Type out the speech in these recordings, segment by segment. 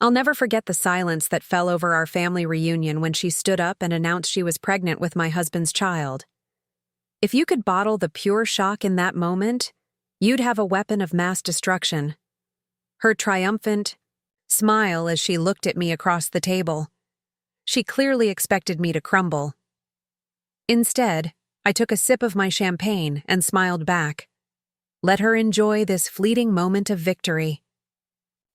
I'll never forget the silence that fell over our family reunion when she stood up and announced she was pregnant with my husband's child. If you could bottle the pure shock in that moment, you'd have a weapon of mass destruction. Her triumphant smile as she looked at me across the table. She clearly expected me to crumble. Instead, I took a sip of my champagne and smiled back. Let her enjoy this fleeting moment of victory.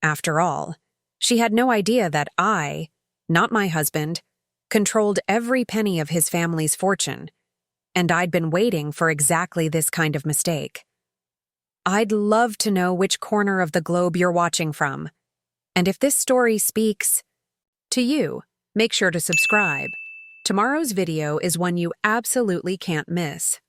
After all, she had no idea that I, not my husband, controlled every penny of his family's fortune, and I'd been waiting for exactly this kind of mistake. I'd love to know which corner of the globe you're watching from, and if this story speaks to you, make sure to subscribe. Tomorrow's video is one you absolutely can't miss.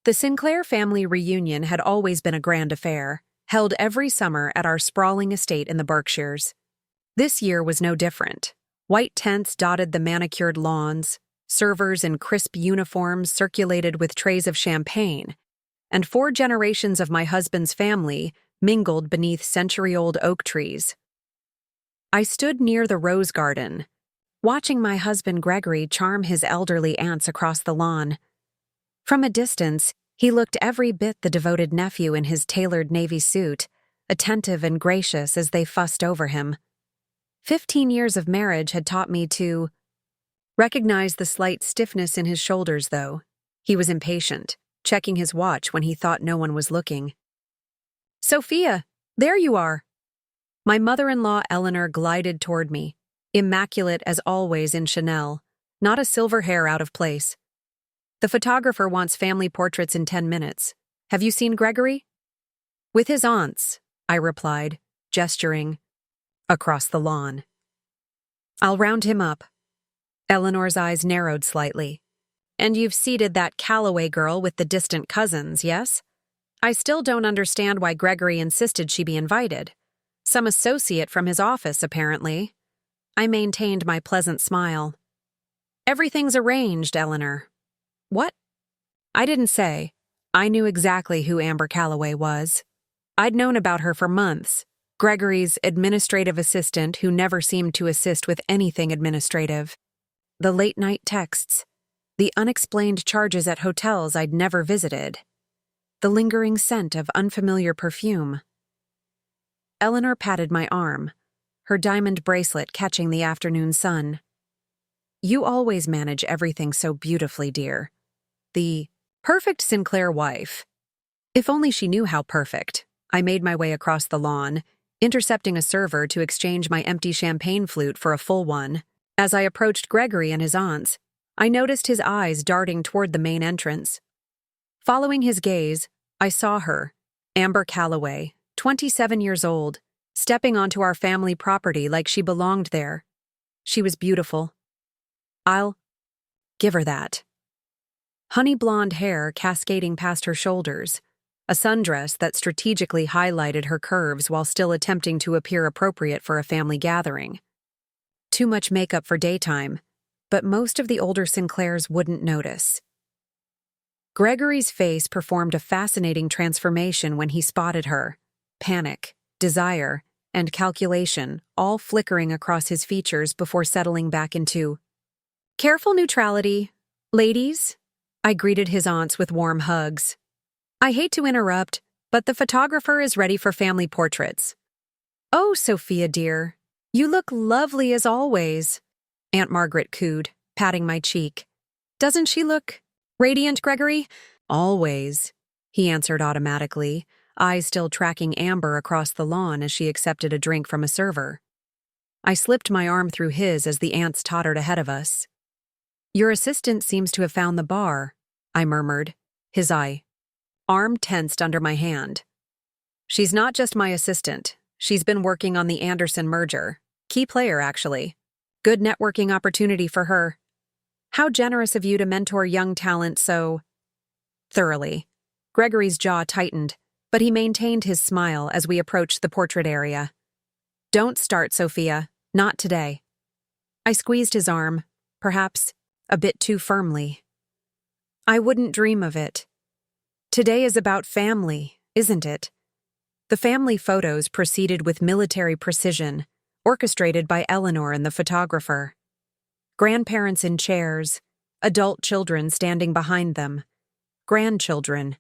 The Sinclair family reunion had always been a grand affair, held every summer at our sprawling estate in the Berkshires. This year was no different. White tents dotted the manicured lawns, servers in crisp uniforms circulated with trays of champagne, and 4 generations of my husband's family mingled beneath century-old oak trees. I stood near the rose garden, watching my husband Gregory charm his elderly aunts across the lawn. From a distance, he looked every bit the devoted nephew in his tailored navy suit, attentive and gracious as they fussed over him. 15 years of marriage had taught me to recognize the slight stiffness in his shoulders, though. He was impatient, checking his watch when he thought no one was looking. "Sophia, there you are!" My mother-in-law Eleanor glided toward me, immaculate as always in Chanel, not a silver hair out of place. "The photographer wants family portraits in 10 minutes. Have you seen Gregory?" "With his aunts," I replied, gesturing across the lawn. "I'll round him up." Eleanor's eyes narrowed slightly. "And you've seated that Calloway girl with the distant cousins, yes? I still don't understand why Gregory insisted she be invited. Some associate from his office, apparently." I maintained my pleasant smile. "Everything's arranged, Eleanor." "What?" "I didn't say. I knew exactly who Amber Calloway was. I'd known about her for months. Gregory's administrative assistant who never seemed to assist with anything administrative. The late-night texts. The unexplained charges at hotels I'd never visited. The lingering scent of unfamiliar perfume. Eleanor patted my arm, her diamond bracelet catching the afternoon sun. "You always manage everything so beautifully, dear. The perfect Sinclair wife." If only she knew how perfect. I made my way across the lawn, intercepting a server to exchange my empty champagne flute for a full one. As I approached Gregory and his aunts, I noticed his eyes darting toward the main entrance. Following his gaze, I saw her, Amber Calloway, 27 years old, stepping onto our family property like she belonged there. She was beautiful. I'll give her that. Honey blonde hair cascading past her shoulders, a sundress that strategically highlighted her curves while still attempting to appear appropriate for a family gathering. Too much makeup for daytime, but most of the older Sinclairs wouldn't notice. Gregory's face performed a fascinating transformation when he spotted her. Panic, desire, and calculation all flickering across his features before settling back into careful neutrality. "Ladies," I greeted his aunts with warm hugs. "I hate to interrupt, but the photographer is ready for family portraits." "Oh, Sophia dear, you look lovely as always," Aunt Margaret cooed, patting my cheek. "Doesn't she look radiant, Gregory?" "Always," he answered automatically, eyes still tracking Amber across the lawn as she accepted a drink from a server. I slipped my arm through his as the aunts tottered ahead of us. "Your assistant seems to have found the bar," I murmured, his arm tensed under my hand. "She's not just my assistant. She's been working on the Anderson merger. Key player, actually. Good networking opportunity for her. How generous of you to mentor young talent so thoroughly." Gregory's jaw tightened, but he maintained his smile as we approached the portrait area. "Don't start, Sophia. Not today." I squeezed his arm, perhaps a bit too firmly. "I wouldn't dream of it. Today is about family, isn't it? The family photos proceeded with military precision, orchestrated by Eleanor and the photographer. Grandparents in chairs, adult children standing behind them, grandchildren,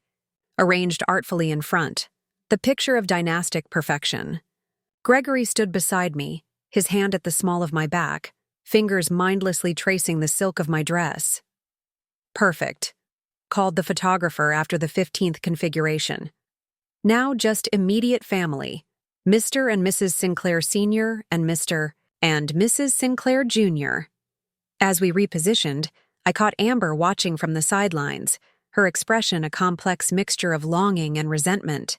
arranged artfully in front, the picture of dynastic perfection. Gregory stood beside me, his hand at the small of my back, fingers mindlessly tracing the silk of my dress. "Perfect," called the photographer after the 15th configuration. Now just immediate family, Mr. and Mrs. Sinclair Sr. and Mr. and Mrs. Sinclair Jr. As we repositioned, I caught Amber watching from the sidelines, her expression a complex mixture of longing and resentment.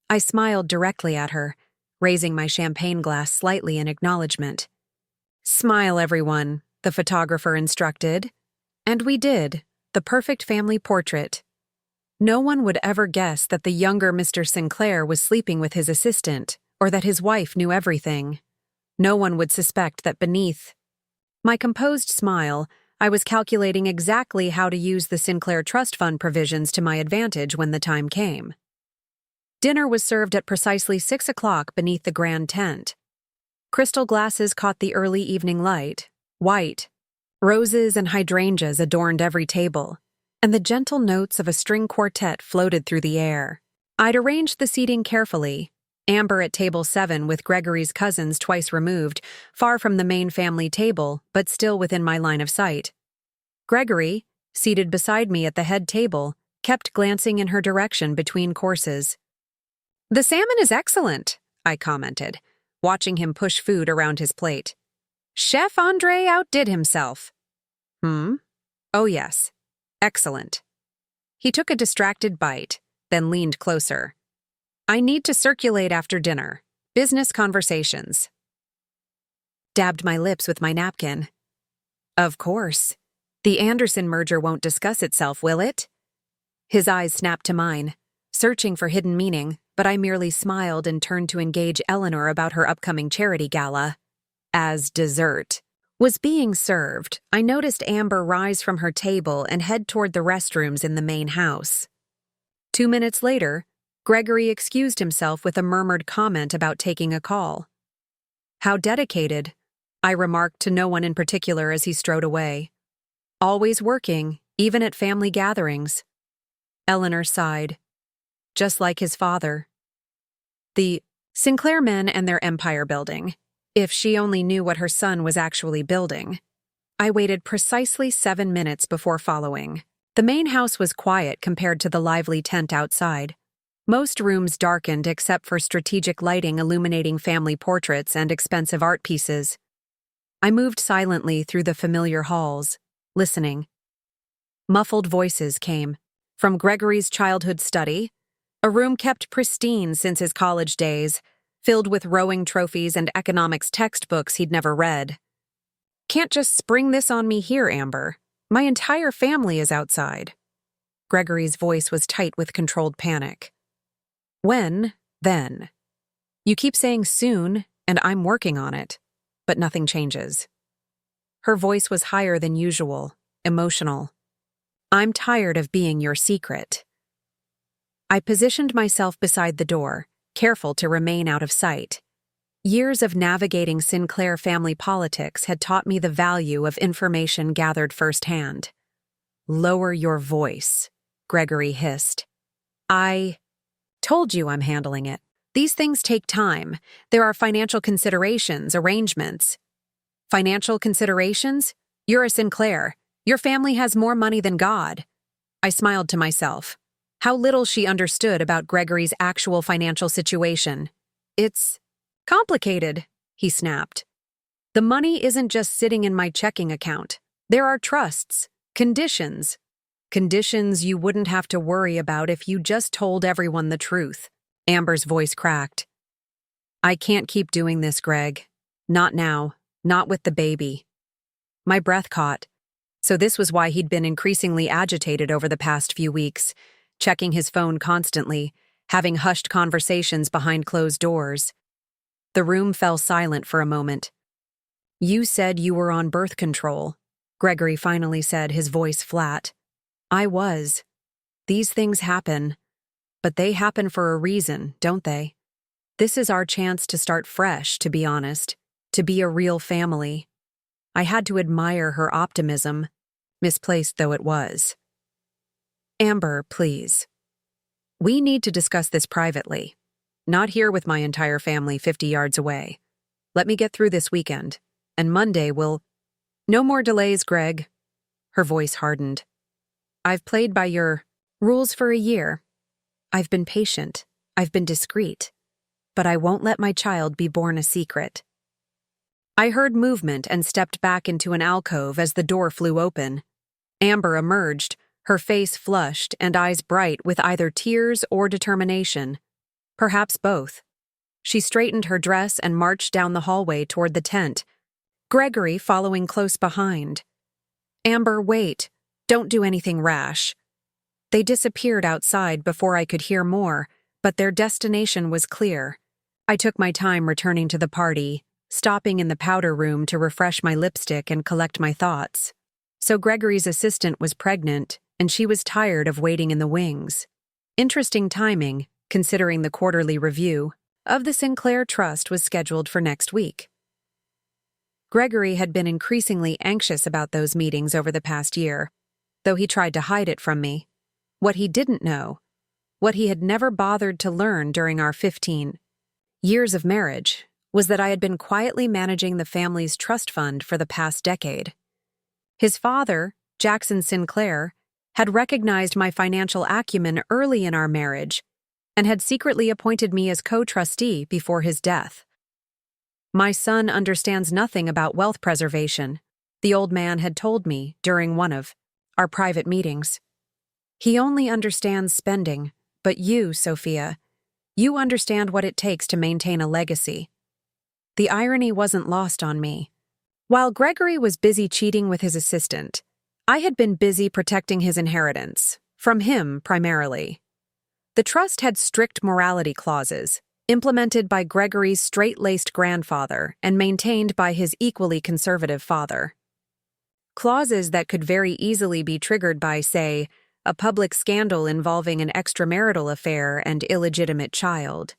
I smiled directly at her, raising my champagne glass slightly in acknowledgement. "Smile, everyone," the photographer instructed. And we did, the perfect family portrait. No one would ever guess that the younger Mr. Sinclair was sleeping with his assistant, or that his wife knew everything. No one would suspect that beneath my composed smile, I was calculating exactly how to use the Sinclair Trust Fund provisions to my advantage when the time came. Dinner was served at precisely 6 o'clock beneath the grand tent. Crystal glasses caught the early evening light, white. Roses and hydrangeas adorned every table, and the gentle notes of a string quartet floated through the air. I'd arranged the seating carefully, Amber at table 7 with Gregory's cousins twice removed, far from the main family table, but still within my line of sight. Gregory, seated beside me at the head table, kept glancing in her direction between courses. "The salmon is excellent," I commented, watching him push food around his plate. "Chef Andre outdid himself." Oh yes. Excellent." He took a distracted bite, then leaned closer. "I need to circulate after dinner. Business conversations." Dabbed my lips with my napkin. "Of course. The Anderson merger won't discuss itself, will it?" His eyes snapped to mine, searching for hidden meaning, but I merely smiled and turned to engage Eleanor about her upcoming charity gala. As dessert was being served, I noticed Amber rise from her table and head toward the restrooms in the main house. 2 minutes later, Gregory excused himself with a murmured comment about taking a call. "How dedicated," I remarked to no one in particular as he strode away. "Always working, even at family gatherings." Eleanor sighed. "Just like his father." The Sinclair men and their empire building. If she only knew what her son was actually building. I waited precisely 7 minutes before following. The main house was quiet compared to the lively tent outside. Most rooms darkened except for strategic lighting illuminating family portraits and expensive art pieces. I moved silently through the familiar halls, listening. Muffled voices came from Gregory's childhood study, a room kept pristine since his college days, filled with rowing trophies and economics textbooks he'd never read. "Can't just spring this on me here, Amber. My entire family is outside." Gregory's voice was tight with controlled panic. "When, then? You keep saying soon, and I'm working on it, but nothing changes." Her voice was higher than usual, emotional. "I'm tired of being your secret." I positioned myself beside the door, careful to remain out of sight. Years of navigating Sinclair family politics had taught me the value of information gathered firsthand. "Lower your voice," Gregory hissed. "I told you I'm handling it. These things take time. There are financial considerations, arrangements." "Financial considerations? You're a Sinclair. Your family has more money than God." I smiled to myself. How little she understood about Gregory's actual financial situation. "It's complicated," he snapped. "The money isn't just sitting in my checking account. There are trusts, conditions. Conditions you wouldn't have to worry about if you just told everyone the truth." Amber's voice cracked. "I can't keep doing this, Greg. Not now. Not with the baby." My breath caught. So this was why he'd been increasingly agitated over the past few weeks, checking his phone constantly, having hushed conversations behind closed doors. The room fell silent for a moment. "You said you were on birth control," Gregory finally said, his voice flat. "I was. These things happen. But they happen for a reason, don't they? This is our chance to start fresh, to be honest, to be a real family. I had to admire her optimism, misplaced though it was. Amber, please. We need to discuss this privately. Not here with my entire family 50 yards away. Let me get through this weekend, and Monday will— No more delays, Greg. Her voice hardened. I've played by your rules for a year. I've been patient. I've been discreet. But I won't let my child be born a secret. I heard movement and stepped back into an alcove as the door flew open. Amber emerged, her face flushed and eyes bright with either tears or determination. Perhaps both. She straightened her dress and marched down the hallway toward the tent, Gregory following close behind. Amber, wait. Don't do anything rash. They disappeared outside before I could hear more, but their destination was clear. I took my time returning to the party, stopping in the powder room to refresh my lipstick and collect my thoughts. So Gregory's assistant was pregnant, and she was tired of waiting in the wings. Interesting timing, considering the quarterly review of the Sinclair Trust was scheduled for next week. Gregory had been increasingly anxious about those meetings over the past year, though he tried to hide it from me. What he didn't know, what he had never bothered to learn during our 15 years of marriage, was that I had been quietly managing the family's trust fund for the past decade. His father, Jackson Sinclair, had recognized my financial acumen early in our marriage and had secretly appointed me as co-trustee before his death. My son understands nothing about wealth preservation, the old man had told me during one of our private meetings. He only understands spending, but you, Sophia, you understand what it takes to maintain a legacy. The irony wasn't lost on me. While Gregory was busy cheating with his assistant, I had been busy protecting his inheritance, from him primarily. The trust had strict morality clauses, implemented by Gregory's straight-laced grandfather and maintained by his equally conservative father. Clauses that could very easily be triggered by, say, a public scandal involving an extramarital affair and illegitimate child.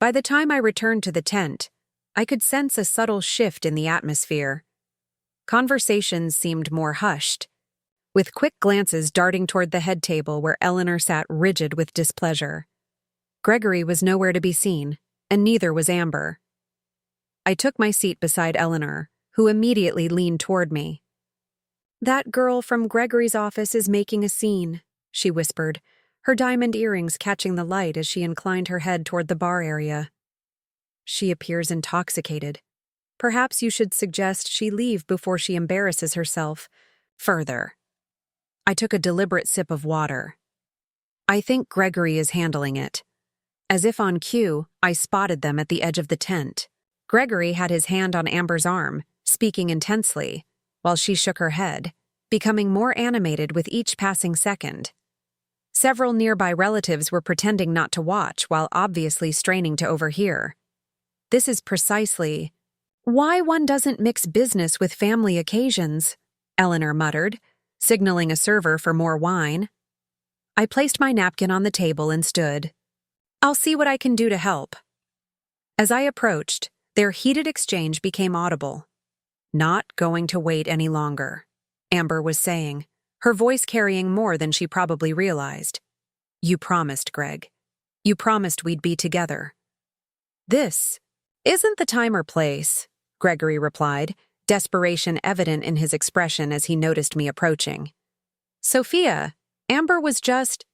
By the time I returned to the tent, I could sense a subtle shift in the atmosphere. Conversations seemed more hushed, with quick glances darting toward the head table where Eleanor sat rigid with displeasure. Gregory was nowhere to be seen, and neither was Amber. I took my seat beside Eleanor, who immediately leaned toward me. "That girl from Gregory's office is making a scene," she whispered, her diamond earrings catching the light as she inclined her head toward the bar area. "She appears intoxicated. Perhaps you should suggest she leave before she embarrasses herself further." I took a deliberate sip of water. "I think Gregory is handling it." As if on cue, I spotted them at the edge of the tent. Gregory had his hand on Amber's arm, speaking intensely, while she shook her head, becoming more animated with each passing second. Several nearby relatives were pretending not to watch while obviously straining to overhear. "This is precisely why one doesn't mix business with family occasions," Eleanor muttered, signaling a server for more wine. I placed my napkin on the table and stood. "I'll see what I can do to help." As I approached, their heated exchange became audible. "Not going to wait any longer," Amber was saying, her voice carrying more than she probably realized. "You promised, Greg. You promised we'd be together." "This isn't the time or place," Gregory replied, desperation evident in his expression as he noticed me approaching. "Sophia, Amber was just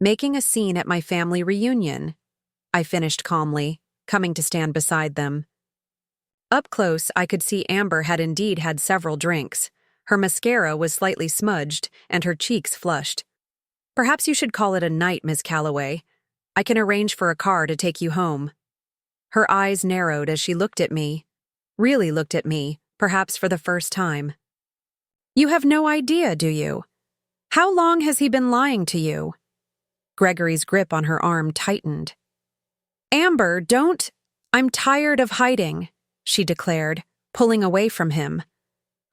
making a scene at my family reunion," I finished calmly, coming to stand beside them. Up close, I could see Amber had indeed had several drinks. Her mascara was slightly smudged, and her cheeks flushed. "Perhaps you should call it a night, Miss Calloway. I can arrange for a car to take you home." Her eyes narrowed as she looked at me, really looked at me, perhaps for the first time. "You have no idea, do you? How long has he been lying to you?" Gregory's grip on her arm tightened. "Amber, don't— I'm tired of hiding," she declared, pulling away from him.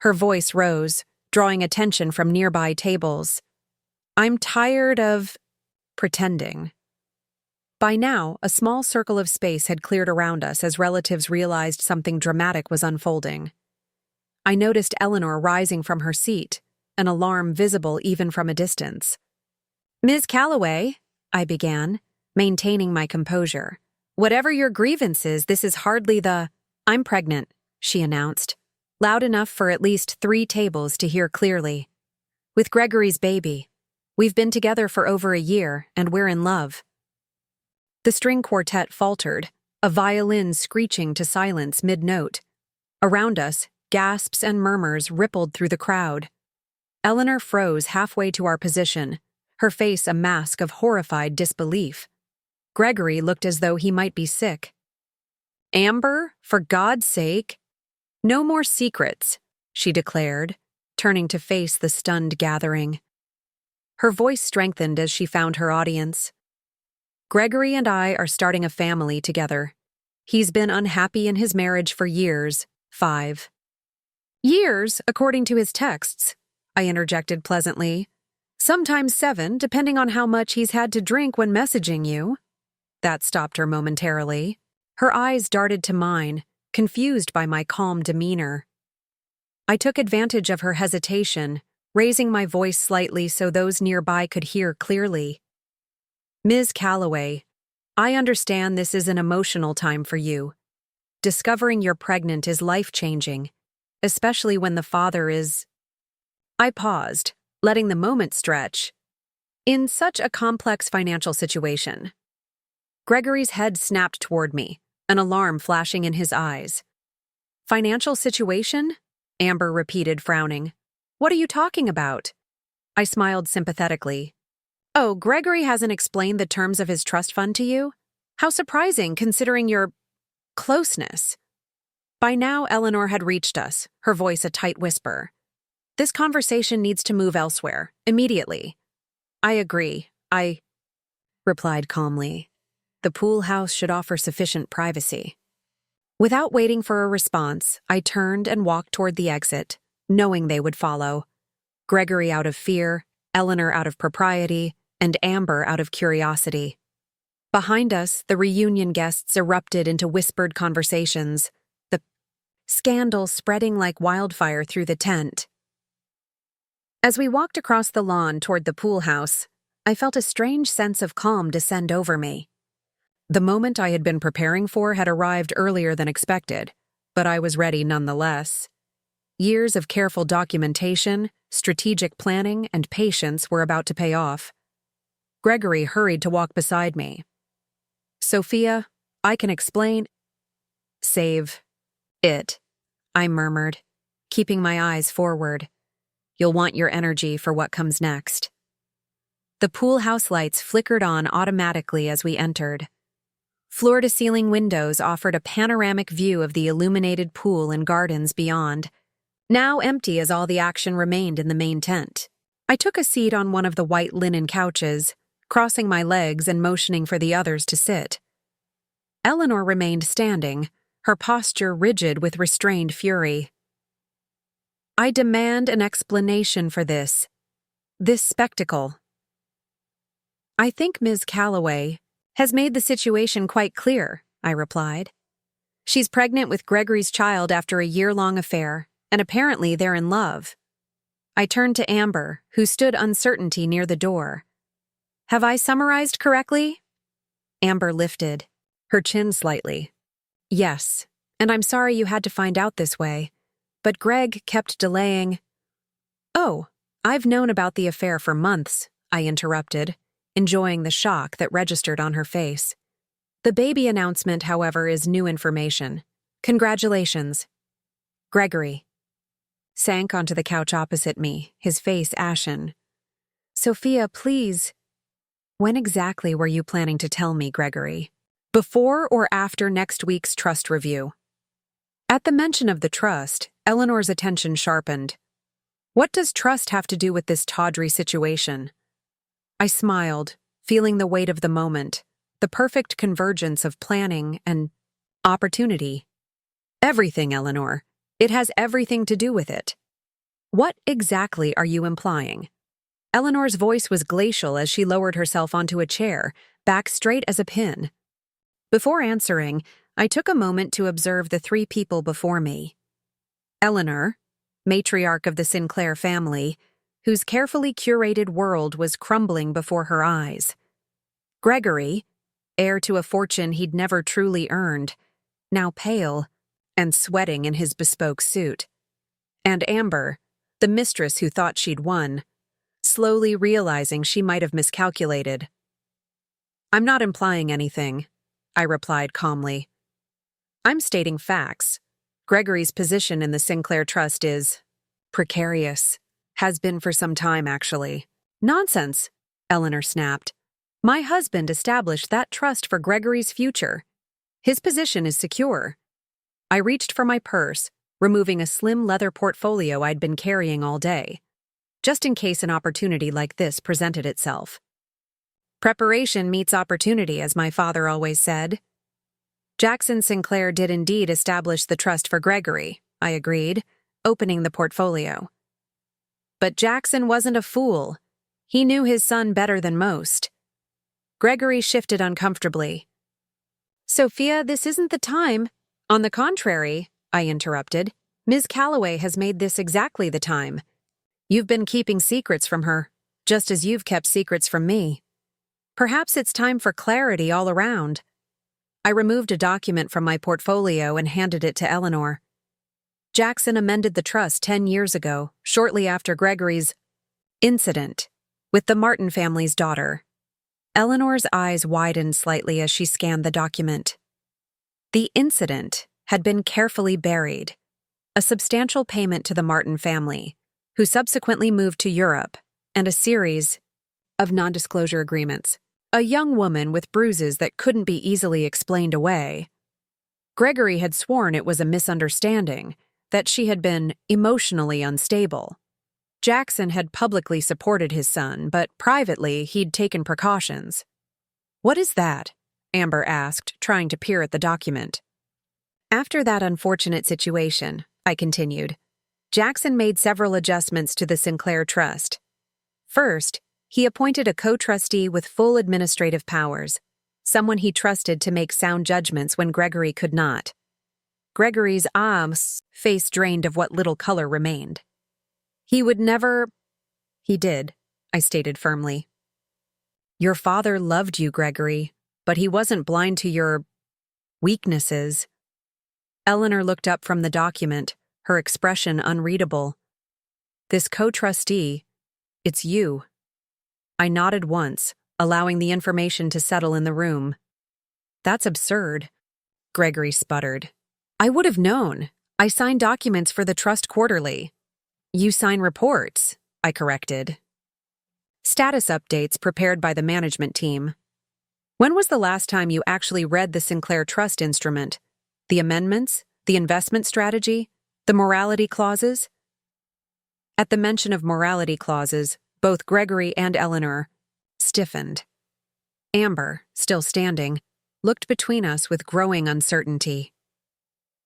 Her voice rose, drawing attention from nearby tables. "I'm tired of pretending. By now, a small circle of space had cleared around us as relatives realized something dramatic was unfolding. I noticed Eleanor rising from her seat, an alarm visible even from a distance. "Ms. Calloway," I began, maintaining my composure. "Whatever your grievance is, this is hardly the—" "I'm pregnant," she announced, loud enough for at least 3 tables to hear clearly. "With Gregory's baby. We've been together for over a year, and we're in love." The string quartet faltered, a violin screeching to silence mid-note. Around us, gasps and murmurs rippled through the crowd. Eleanor froze halfway to our position, her face a mask of horrified disbelief. Gregory looked as though he might be sick. "Amber, for God's sake—" "No more secrets," she declared, turning to face the stunned gathering. Her voice strengthened as she found her audience. "Gregory and I are starting a family together. He's been unhappy in his marriage for years, 5 years, according to his texts," I interjected pleasantly. "Sometimes 7, depending on how much he's had to drink when messaging you." That stopped her momentarily. Her eyes darted to mine, confused by my calm demeanor. I took advantage of her hesitation, raising my voice slightly so those nearby could hear clearly. "Ms. Calloway, I understand this is an emotional time for you. Discovering you're pregnant is life-changing, especially when the father is—" I paused, letting the moment stretch. "In such a complex financial situation." Gregory's head snapped toward me, an alarm flashing in his eyes. "Financial situation?" Amber repeated, frowning. "What are you talking about?" I smiled sympathetically. "Oh, Gregory hasn't explained the terms of his trust fund to you? How surprising, considering your closeness." By now, Eleanor had reached us, her voice a tight whisper. "This conversation needs to move elsewhere, immediately." "I agree," I replied calmly. "The pool house should offer sufficient privacy." Without waiting for a response, I turned and walked toward the exit, knowing they would follow. Gregory out of fear, Eleanor out of propriety, and Amber out of curiosity. Behind us, the reunion guests erupted into whispered conversations, the scandal spreading like wildfire through the tent. As we walked across the lawn toward the pool house, I felt a strange sense of calm descend over me. The moment I had been preparing for had arrived earlier than expected, but I was ready nonetheless. Years of careful documentation, strategic planning, and patience were about to pay off. Gregory hurried to walk beside me. "Sophia, I can explain—" "Save it," I murmured, keeping my eyes forward. "You'll want your energy for what comes next." The pool house lights flickered on automatically as we entered. Floor-to-ceiling windows offered a panoramic view of the illuminated pool and gardens beyond, now empty as all the action remained in the main tent. I took a seat on one of the white linen couches, crossing my legs and motioning for the others to sit. Eleanor remained standing, her posture rigid with restrained fury. "I demand an explanation for this spectacle." "I think Ms. Calloway has made the situation quite clear," I replied. "She's pregnant with Gregory's child after a year-long affair, and apparently they're in love." I turned to Amber, who stood uncertainty near the door. "Have I summarized correctly?" Amber lifted, her chin slightly. "Yes, and I'm sorry you had to find out this way, but Greg kept delaying—" "Oh, I've known about the affair for months," I interrupted, enjoying the shock that registered on her face. "The baby announcement, however, is new information. Congratulations." Gregory sank onto the couch opposite me, his face ashen. "Sophia, please—" "When exactly were you planning to tell me, Gregory? Before or after next week's trust review?" At the mention of the trust, Eleanor's attention sharpened. "What does trust have to do with this tawdry situation?" I smiled, feeling the weight of the moment, the perfect convergence of planning and opportunity. "Everything, Eleanor. It has everything to do with it." "What exactly are you implying?" Eleanor's voice was glacial as she lowered herself onto a chair, back straight as a pin. Before answering, I took a moment to observe the three people before me. Eleanor, matriarch of the Sinclair family, whose carefully curated world was crumbling before her eyes. Gregory, heir to a fortune he'd never truly earned, now pale and sweating in his bespoke suit. And Amber, the mistress who thought she'd won, slowly realizing she might have miscalculated. "I'm not implying anything," I replied calmly. "I'm stating facts. Gregory's position in the Sinclair Trust is precarious. Has been for some time, actually." "Nonsense," Eleanor snapped. "My husband established that trust for Gregory's future. His position is secure." I reached for my purse, removing a slim leather portfolio I'd been carrying all day, just in case an opportunity like this presented itself. "Preparation meets opportunity, as my father always said." "Jackson Sinclair did indeed establish the trust for Gregory," I agreed, opening the portfolio. "But Jackson wasn't a fool. He knew his son better than most." Gregory shifted uncomfortably. "Sophia, this isn't the time." "On the contrary," I interrupted, "Ms. Calloway has made this exactly the time. You've been keeping secrets from her, just as you've kept secrets from me. Perhaps it's time for clarity all around." I removed a document from my portfolio and handed it to Eleanor. "Jackson amended the trust 10 years ago, shortly after Gregory's incident with the Martin family's daughter." Eleanor's eyes widened slightly as she scanned the document. The incident had been carefully buried, a substantial payment to the Martin family, who subsequently moved to Europe, and a series of non-disclosure agreements. A young woman with bruises that couldn't be easily explained away. Gregory had sworn it was a misunderstanding, that she had been emotionally unstable. Jackson had publicly supported his son, but privately he'd taken precautions. "What is that?" Amber asked, trying to peer at the document. "After that unfortunate situation," I continued, "Jackson made several adjustments to the Sinclair Trust. First, he appointed a co-trustee with full administrative powers, someone he trusted to make sound judgments when Gregory could not." Gregory's face drained of what little color remained. "He would never—" "He did," I stated firmly. "Your father loved you, Gregory, but he wasn't blind to your weaknesses." Eleanor looked up from the document, her expression unreadable. "This co-trustee, it's you." I nodded once, allowing the information to settle in the room. "That's absurd," Gregory sputtered. "I would have known. I sign documents for the trust quarterly." "You sign reports," I corrected. "Status updates prepared by the management team." "When was the last time you actually read the Sinclair Trust instrument? The amendments? The investment strategy? The morality clauses?" At the mention of morality clauses, both Gregory and Eleanor stiffened. Amber, still standing, looked between us with growing uncertainty.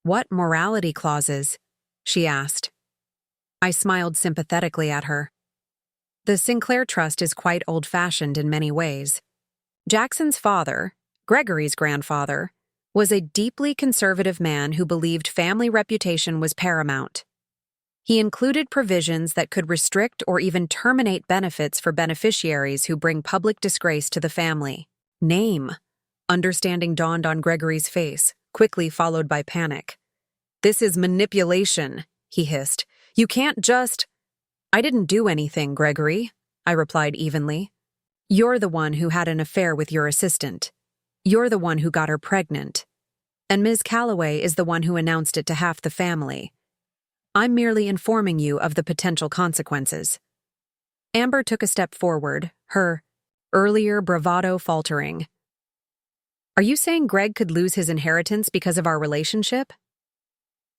"What morality clauses?" she asked. I smiled sympathetically at her. "The Sinclair Trust is quite old-fashioned in many ways. Jackson's father, Gregory's grandfather, was a deeply conservative man who believed family reputation was paramount. He included provisions that could restrict or even terminate benefits for beneficiaries who bring public disgrace to the family. Name. Understanding dawned on Gregory's face, quickly followed by panic. "This is manipulation," he hissed. "You can't just—" "I didn't do anything, Gregory," I replied evenly. "You're the one who had an affair with your assistant. You're the one who got her pregnant. And Ms. Calloway is the one who announced it to half the family. I'm merely informing you of the potential consequences." Amber took a step forward, her earlier bravado faltering. "Are you saying Greg could lose his inheritance because of our relationship?"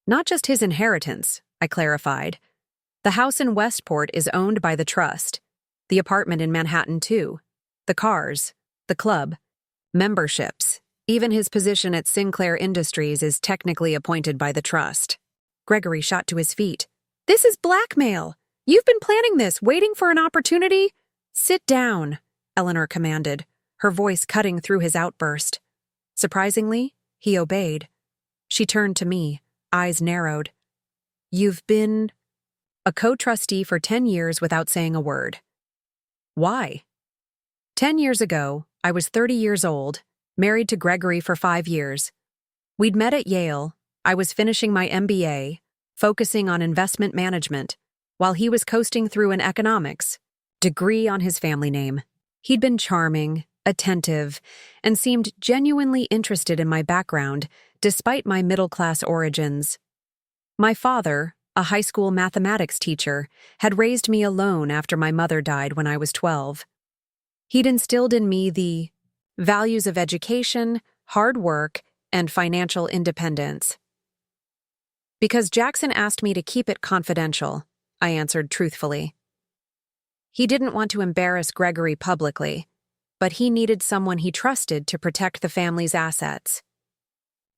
"Not just his inheritance," I clarified. "The house in Westport is owned by the trust. The apartment in Manhattan, too. The cars, the club, memberships. Even his position at Sinclair Industries is technically appointed by the trust." Gregory shot to his feet. "This is blackmail! You've been planning this, waiting for an opportunity? Sit down, Eleanor commanded, her voice cutting through his outburst. Surprisingly, he obeyed. She turned to me, eyes narrowed. You've been a co-trustee for 10 years without saying a word. Why? 10 years ago, I was 30 years old, married to Gregory for 5 years. We'd met at Yale. I was finishing my MBA, focusing on investment management, while he was coasting through an economics degree on his family name. He'd been charming, attentive, and seemed genuinely interested in my background, despite my middle-class origins. My father, a high school mathematics teacher, had raised me alone after my mother died when I was 12. He'd instilled in me the values of education, hard work, and financial independence. Because Jackson asked me to keep it confidential, I answered truthfully. He didn't want to embarrass Gregory publicly, but he needed someone he trusted to protect the family's assets.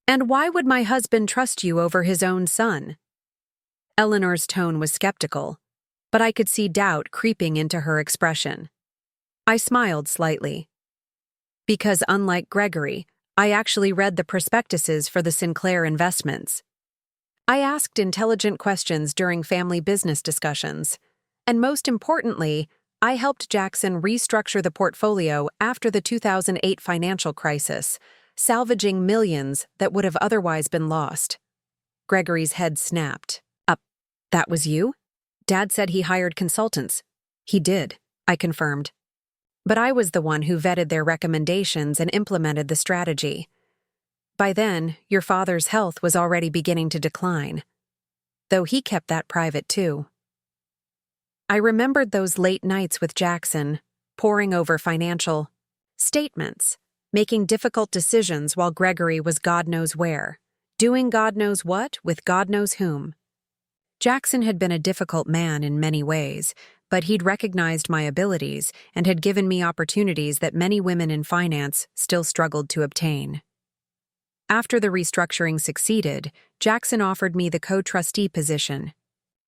And why would my husband trust you over his own son? Eleanor's tone was skeptical, but I could see doubt creeping into her expression. I smiled slightly. Because unlike Gregory, I actually read the prospectuses for the Sinclair investments. I asked intelligent questions during family business discussions, and most importantly, I helped Jackson restructure the portfolio after the 2008 financial crisis, salvaging millions that would have otherwise been lost. Gregory's head snapped. That was you? Dad said he hired consultants. He did, I confirmed. But I was the one who vetted their recommendations and implemented the strategy. By then, your father's health was already beginning to decline, though he kept that private too. I remembered those late nights with Jackson, poring over financial statements, making difficult decisions while Gregory was God knows where, doing God knows what with God knows whom. Jackson had been a difficult man in many ways, but he'd recognized my abilities and had given me opportunities that many women in finance still struggled to obtain. After the restructuring succeeded, Jackson offered me the co-trustee position.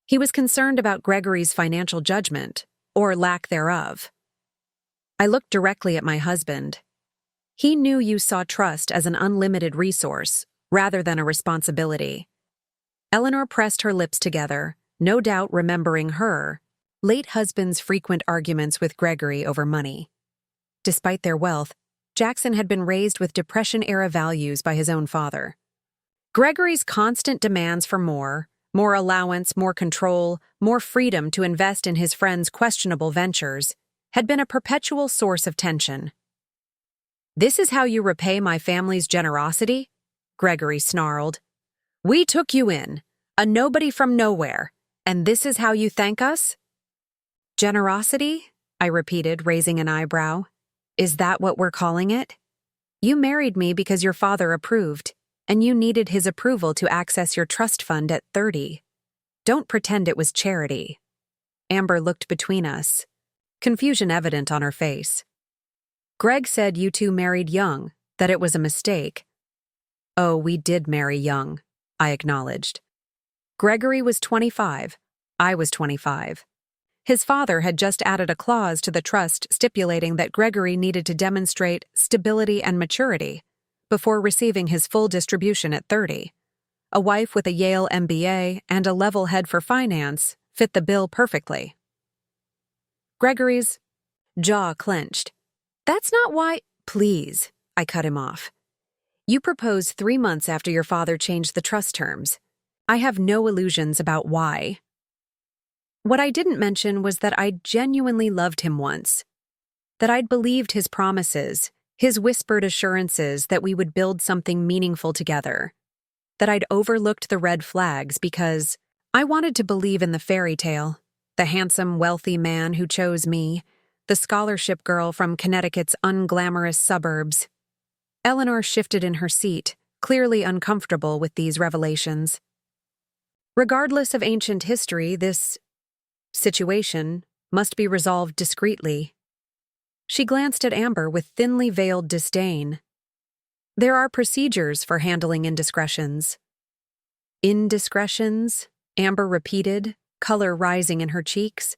He was concerned about Gregory's financial judgment, or lack thereof. I looked directly at my husband. He knew you saw trust as an unlimited resource, rather than a responsibility. Eleanor pressed her lips together, no doubt remembering her late husband's frequent arguments with Gregory over money. Despite their wealth, Jackson had been raised with Depression-era values by his own father. Gregory's constant demands for more allowance, more control, more freedom to invest in his friends' questionable ventures, had been a perpetual source of tension. "This is how you repay my family's generosity?" Gregory snarled. "We took you in, a nobody from nowhere, and this is how you thank us?" "Generosity?" I repeated, raising an eyebrow. "Is that what we're calling it? You married me because your father approved, and you needed his approval to access your trust fund at 30. Don't pretend it was charity." Amber looked between us, confusion evident on her face. "Greg said you two married young, that it was a mistake." "Oh, we did marry young," I acknowledged. Gregory was 25. I was 25. His father had just added a clause to the trust stipulating that Gregory needed to demonstrate stability and maturity before receiving his full distribution at 30. A wife with a Yale MBA and a level head for finance fit the bill perfectly. Gregory's jaw clenched. "That's not why—" "Please," I cut him off. "You proposed 3 months after your father changed the trust terms. I have no illusions about why." What I didn't mention was that I genuinely loved him once, that I'd believed his promises, his whispered assurances that we would build something meaningful together, that I'd overlooked the red flags because I wanted to believe in the fairy tale, the handsome, wealthy man who chose me, the scholarship girl from Connecticut's unglamorous suburbs. Eleanor shifted in her seat, clearly uncomfortable with these revelations. Regardless of ancient history, this situation must be resolved discreetly. She glanced at Amber with thinly veiled disdain. "There are procedures for handling indiscretions." "Indiscretions?" Amber repeated, color rising in her cheeks.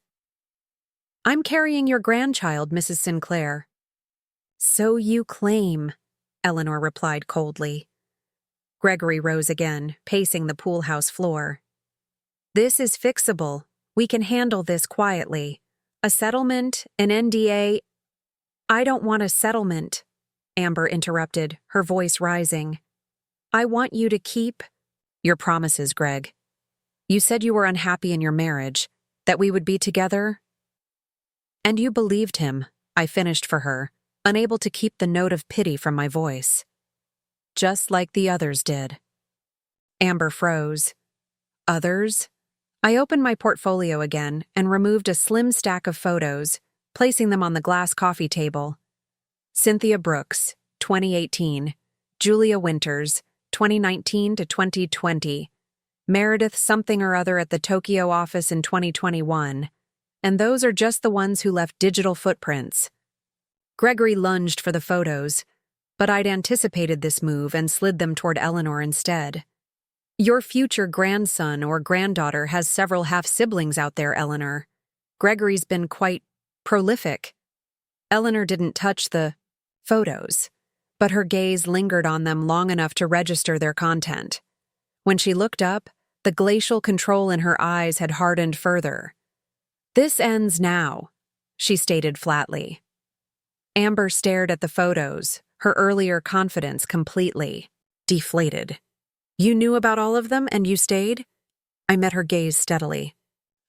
"I'm carrying your grandchild, Mrs. Sinclair." "So you claim," Eleanor replied coldly. Gregory rose again, pacing the pool house floor. "This is fixable. We can handle this quietly. A settlement, an NDA—" "I don't want a settlement," Amber interrupted, her voice rising. "I want you to keep—" "Your promises, Greg. You said you were unhappy in your marriage, that we would be together." "And you believed him," I finished for her, unable to keep the note of pity from my voice. "Just like the others did." Amber froze. "Others?" I opened my portfolio again and removed a slim stack of photos, placing them on the glass coffee table. Cynthia Brooks, 2018. Julia Winters, 2019 to 2020. Meredith something or other at the Tokyo office in 2021. And those are just the ones who left digital footprints. Gregory lunged for the photos, but I'd anticipated this move and slid them toward Eleanor instead. "Your future grandson or granddaughter has several half-siblings out there, Eleanor. Gregory's been quite prolific." Eleanor didn't touch the photos, but her gaze lingered on them long enough to register their content. When she looked up, the glacial control in her eyes had hardened further. "This ends now," she stated flatly. Amber stared at the photos, her earlier confidence completely deflated. "You knew about all of them and you stayed?" I met her gaze steadily.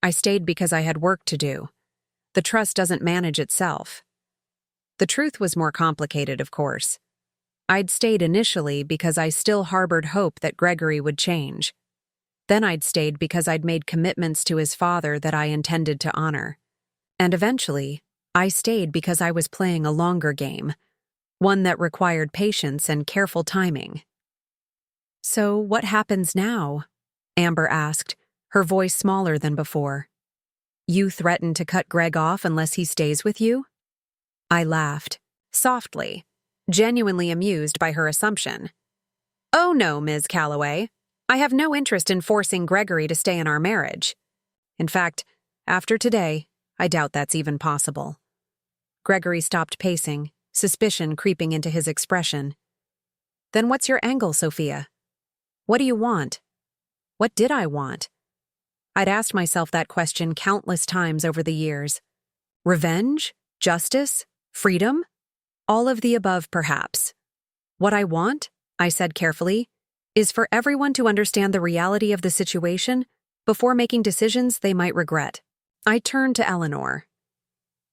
"I stayed because I had work to do. The trust doesn't manage itself." The truth was more complicated, of course. I'd stayed initially because I still harbored hope that Gregory would change. Then I'd stayed because I'd made commitments to his father that I intended to honor. And eventually, I stayed because I was playing a longer game, one that required patience and careful timing. "So what happens now?" Amber asked, her voice smaller than before. "You threaten to cut Greg off unless he stays with you?" I laughed, softly, genuinely amused by her assumption. "Oh no, Ms. Calloway. I have no interest in forcing Gregory to stay in our marriage. In fact, after today, I doubt that's even possible." Gregory stopped pacing, suspicion creeping into his expression. "Then what's your angle, Sophia? What do you want?" What did I want? I'd asked myself that question countless times over the years. Revenge? Justice? Freedom? All of the above, perhaps. "What I want," I said carefully, "is for everyone to understand the reality of the situation before making decisions they might regret." I turned to Eleanor.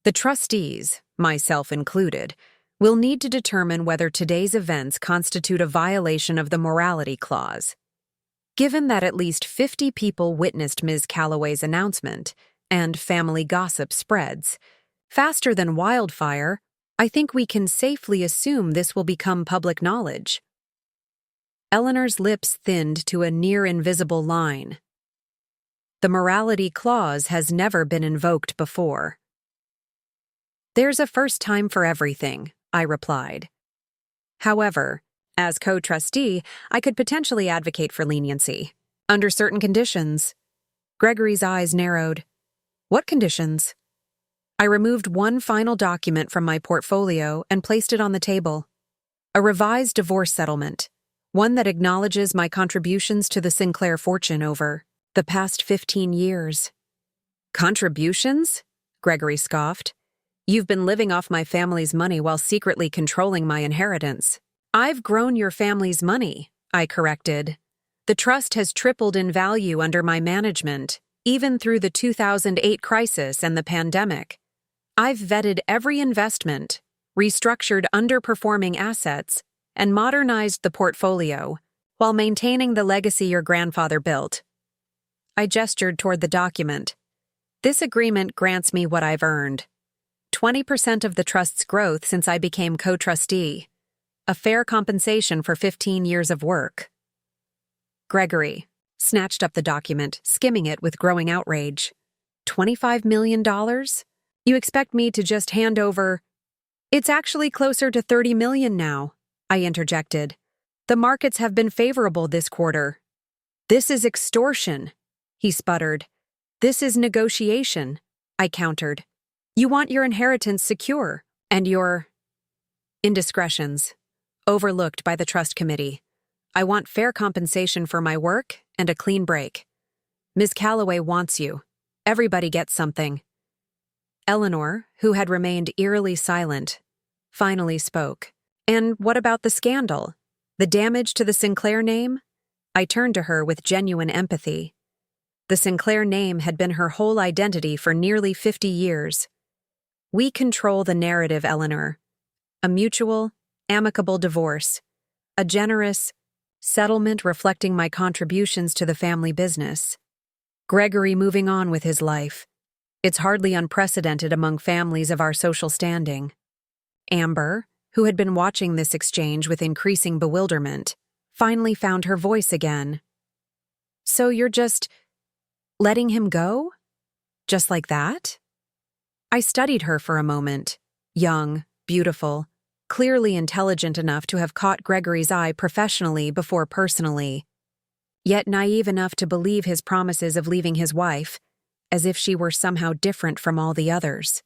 "The trustees, myself included, will need to determine whether today's events constitute a violation of the morality clause. Given that at least 50 people witnessed Ms. Calloway's announcement, and family gossip spreads, faster than wildfire, I think we can safely assume this will become public knowledge." Eleanor's lips thinned to a near-invisible line. "The morality clause has never been invoked before." "There's a first time for everything," I replied. "However, as co-trustee, I could potentially advocate for leniency. Under certain conditions." Gregory's eyes narrowed. "What conditions?" I removed one final document from my portfolio and placed it on the table. A revised divorce settlement, one that acknowledges my contributions to the Sinclair fortune over the past 15 years. "Contributions?" Gregory scoffed. "You've been living off my family's money while secretly controlling my inheritance." "I've grown your family's money," I corrected. "The trust has tripled in value under my management, even through the 2008 crisis and the pandemic. I've vetted every investment, restructured underperforming assets, and modernized the portfolio, while maintaining the legacy your grandfather built." I gestured toward the document. "This agreement grants me what I've earned. 20% of the trust's growth since I became co-trustee. A fair compensation for 15 years of work." Gregory snatched up the document, skimming it with growing outrage. $25 million? You expect me to just hand over— "It's actually closer to 30 million now," I interjected. "The markets have been favorable this quarter." "This is extortion," he sputtered. This is negotiation, I countered. You want your inheritance secure, and your indiscretions overlooked by the trust committee. I want fair compensation for my work and a clean break. Ms. Calloway wants you. Everybody gets something. Eleanor, who had remained eerily silent, finally spoke. And what about the scandal? The damage to the Sinclair name? I turned to her with genuine empathy. The Sinclair name had been her whole identity for nearly 50 years. We control the narrative, Eleanor. A mutual, amicable divorce. A generous settlement reflecting my contributions to the family business. Gregory moving on with his life. It's hardly unprecedented among families of our social standing. Amber, who had been watching this exchange with increasing bewilderment, finally found her voice again. So you're just letting him go? Just like that? I studied her for a moment. Young, beautiful, clearly intelligent enough to have caught Gregory's eye professionally before personally, yet naive enough to believe his promises of leaving his wife, as if she were somehow different from all the others.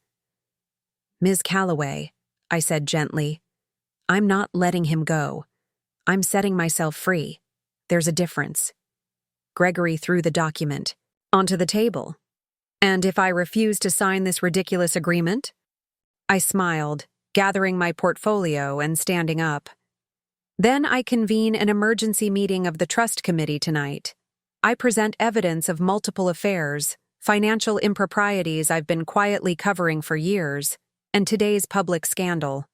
Ms. Calloway, I said gently, I'm not letting him go. I'm setting myself free. There's a difference. Gregory threw the document onto the table. And if I refuse to sign this ridiculous agreement? I smiled, gathering my portfolio and standing up. Then I convene an emergency meeting of the trust committee tonight. I present evidence of multiple affairs, financial improprieties I've been quietly covering for years, and today's public scandal.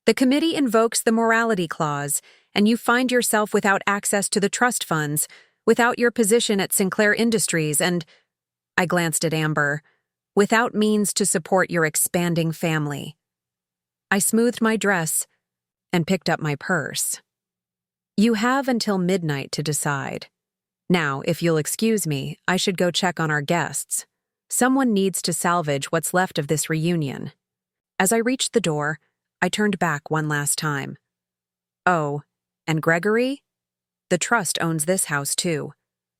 The committee invokes the morality clause, and you find yourself without access to the trust funds, without your position at Sinclair Industries, and, I glanced at Amber, without means to support your expanding family. I smoothed my dress and picked up my purse. You have until midnight to decide. Now, if you'll excuse me, I should go check on our guests. Someone needs to salvage what's left of this reunion. As I reached the door, I turned back one last time. Oh, and Gregory? The trust owns this house too.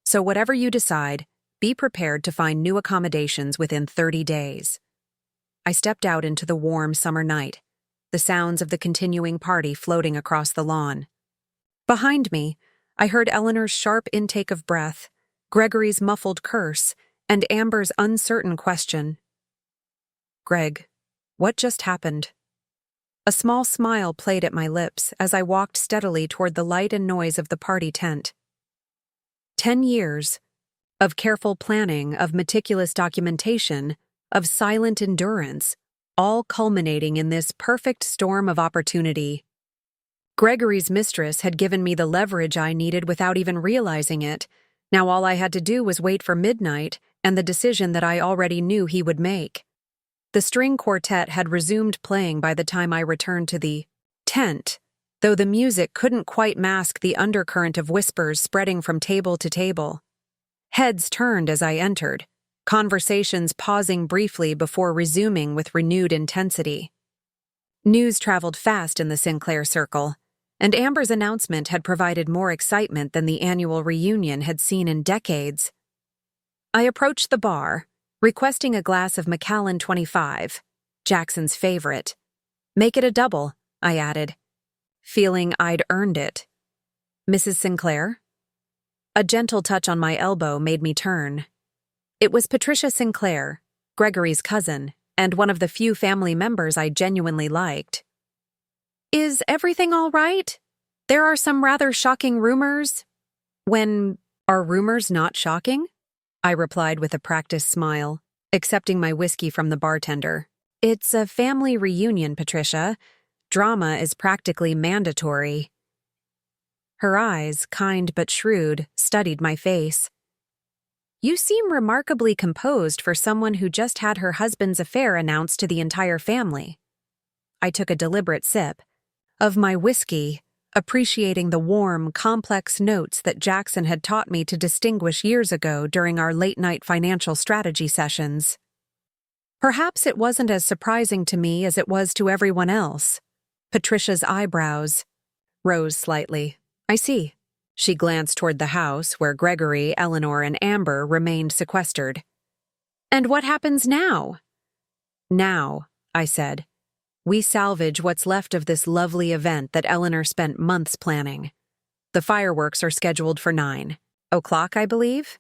So whatever you decide, be prepared to find new accommodations within 30 days. I stepped out into the warm summer night, the sounds of the continuing party floating across the lawn. Behind me, I heard Eleanor's sharp intake of breath, Gregory's muffled curse, and Amber's uncertain question. Greg, what just happened? A small smile played at my lips as I walked steadily toward the light and noise of the party tent. 10 years of careful planning, of meticulous documentation, of silent endurance, all culminating in this perfect storm of opportunity. Gregory's mistress had given me the leverage I needed without even realizing it. Now all I had to do was wait for midnight and the decision that I already knew he would make. The string quartet had resumed playing by the time I returned to the tent, though the music couldn't quite mask the undercurrent of whispers spreading from table to table. Heads turned as I entered, conversations pausing briefly before resuming with renewed intensity. News traveled fast in the Sinclair circle, and Amber's announcement had provided more excitement than the annual reunion had seen in decades. I approached the bar, requesting a glass of Macallan 25, Jackson's favorite. Make it a double, I added, feeling I'd earned it. Mrs. Sinclair? A gentle touch on my elbow made me turn. It was Patricia Sinclair, Gregory's cousin, and one of the few family members I genuinely liked. Is everything all right? There are some rather shocking rumors. Are rumors not shocking? I replied with a practiced smile, accepting my whiskey from the bartender. It's a family reunion, Patricia. Drama is practically mandatory. Her eyes, kind but shrewd, studied my face. You seem remarkably composed for someone who just had her husband's affair announced to the entire family. I took a deliberate sip of my whiskey, appreciating the warm, complex notes that Jackson had taught me to distinguish years ago during our late-night financial strategy sessions. Perhaps it wasn't as surprising to me as it was to everyone else. Patricia's eyebrows rose slightly. I see. She glanced toward the house where Gregory, Eleanor, and Amber remained sequestered. And what happens now? Now, I said, we salvage what's left of this lovely event that Eleanor spent months planning. The fireworks are scheduled for 9 o'clock, I believe?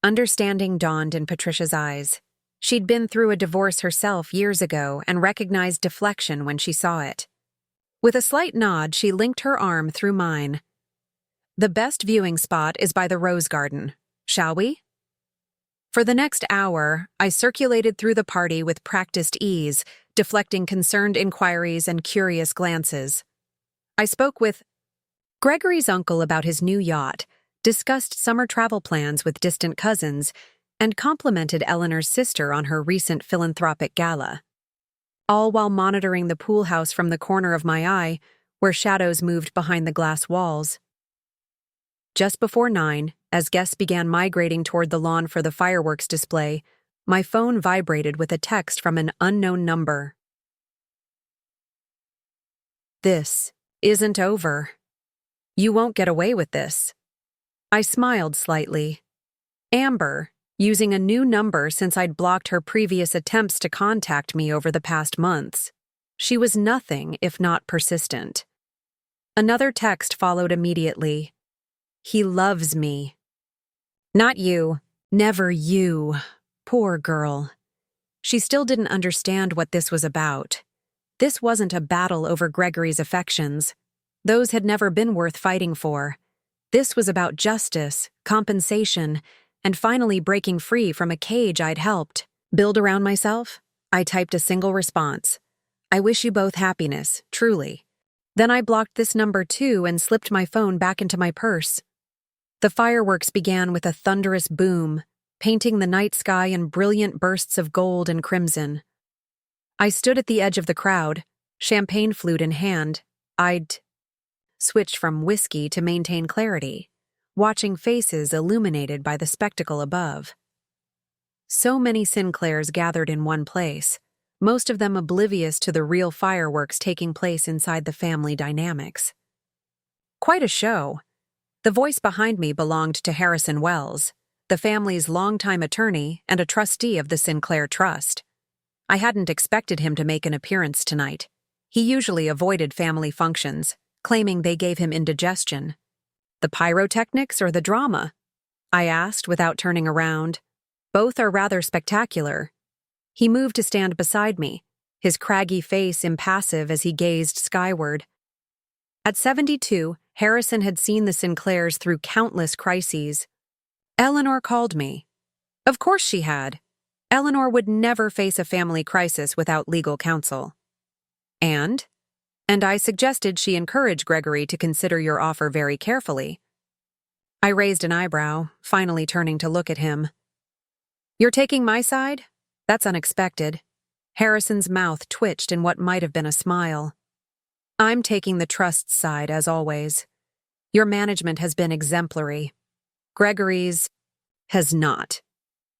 Understanding dawned in Patricia's eyes. She'd been through a divorce herself years ago and recognized deflection when she saw it. With a slight nod, she linked her arm through mine. The best viewing spot is by the rose garden. Shall we? For the next hour, I circulated through the party with practiced ease, deflecting concerned inquiries and curious glances. I spoke with Gregory's uncle about his new yacht, discussed summer travel plans with distant cousins, and complimented Eleanor's sister on her recent philanthropic gala. All while monitoring the pool house from the corner of my eye, where shadows moved behind the glass walls. Just before 9, as guests began migrating toward the lawn for the fireworks display, my phone vibrated with a text from an unknown number. This isn't over. You won't get away with this. I smiled slightly. Amber, using a new number since I'd blocked her previous attempts to contact me over the past months. She was nothing if not persistent. Another text followed immediately. He loves me. Not you. Never you. Poor girl. She still didn't understand what this was about. This wasn't a battle over Gregory's affections. Those had never been worth fighting for. This was about justice, compensation, and finally breaking free from a cage I'd helped build around myself. I typed a single response. I wish you both happiness, truly. Then I blocked this number too and slipped my phone back into my purse. The fireworks began with a thunderous boom, painting the night sky in brilliant bursts of gold and crimson. I stood at the edge of the crowd, champagne flute in hand. I'd switched from whiskey to maintain clarity, watching faces illuminated by the spectacle above. So many Sinclairs gathered in one place, most of them oblivious to the real fireworks taking place inside the family dynamics. Quite a show. The voice behind me belonged to Harrison Wells, the family's longtime attorney and a trustee of the Sinclair Trust. I hadn't expected him to make an appearance tonight. He usually avoided family functions, claiming they gave him indigestion. The pyrotechnics or the drama? I asked without turning around. Both are rather spectacular. He moved to stand beside me, his craggy face impassive as he gazed skyward. At 72, Harrison had seen the Sinclairs through countless crises. Eleanor called me. Of course she had. Eleanor would never face a family crisis without legal counsel. And I suggested she encourage Gregory to consider your offer very carefully. I raised an eyebrow, finally turning to look at him. You're taking my side? That's unexpected. Harrison's mouth twitched in what might have been a smile. I'm taking the trust's side, as always. Your management has been exemplary. Gregory's has not.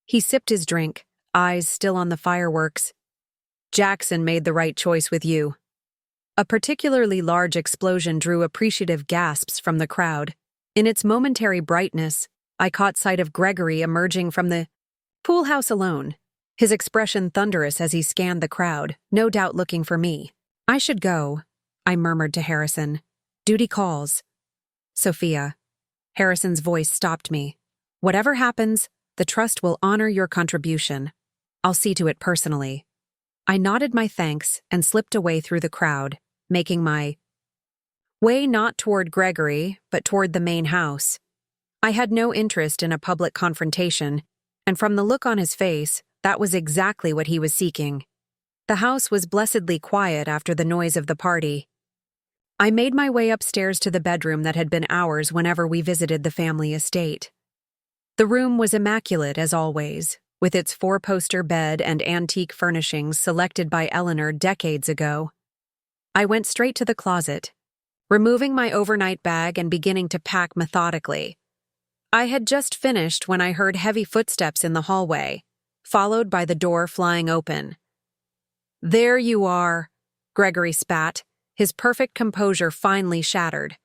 He sipped his drink, eyes still on the fireworks. Jackson made the right choice with you. A particularly large explosion drew appreciative gasps from the crowd. In its momentary brightness, I caught sight of Gregory emerging from the pool house alone, his expression thunderous as he scanned the crowd, no doubt looking for me. I should go, I murmured to Harrison. Duty calls. Sophia. Harrison's voice stopped me. Whatever happens, the trust will honor your contribution. I'll see to it personally. I nodded my thanks and slipped away through the crowd, making my way not toward Gregory, but toward the main house. I had no interest in a public confrontation, and from the look on his face, that was exactly what he was seeking. The house was blessedly quiet after the noise of the party. I made my way upstairs to the bedroom that had been ours whenever we visited the family estate. The room was immaculate as always, with its four-poster bed and antique furnishings selected by Eleanor decades ago. I went straight to the closet, removing my overnight bag and beginning to pack methodically. I had just finished when I heard heavy footsteps in the hallway, followed by the door flying open. There you are, Gregory spat, his perfect composure finely shattered.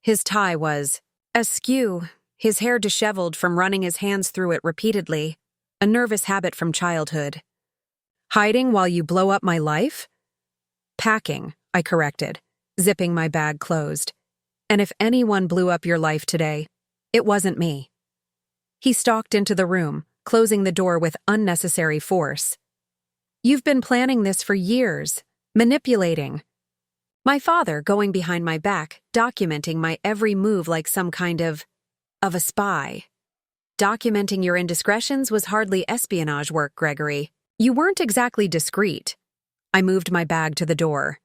His tie was askew, his hair disheveled from running his hands through it repeatedly. a nervous habit from childhood. Hiding while you blow up my life? Packing, I corrected, zipping my bag closed. And if anyone blew up your life today, it wasn't me. He stalked into the room, closing the door with unnecessary force. You've been planning this for years, manipulating. My father going behind my back, documenting my every move like some kind of a spy. Documenting your indiscretions was hardly espionage work, Gregory. You weren't exactly discreet. I moved my bag to the door.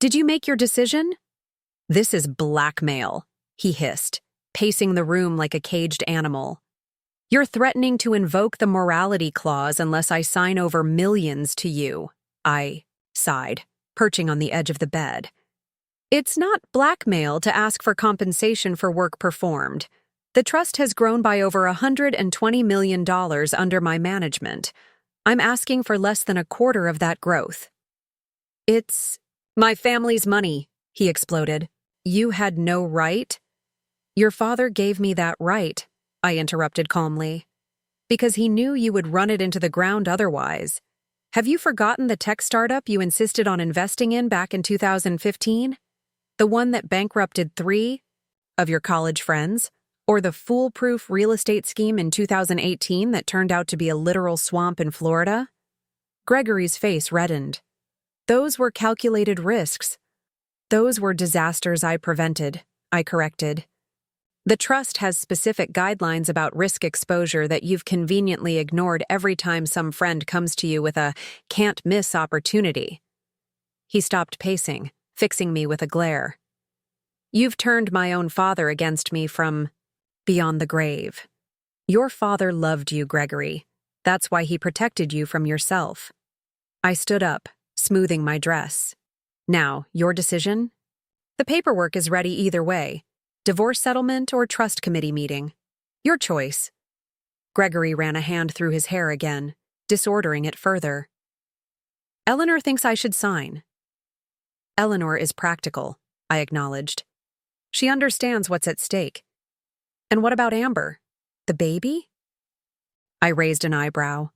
Did you make your decision? This is blackmail, he hissed, pacing the room like a caged animal. You're threatening to invoke the morality clause unless I sign over millions to you, I sighed, perching on the edge of the bed. It's not blackmail to ask for compensation for work performed. The trust has grown by over $120 million under my management. I'm asking for less than a quarter of that growth. It's my family's money, he exploded. You had no right? Your father gave me that right, I interrupted calmly, because he knew you would run it into the ground otherwise. Have you forgotten the tech startup you insisted on investing in back in 2015? The one that bankrupted 3 of your college friends? Or the foolproof real estate scheme in 2018 that turned out to be a literal swamp in Florida? Gregory's face reddened. Those were calculated risks. Those were disasters I prevented, I corrected. The trust has specific guidelines about risk exposure that you've conveniently ignored every time some friend comes to you with a can't-miss opportunity. He stopped pacing, fixing me with a glare. You've turned my own father against me from beyond the grave. Your father loved you, Gregory. That's why he protected you from yourself. I stood up, smoothing my dress. Now, your decision? The paperwork is ready either way. Divorce settlement or trust committee meeting. Your choice. Gregory ran a hand through his hair again, disordering it further. Eleanor thinks I should sign. Eleanor is practical, I acknowledged. She understands what's at stake. And what about Amber? The baby? I raised an eyebrow.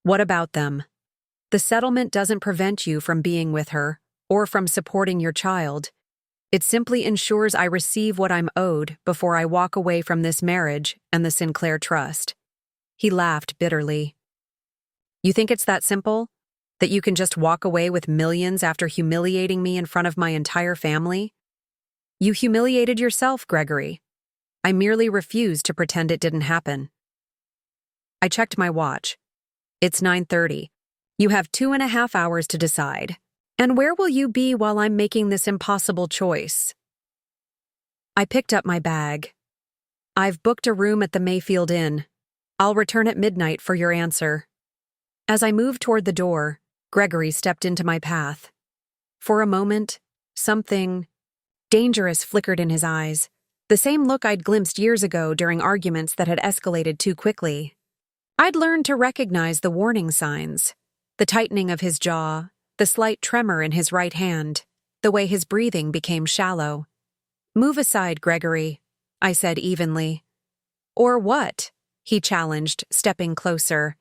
What about them? The settlement doesn't prevent you from being with her or from supporting your child. It simply ensures I receive what I'm owed before I walk away from this marriage and the Sinclair Trust. He laughed bitterly. You think it's that simple? That you can just walk away with millions after humiliating me in front of my entire family? You humiliated yourself, Gregory. I merely refused to pretend it didn't happen. I checked my watch. It's 9:30. You have 2.5 hours to decide. And where will you be while I'm making this impossible choice? I picked up my bag. I've booked a room at the Mayfield Inn. I'll return at midnight for your answer. As I moved toward the door, Gregory stepped into my path. For a moment, something dangerous flickered in his eyes, the same look I'd glimpsed years ago during arguments that had escalated too quickly. I'd learned to recognize the warning signs, the tightening of his jaw, the slight tremor in his right hand, the way his breathing became shallow. Move aside, Gregory, I said evenly. Or what? He challenged, stepping closer.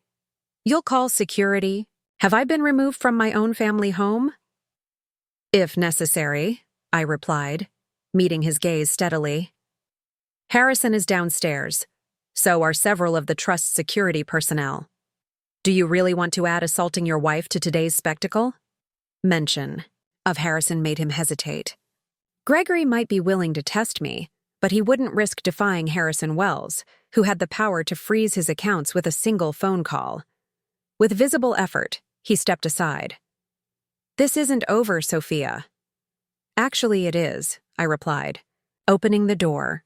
You'll call security? Have I been removed from my own family home? If necessary, I replied, meeting his gaze steadily. Harrison is downstairs. So are several of the trust's security personnel. Do you really want to add assaulting your wife to today's spectacle? Mention of Harrison made him hesitate. Gregory might be willing to test me, but he wouldn't risk defying Harrison Wells, who had the power to freeze his accounts with a single phone call. With visible effort, he stepped aside. This isn't over, Sophia. Actually, it is, I replied, opening the door.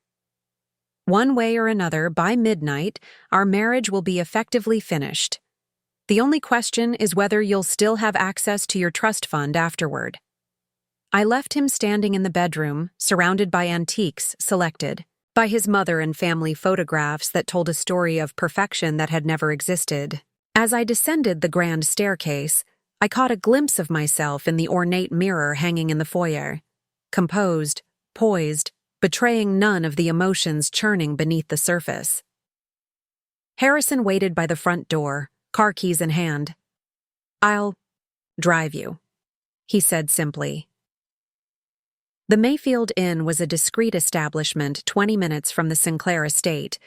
One way or another, by midnight, our marriage will be effectively finished. The only question is whether you'll still have access to your trust fund afterward. I left him standing in the bedroom, surrounded by antiques selected, by his mother and family photographs that told a story of perfection that had never existed. As I descended the grand staircase, I caught a glimpse of myself in the ornate mirror hanging in the foyer. Composed, poised, betraying none of the emotions churning beneath the surface. Harrison waited by the front door, car keys in hand. "I'll drive you," he said simply. The Mayfield Inn was a discreet establishment 20 minutes from the Sinclair estate,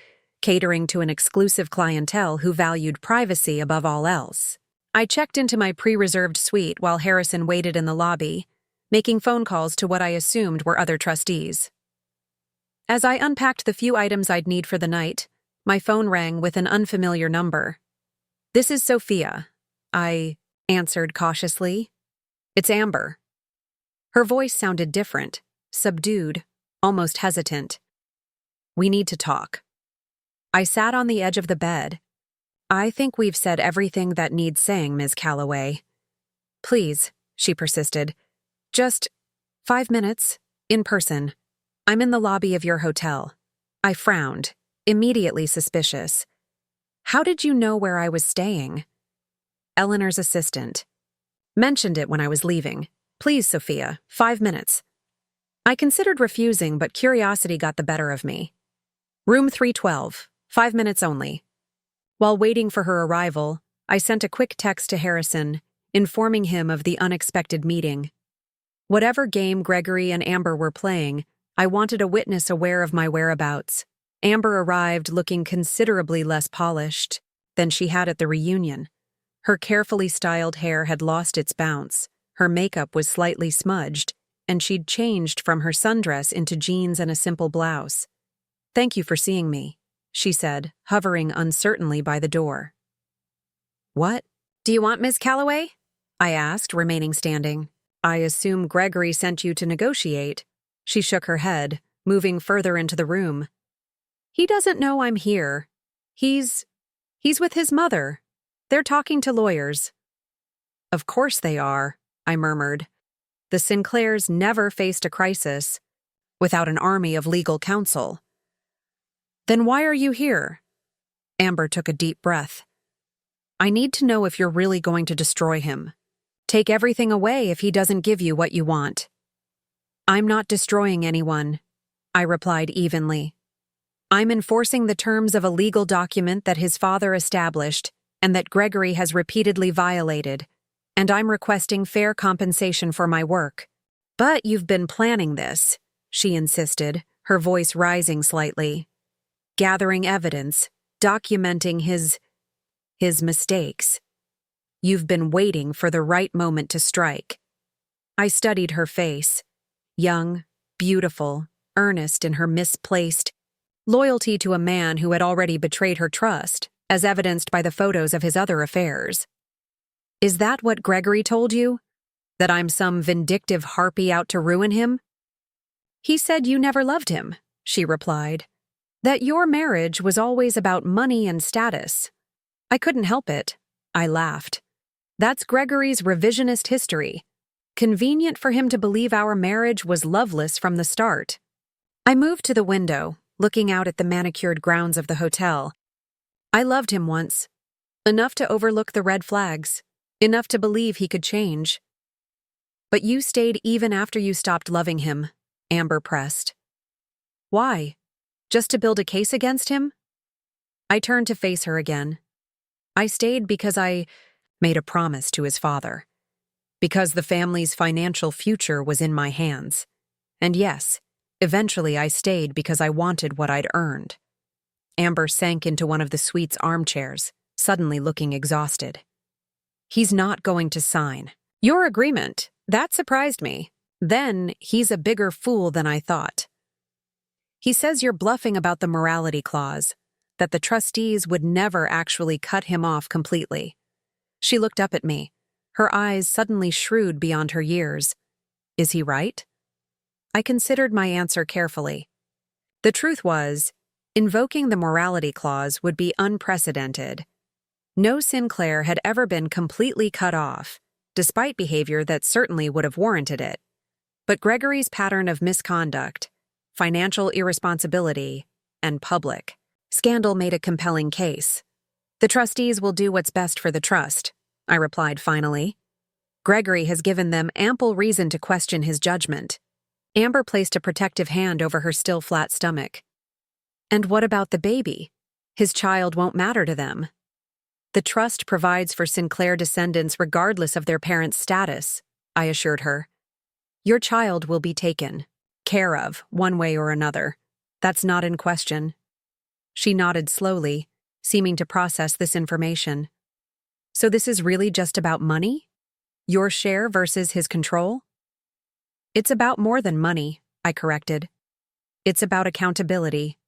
catering to an exclusive clientele who valued privacy above all else. I checked into my pre-reserved suite while Harrison waited in the lobby, making phone calls to what I assumed were other trustees. As I unpacked the few items I'd need for the night, my phone rang with an unfamiliar number. "This is Sophia," I answered cautiously. "It's Amber." Her voice sounded different, subdued, almost hesitant. "We need to talk." I sat on the edge of the bed. "I think we've said everything that needs saying, Ms. Calloway." "Please," she persisted. "Just 5 minutes, in person. I'm in the lobby of your hotel." I frowned, immediately suspicious. "How did you know where I was staying?" "Eleanor's assistant. Mentioned it when I was leaving. Please, Sophia, 5 minutes." I considered refusing, but curiosity got the better of me. "Room 312, 5 minutes only." While waiting for her arrival, I sent a quick text to Harrison, informing him of the unexpected meeting. Whatever game Gregory and Amber were playing, I wanted a witness aware of my whereabouts. Amber arrived looking considerably less polished than she had at the reunion. Her carefully styled hair had lost its bounce, her makeup was slightly smudged, and she'd changed from her sundress into jeans and a simple blouse. "Thank you for seeing me," she said, hovering uncertainly by the door. "What? Do you want Miss Calloway?" I asked, remaining standing. "I assume Gregory sent you to negotiate." She shook her head, moving further into the room. "He doesn't know I'm here. He's with his mother. They're talking to lawyers." "Of course they are," I murmured. The Sinclairs never faced a crisis without an army of legal counsel. "Then why are you here?" Amber took a deep breath. "I need to know if you're really going to destroy him. Take everything away if he doesn't give you what you want." "I'm not destroying anyone," I replied evenly. "I'm enforcing the terms of a legal document that his father established and that Gregory has repeatedly violated, and I'm requesting fair compensation for my work." "But you've been planning this," she insisted, her voice rising slightly. "Gathering evidence, documenting his mistakes. You've been waiting for the right moment to strike." I studied her face. Young, beautiful, earnest in her misplaced loyalty to a man who had already betrayed her trust, as evidenced by the photos of his other affairs. "Is that what Gregory told you? That I'm some vindictive harpy out to ruin him?" "He said you never loved him," she replied. "That your marriage was always about money and status." I couldn't help it. I laughed. "That's Gregory's revisionist history. Convenient for him to believe our marriage was loveless from the start." I moved to the window, looking out at the manicured grounds of the hotel. "I loved him once. Enough to overlook the red flags. Enough to believe he could change." "But you stayed even after you stopped loving him," Amber pressed. "Why? Just to build a case against him?" I turned to face her again. "I stayed because I made a promise to his father. Because the family's financial future was in my hands. And yes, eventually I stayed because I wanted what I'd earned." Amber sank into one of the suite's armchairs, suddenly looking exhausted. "He's not going to sign your agreement. That surprised me. Then he's a bigger fool than I thought. He says you're bluffing about the morality clause, that the trustees would never actually cut him off completely." She looked up at me, her eyes suddenly shrewd beyond her years. "Is he right?" I considered my answer carefully. The truth was, invoking the morality clause would be unprecedented. No Sinclair had ever been completely cut off, despite behavior that certainly would have warranted it. But Gregory's pattern of misconduct, financial irresponsibility, and public scandal made a compelling case. "The trustees will do what's best for the trust," I replied finally. "Gregory has given them ample reason to question his judgment." Amber placed a protective hand over her still flat stomach. "And what about the baby? His child won't matter to them. The trust provides for Sinclair descendants regardless of their parents' status, I assured her. Your child will be taken care of, one way or another. That's not in question. She nodded slowly, seeming to process this information. So this is really just about money? Your share versus his control? It's about more than money, I corrected. It's about accountability.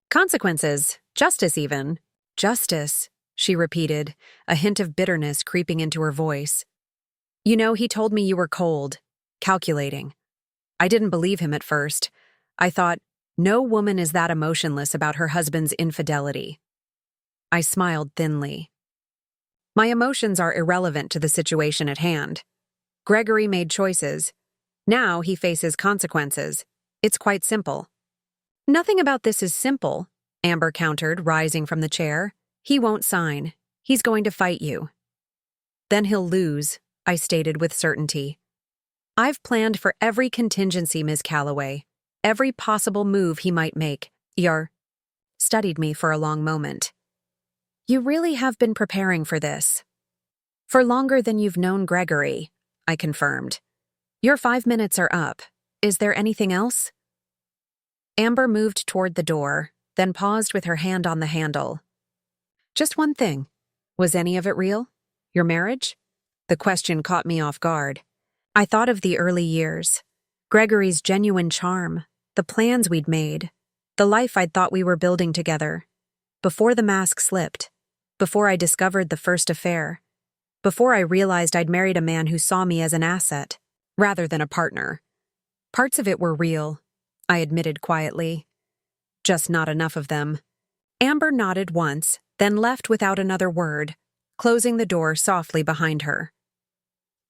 Consequences, justice even. Justice, she repeated, a hint of bitterness creeping into her voice. You know, he told me you were cold, calculating. I didn't believe him at first. I thought, no woman is that emotionless about her husband's infidelity. I smiled thinly. My emotions are irrelevant to the situation at hand. Gregory made choices. Now he faces consequences. It's quite simple. Nothing about this is simple, Amber countered, rising from the chair. He won't sign. He's going to fight you. Then he'll lose, I stated with certainty. I've planned for every contingency, Ms. Calloway. Every possible move he might make. Yar studied me for a long moment. You really have been preparing for this. For longer than you've known Gregory, I confirmed. Your 5 minutes are up. Is there anything else? Amber moved toward the door, then paused with her hand on the handle. Just one thing. Was any of it real? Your marriage? The question caught me off guard. I thought of the early years. Gregory's genuine charm, the plans we'd made, the life I'd thought we were building together. Before the mask slipped, before I discovered the first affair, before I realized I'd married a man who saw me as an asset, rather than a partner. Parts of it were real, I admitted quietly. Just not enough of them. Amber nodded once, then left without another word, closing the door softly behind her.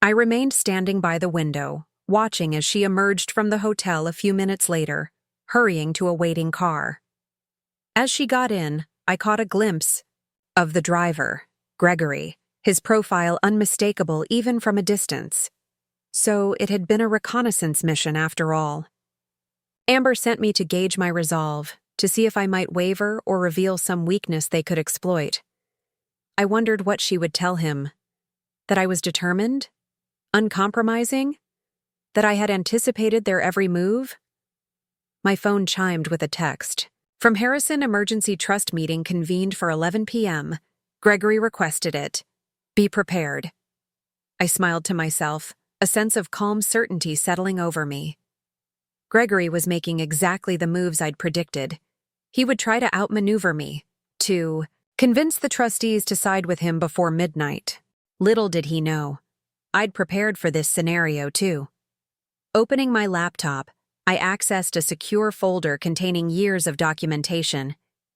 I remained standing by the window, watching as she emerged from the hotel a few minutes later, hurrying to a waiting car. As she got in, I caught a glimpse of the driver, Gregory, his profile unmistakable even from a distance. So it had been a reconnaissance mission after all. Amber sent me to gauge my resolve, to see if I might waver or reveal some weakness they could exploit. I wondered what she would tell him. That I was determined? Uncompromising? That I had anticipated their every move? My phone chimed with a text. From Harrison Emergency Trust meeting convened for 11 p.m. Gregory requested it. Be prepared. I smiled to myself, a sense of calm certainty settling over me. Gregory was making exactly the moves I'd predicted. He would try to outmaneuver me, to convince the trustees to side with him before midnight. Little did he know. I'd prepared for this scenario, too. Opening my laptop, I accessed a secure folder containing years of documentation,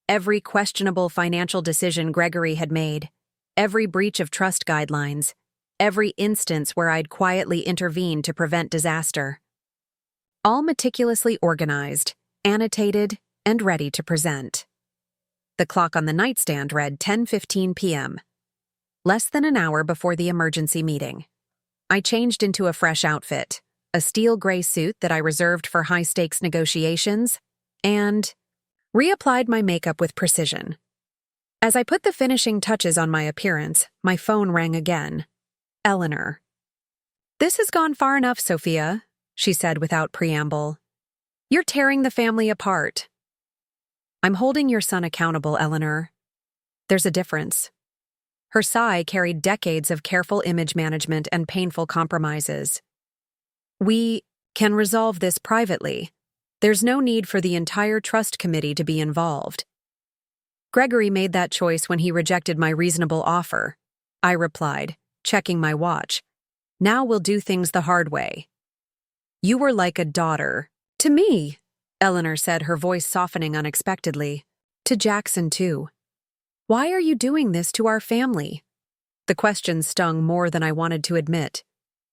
every questionable financial decision Gregory had made, every breach of trust guidelines, every instance where I'd quietly intervened to prevent disaster. All meticulously organized, annotated, and ready to present. The clock on the nightstand read 10:15 p.m., less than an hour before the emergency meeting. I changed into a fresh outfit, a steel gray suit that I reserved for high-stakes negotiations, and reapplied my makeup with precision. As I put the finishing touches on my appearance, my phone rang again. Eleanor. This has gone far enough, Sophia, she said without preamble. You're tearing the family apart. I'm holding your son accountable, Eleanor. There's a difference. Her sigh carried decades of careful image management and painful compromises. We can resolve this privately. There's no need for the entire trust committee to be involved. Gregory made that choice when he rejected my reasonable offer. I replied, checking my watch. Now we'll do things the hard way. You were like a daughter. To me, Eleanor said, her voice softening unexpectedly. To Jackson, too. Why are you doing this to our family? The question stung more than I wanted to admit.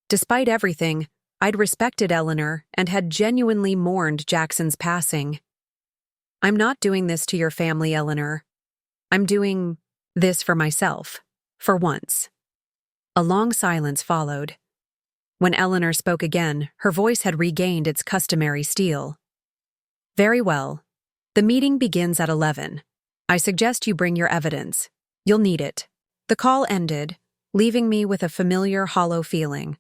Despite everything, I'd respected Eleanor and had genuinely mourned Jackson's passing. I'm not doing this to your family, Eleanor. I'm doing this for myself, for once. A long silence followed. When Eleanor spoke again, her voice had regained its customary steel. Very well. The meeting begins at 11. I suggest you bring your evidence. You'll need it." The call ended, leaving me with a familiar hollow feeling.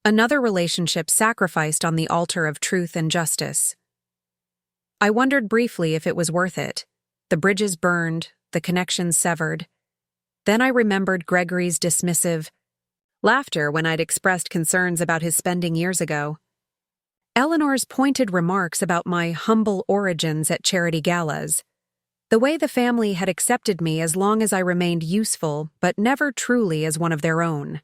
Another relationship sacrificed on the altar of truth and justice. I wondered briefly if it was worth it. The bridges burned, the connections severed. Then I remembered Gregory's dismissive laughter when I'd expressed concerns about his spending years ago. Eleanor's pointed remarks about my humble origins at charity galas. The way the family had accepted me as long as I remained useful, but never truly as one of their own.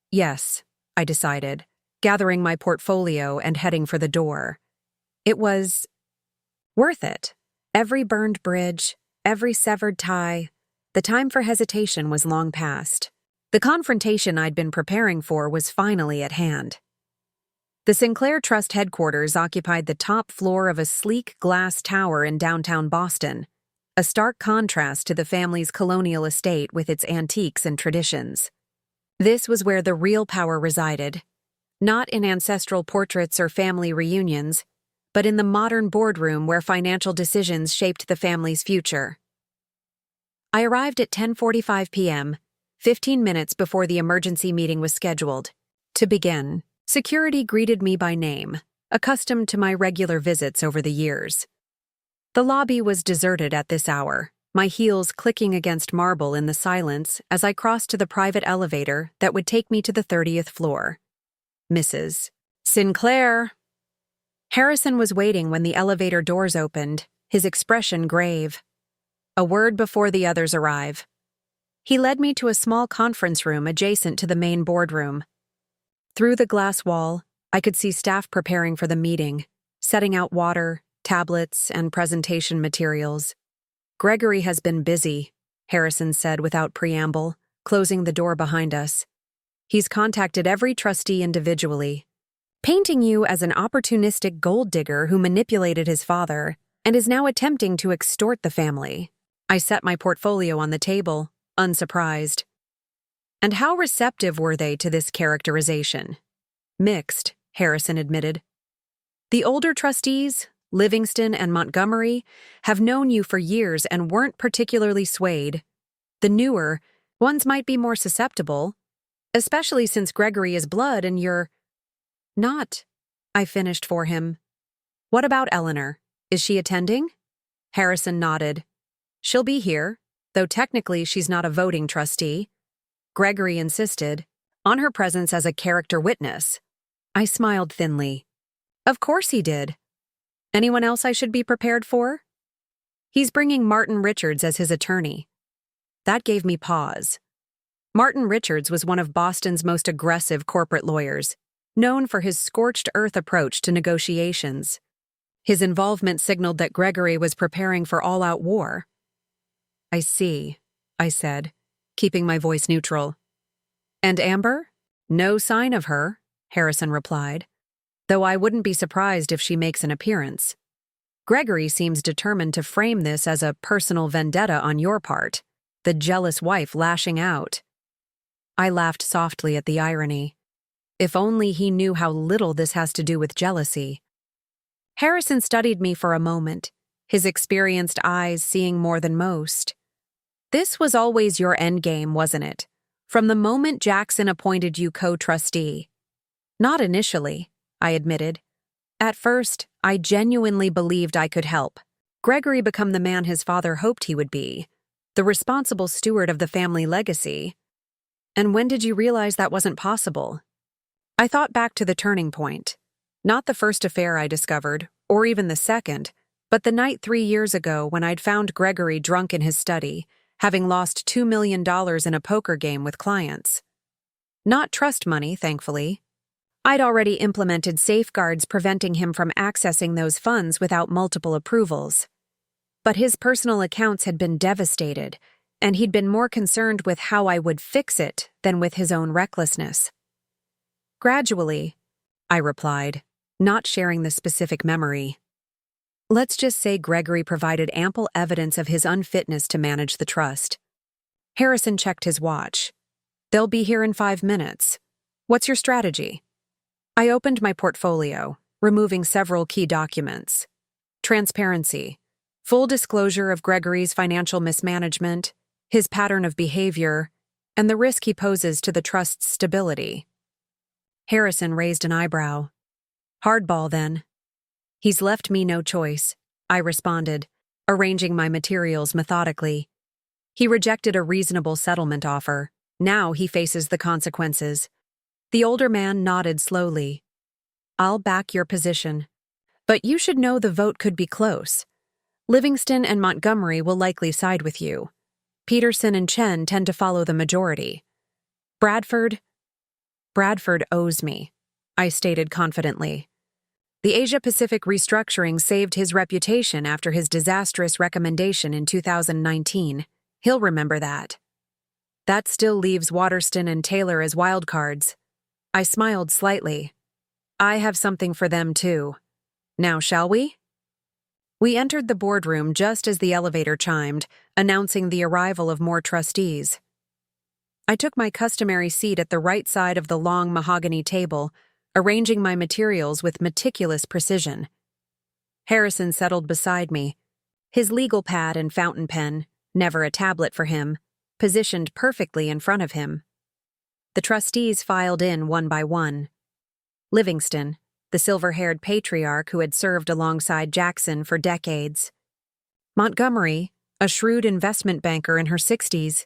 Yes, I decided, gathering my portfolio and heading for the door. It was worth it. Every burned bridge, every severed tie. The time for hesitation was long past. The confrontation I'd been preparing for was finally at hand. The Sinclair Trust headquarters occupied the top floor of a sleek glass tower in downtown Boston, a stark contrast to the family's colonial estate with its antiques and traditions. This was where the real power resided, not in ancestral portraits or family reunions, but in the modern boardroom where financial decisions shaped the family's future. I arrived at 10:45 p.m., 15 minutes before the emergency meeting was scheduled. To begin, security greeted me by name, accustomed to my regular visits over the years. The lobby was deserted at this hour, my heels clicking against marble in the silence as I crossed to the private elevator that would take me to the 30th floor. Mrs. Sinclair. Harrison was waiting when the elevator doors opened, his expression grave. A word before the others arrive. He led me to a small conference room adjacent to the main boardroom. Through the glass wall, I could see staff preparing for the meeting, setting out water, tablets, and presentation materials. "Gregory has been busy," Harrison said without preamble, closing the door behind us. "He's contacted every trustee individually, painting you as an opportunistic gold digger who manipulated his father and is now attempting to extort the family." I set my portfolio on the table, unsurprised. "And how receptive were they to this characterization?" "Mixed," Harrison admitted. "The older trustees, Livingston and Montgomery, have known you for years and weren't particularly swayed. The newer ones might be more susceptible, especially since Gregory is blood and you're not," I finished for him. "What about Eleanor? Is she attending?" Harrison nodded. "She'll be here, though technically she's not a voting trustee. Gregory insisted on her presence as a character witness." I smiled thinly. "Of course he did. Anyone else I should be prepared for?" "He's bringing Martin Richards as his attorney." That gave me pause. Martin Richards was one of Boston's most aggressive corporate lawyers, known for his scorched-earth approach to negotiations. His involvement signaled that Gregory was preparing for all-out war. "I see," I said, keeping my voice neutral. "And Amber? No sign of her," Harrison replied, "though I wouldn't be surprised if she makes an appearance. Gregory seems determined to frame this as a personal vendetta on your part, the jealous wife lashing out." I laughed softly at the irony. If only he knew how little this has to do with jealousy. Harrison studied me for a moment, his experienced eyes seeing more than most. "This was always your endgame, wasn't it? From the moment Jackson appointed you co-trustee." "Not initially," I admitted. "At first, I genuinely believed I could help. Gregory become the man his father hoped he would be, the responsible steward of the family legacy." "And when did you realize that wasn't possible?" I thought back to the turning point. Not the first affair I discovered, or even the second, but the night 3 years ago when I'd found Gregory drunk in his study, having lost $2 million in a poker game with clients. Not trust money, thankfully. I'd already implemented safeguards preventing him from accessing those funds without multiple approvals. But his personal accounts had been devastated, and he'd been more concerned with how I would fix it than with his own recklessness. "Gradually," I replied, not sharing the specific memory. "Let's just say Gregory provided ample evidence of his unfitness to manage the trust." Harrison checked his watch. "They'll be here in 5 minutes. What's your strategy?" I opened my portfolio, removing several key documents. Transparency. Full disclosure of Gregory's financial mismanagement, his pattern of behavior, and the risk he poses to the trust's stability. Harrison raised an eyebrow. Hardball, then. He's left me no choice, I responded, arranging my materials methodically. He rejected a reasonable settlement offer. Now he faces the consequences. The older man nodded slowly. I'll back your position. But you should know the vote could be close. Livingston and Montgomery will likely side with you. Peterson and Chen tend to follow the majority. Bradford owes me, I stated confidently. The Asia-Pacific restructuring saved his reputation after his disastrous recommendation in 2019. He'll remember that. That still leaves Waterston and Taylor as wildcards. I smiled slightly. I have something for them, too. Now, shall we? We entered the boardroom just as the elevator chimed, announcing the arrival of more trustees. I took my customary seat at the right side of the long mahogany table, arranging my materials with meticulous precision. Harrison settled beside me, his legal pad and fountain pen, never a tablet for him, positioned perfectly in front of him. The trustees filed in one by one. Livingston, the silver-haired patriarch who had served alongside Jackson for decades. Montgomery, a shrewd investment banker in her 60s.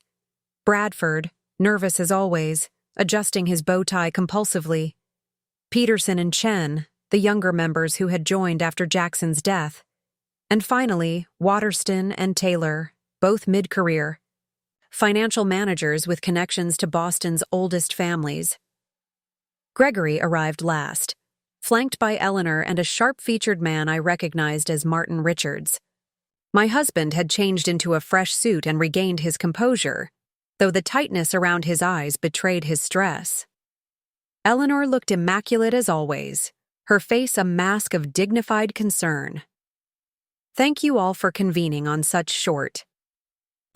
Bradford, nervous as always, adjusting his bow tie compulsively. Peterson and Chen, the younger members who had joined after Jackson's death. And finally, Waterston and Taylor, both mid-career. Financial managers with connections to Boston's oldest families. Gregory arrived last, flanked by Eleanor and a sharp-featured man I recognized as Martin Richards. My husband had changed into a fresh suit and regained his composure, though the tightness around his eyes betrayed his stress. Eleanor looked immaculate as always, her face a mask of dignified concern. Thank you all for convening on such short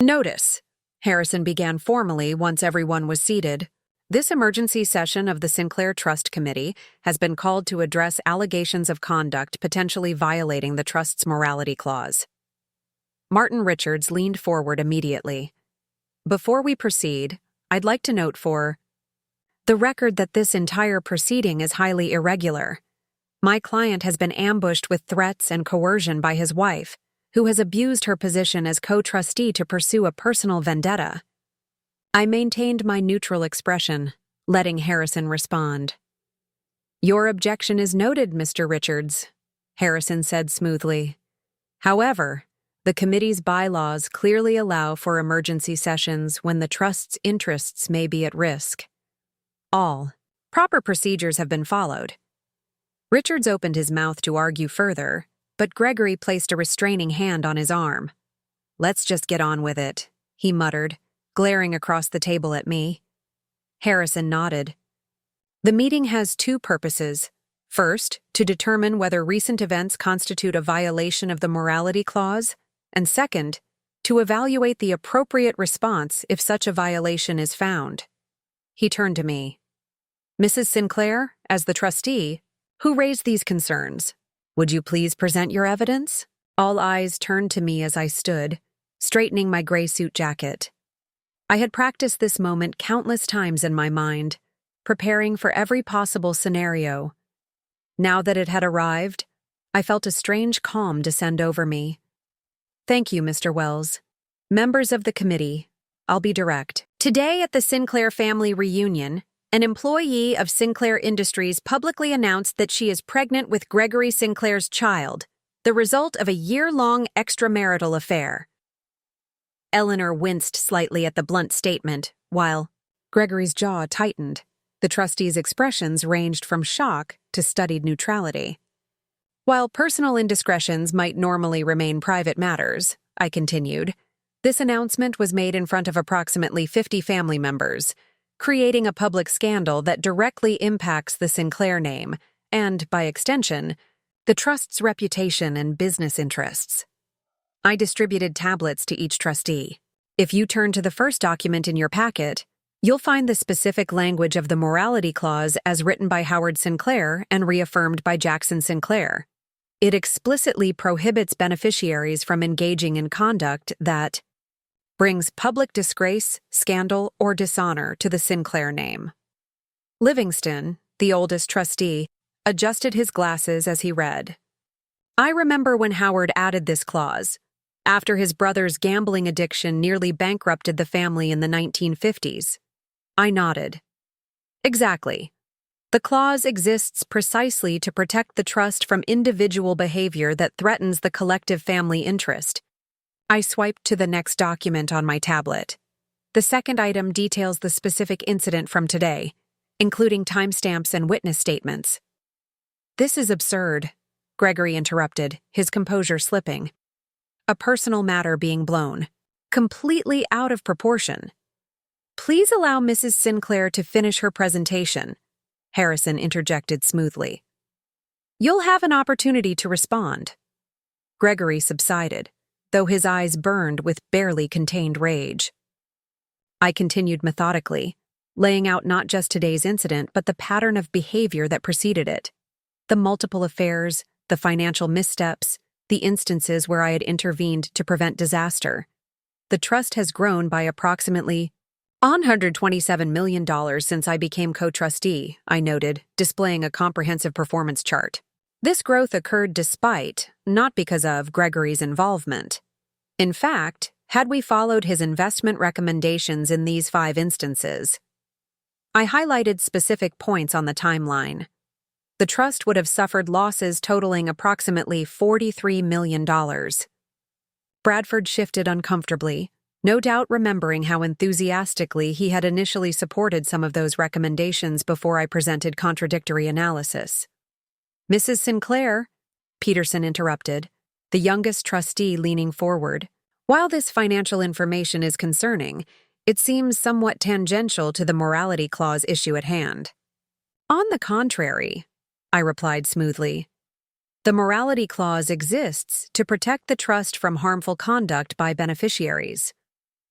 notice, Harrison began formally once everyone was seated. This emergency session of the Sinclair Trust Committee has been called to address allegations of conduct potentially violating the Trust's morality clause. Martin Richards leaned forward immediately. Before we proceed, I'd like to note for the record that this entire proceeding is highly irregular. My client has been ambushed with threats and coercion by his wife, who has abused her position as co-trustee to pursue a personal vendetta. I maintained my neutral expression, letting Harrison respond. Your objection is noted, Mr. Richards, Harrison said smoothly. However, the committee's bylaws clearly allow for emergency sessions when the trust's interests may be at risk. All proper procedures have been followed. Richards opened his mouth to argue further, but Gregory placed a restraining hand on his arm. Let's just get on with it, he muttered, glaring across the table at me. Harrison nodded. The meeting has two purposes. First, to determine whether recent events constitute a violation of the morality clause, and second, to evaluate the appropriate response if such a violation is found. He turned to me. Mrs. Sinclair, as the trustee, who raised these concerns, would you please present your evidence? All eyes turned to me as I stood, straightening my gray suit jacket. I had practiced this moment countless times in my mind, preparing for every possible scenario. Now that it had arrived, I felt a strange calm descend over me. Thank you, Mr. Wells. Members of the committee, I'll be direct. Today at the Sinclair family reunion, an employee of Sinclair Industries publicly announced that she is pregnant with Gregory Sinclair's child, the result of a year-long extramarital affair. Eleanor winced slightly at the blunt statement, while Gregory's jaw tightened. The trustee's expressions ranged from shock to studied neutrality. While personal indiscretions might normally remain private matters, I continued, this announcement was made in front of approximately 50 family members, creating a public scandal that directly impacts the Sinclair name and, by extension, the trust's reputation and business interests. I distributed tablets to each trustee. If you turn to the first document in your packet, you'll find the specific language of the morality clause as written by Howard Sinclair and reaffirmed by Jackson Sinclair. It explicitly prohibits beneficiaries from engaging in conduct that brings public disgrace, scandal, or dishonor to the Sinclair name. Livingston, the oldest trustee, adjusted his glasses as he read. I remember when Howard added this clause, after his brother's gambling addiction nearly bankrupted the family in the 1950s. I nodded. Exactly. The clause exists precisely to protect the trust from individual behavior that threatens the collective family interest. I swiped to the next document on my tablet. The second item details the specific incident from today, including timestamps and witness statements. This is absurd, Gregory interrupted, his composure slipping. A personal matter being blown, completely out of proportion. Please allow Mrs. Sinclair to finish her presentation, Harrison interjected smoothly. You'll have an opportunity to respond. Gregory subsided, though his eyes burned with barely contained rage. I continued methodically, laying out not just today's incident, but the pattern of behavior that preceded it. The multiple affairs, the financial missteps, the instances where I had intervened to prevent disaster. The trust has grown by approximately $127 million since I became co-trustee, I noted, displaying a comprehensive performance chart. This growth occurred despite, not because of, Gregory's involvement. In fact, had we followed his investment recommendations in these 5 instances, I highlighted specific points on the timeline. The trust would have suffered losses totaling approximately $43 million. Bradford shifted uncomfortably, no doubt remembering how enthusiastically he had initially supported some of those recommendations before I presented contradictory analysis. Mrs. Sinclair, Peterson interrupted, the youngest trustee leaning forward. While this financial information is concerning, it seems somewhat tangential to the morality clause issue at hand. On the contrary, I replied smoothly, the morality clause exists to protect the trust from harmful conduct by beneficiaries.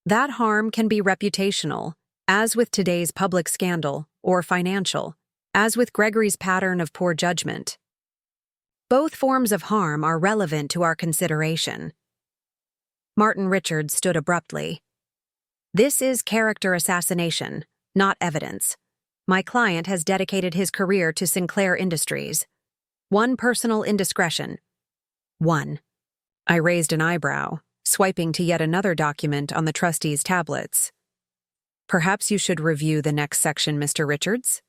That harm can be reputational, as with today's public scandal, or financial, as with Gregory's pattern of poor judgment. Both forms of harm are relevant to our consideration. Martin Richards stood abruptly. This is character assassination, not evidence. My client has dedicated his career to Sinclair Industries. One personal indiscretion. 1. I raised an eyebrow, swiping to yet another document on the trustee's tablets. Perhaps you should review the next section, Mr. Richards.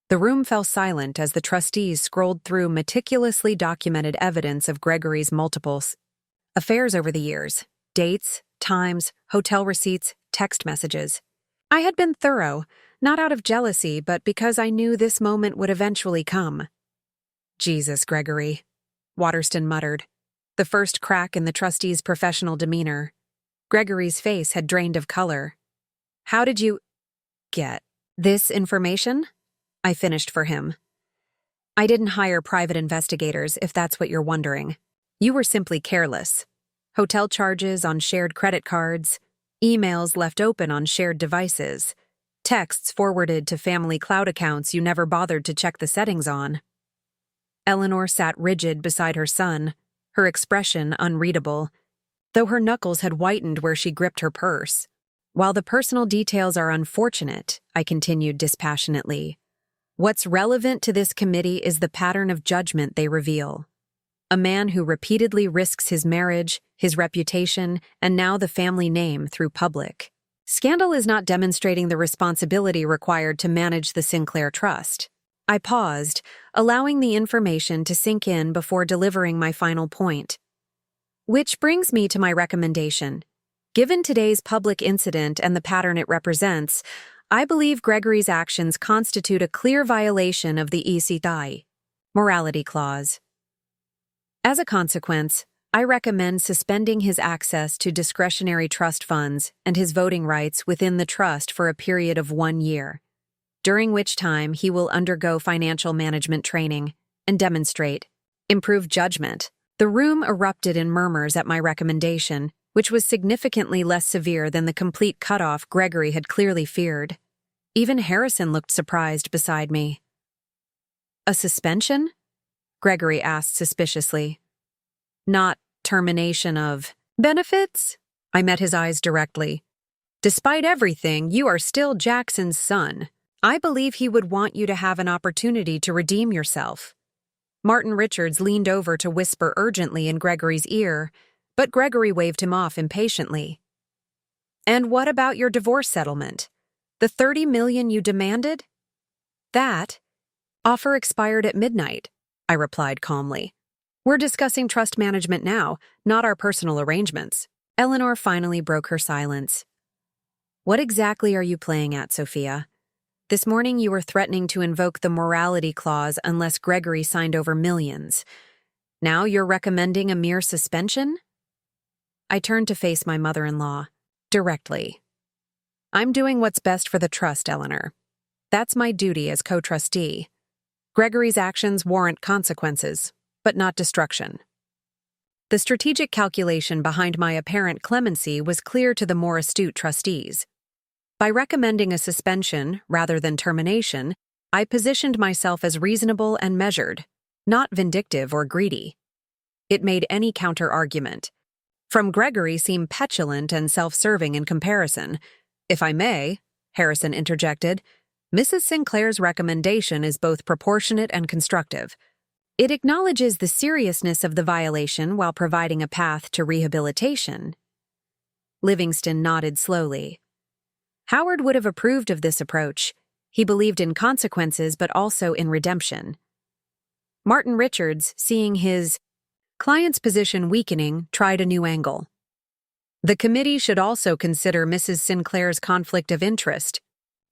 The room fell silent as the trustees scrolled through meticulously documented evidence of Gregory's multiple affairs over the years. Dates, times, hotel receipts, text messages. I had been thorough, not out of jealousy, but because I knew this moment would eventually come. Jesus, Gregory, Waterston muttered, the first crack in the trustee's professional demeanor. Gregory's face had drained of color. How did you get this information? I finished for him. I didn't hire private investigators, if that's what you're wondering. You were simply careless. Hotel charges on shared credit cards, emails left open on shared devices, texts forwarded to family cloud accounts you never bothered to check the settings on. Eleanor sat rigid beside her son, her expression unreadable, though her knuckles had whitened where she gripped her purse. While the personal details are unfortunate, I continued dispassionately, what's relevant to this committee is the pattern of judgment they reveal. A man who repeatedly risks his marriage, his reputation, and now the family name through public scandal is not demonstrating the responsibility required to manage the Sinclair Trust. I paused, allowing the information to sink in before delivering my final point. Which brings me to my recommendation. Given today's public incident and the pattern it represents, I believe Gregory's actions constitute a clear violation of the ECI morality clause. As a consequence, I recommend suspending his access to discretionary trust funds and his voting rights within the trust for a period of 1 year, during which time he will undergo financial management training and demonstrate improved judgment. The room erupted in murmurs at my recommendation, which was significantly less severe than the complete cutoff Gregory had clearly feared. Even Harrison looked surprised beside me. A suspension? Gregory asked suspiciously. Not termination of benefits? I met his eyes directly. Despite everything, you are still Jackson's son. I believe he would want you to have an opportunity to redeem yourself. Martin Richards leaned over to whisper urgently in Gregory's ear, but Gregory waved him off impatiently. And what about your divorce settlement? The $30 million you demanded? That offer expired at midnight, I replied calmly. We're discussing trust management now, not our personal arrangements. Eleanor finally broke her silence. What exactly are you playing at, Sophia? This morning you were threatening to invoke the morality clause unless Gregory signed over millions. Now you're recommending a mere suspension? I turned to face my mother-in-law, directly. I'm doing what's best for the trust, Eleanor. That's my duty as co-trustee. Gregory's actions warrant consequences, but not destruction. The strategic calculation behind my apparent clemency was clear to the more astute trustees. By recommending a suspension rather than termination, I positioned myself as reasonable and measured, not vindictive or greedy. It made any counter-argument from Gregory seem petulant and self-serving in comparison. If I may, Harrison interjected, Mrs. Sinclair's recommendation is both proportionate and constructive. It acknowledges the seriousness of the violation while providing a path to rehabilitation. Livingston nodded slowly. Howard would have approved of this approach. He believed in consequences but also in redemption. Martin Richards, seeing his client's position weakening, tried a new angle. The committee should also consider Mrs. Sinclair's conflict of interest.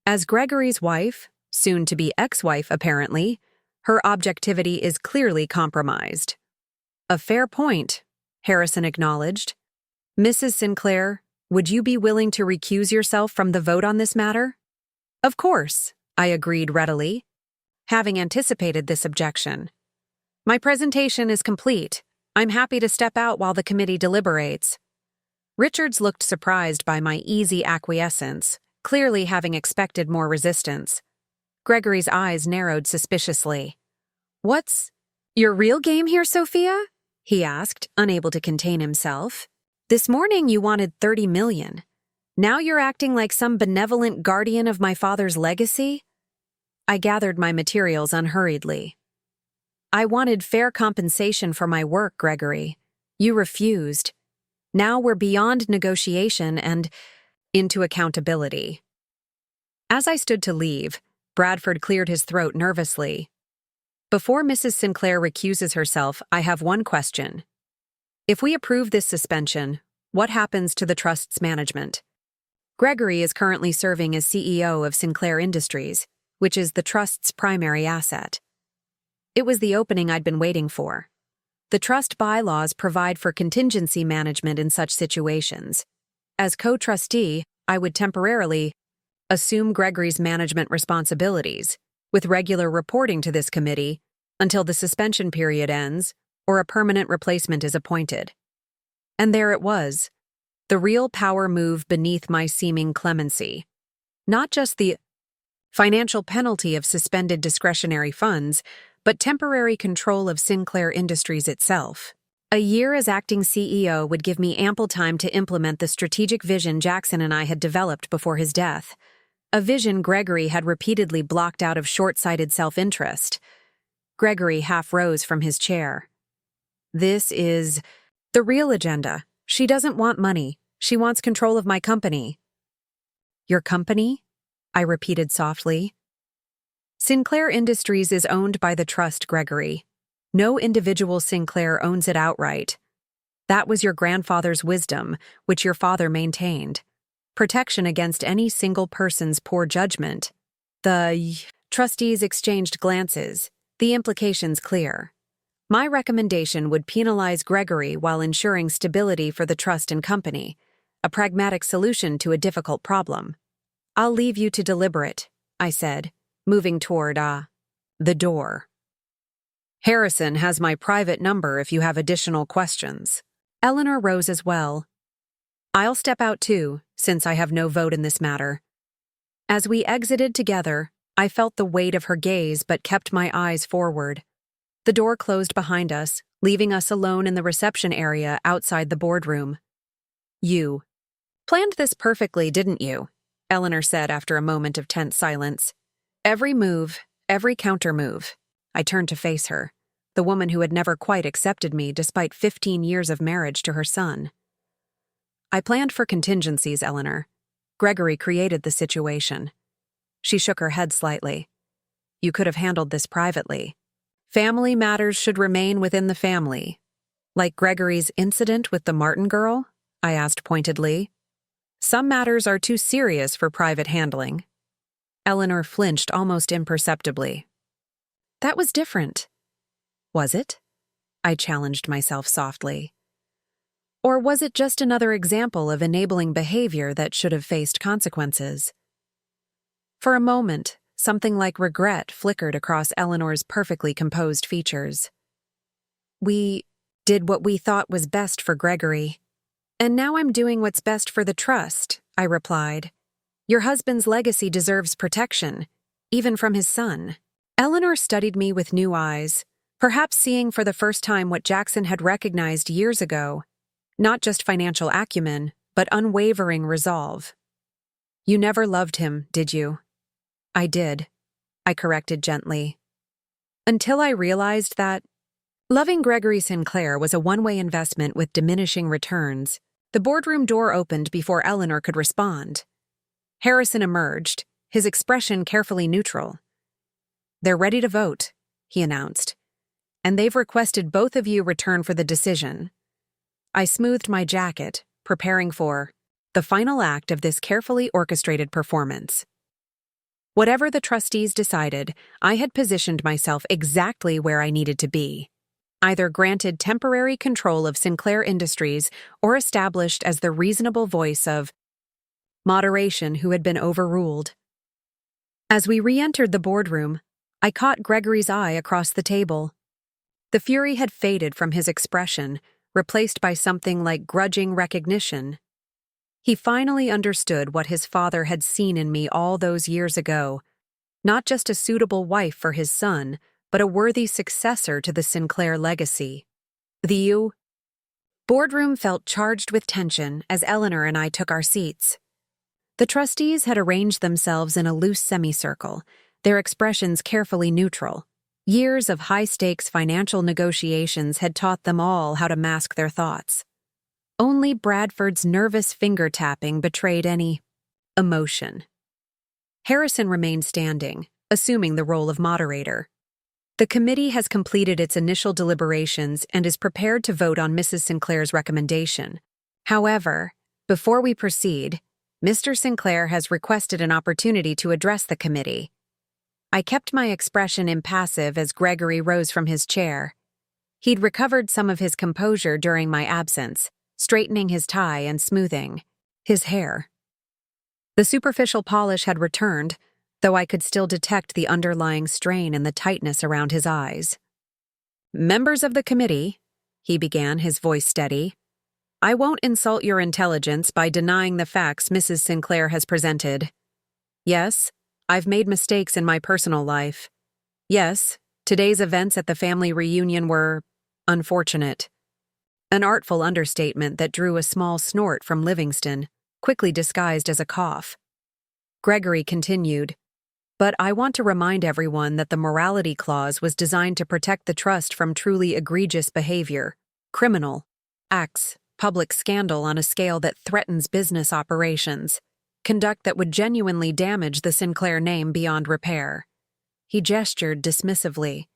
As Gregory's wife, soon to be ex-wife apparently, her objectivity is clearly compromised. A fair point, Harrison acknowledged. Mrs. Sinclair, would you be willing to recuse yourself from the vote on this matter? Of course, I agreed readily, having anticipated this objection. My presentation is complete. I'm happy to step out while the committee deliberates. Richards looked surprised by my easy acquiescence, clearly having expected more resistance. Gregory's eyes narrowed suspiciously. What's your real game here, Sophia? He asked, unable to contain himself. This morning you wanted $30 million. Now you're acting like some benevolent guardian of my father's legacy? I gathered my materials unhurriedly. I wanted fair compensation for my work, Gregory. You refused. Now we're beyond negotiation and into accountability. As I stood to leave, Bradford cleared his throat nervously. Before Mrs. Sinclair recuses herself, I have one question. If we approve this suspension, what happens to the trust's management? Gregory is currently serving as CEO of Sinclair Industries, which is the trust's primary asset. It was the opening I'd been waiting for. The trust bylaws provide for contingency management in such situations. As co-trustee, I would temporarily assume Gregory's management responsibilities, with regular reporting to this committee, until the suspension period ends or a permanent replacement is appointed. And there it was, the real power move beneath my seeming clemency. Not just the financial penalty of suspended discretionary funds, but temporary control of Sinclair Industries itself. A year as acting CEO would give me ample time to implement the strategic vision Jackson and I had developed before his death, a vision Gregory had repeatedly blocked out of short-sighted self-interest. Gregory half rose from his chair. This is the real agenda. She doesn't want money. She wants control of my company. Your company? I repeated softly. Sinclair Industries is owned by the trust, Gregory. No individual Sinclair owns it outright. That was your grandfather's wisdom, which your father maintained. Protection against any single person's poor judgment. The trustees exchanged glances, the implications clear. My recommendation would penalize Gregory while ensuring stability for the trust and company, a pragmatic solution to a difficult problem. I'll leave you to deliberate, I said, moving toward, the door. Harrison has my private number if you have additional questions. Eleanor rose as well. I'll step out too, since I have no vote in this matter. As we exited together, I felt the weight of her gaze but kept my eyes forward. The door closed behind us, leaving us alone in the reception area outside the boardroom. "You planned this perfectly, didn't you?" Eleanor said after a moment of tense silence. "Every move, every counter-move." I turned to face her, the woman who had never quite accepted me despite 15 years of marriage to her son. "I planned for contingencies, Eleanor. Gregory created the situation." She shook her head slightly. "You could have handled this privately. Family matters should remain within the family." "Like Gregory's incident with the Martin girl?" I asked pointedly. "Some matters are too serious for private handling." Eleanor flinched almost imperceptibly. "That was different." "Was it?" I challenged myself softly. "Or was it just another example of enabling behavior that should have faced consequences?" For a moment, something like regret flickered across Eleanor's perfectly composed features. "We did what we thought was best for Gregory. And now I'm doing what's best for the trust," I replied. "Your husband's legacy deserves protection, even from his son." Eleanor studied me with new eyes, perhaps seeing for the first time what Jackson had recognized years ago, not just financial acumen, but unwavering resolve. "You never loved him, did you?" "I did," I corrected gently. "Until I realized that loving Gregory Sinclair was a one-way investment with diminishing returns." The boardroom door opened before Eleanor could respond. Harrison emerged, his expression carefully neutral. "They're ready to vote," he announced, "and they've requested both of you return for the decision." I smoothed my jacket, preparing for the final act of this carefully orchestrated performance. Whatever the trustees decided, I had positioned myself exactly where I needed to be, either granted temporary control of Sinclair Industries or established as the reasonable voice of moderation who had been overruled. As we re-entered the boardroom, I caught Gregory's eye across the table. The fury had faded from his expression, replaced by something like grudging recognition. He finally understood what his father had seen in me all those years ago, not just a suitable wife for his son, but a worthy successor to the Sinclair legacy. The boardroom felt charged with tension as Eleanor and I took our seats. The trustees had arranged themselves in a loose semicircle, their expressions carefully neutral. Years of high-stakes financial negotiations had taught them all how to mask their thoughts. Only Bradford's nervous finger-tapping betrayed any emotion. Harrison remained standing, assuming the role of moderator. "The committee has completed its initial deliberations and is prepared to vote on Mrs. Sinclair's recommendation. However, before we proceed, Mr. Sinclair has requested an opportunity to address the committee." I kept my expression impassive as Gregory rose from his chair. He'd recovered some of his composure during my absence, straightening his tie and smoothing his hair. The superficial polish had returned, though I could still detect the underlying strain and the tightness around his eyes. "Members of the committee," he began, his voice steady, "I won't insult your intelligence by denying the facts Mrs. Sinclair has presented. Yes, I've made mistakes in my personal life. Yes, today's events at the family reunion were unfortunate." An artful understatement that drew a small snort from Livingston, quickly disguised as a cough. Gregory continued, "But I want to remind everyone that the morality clause was designed to protect the trust from truly egregious behavior, criminal acts, public scandal on a scale that threatens business operations, conduct that would genuinely damage the Sinclair name beyond repair." He gestured dismissively.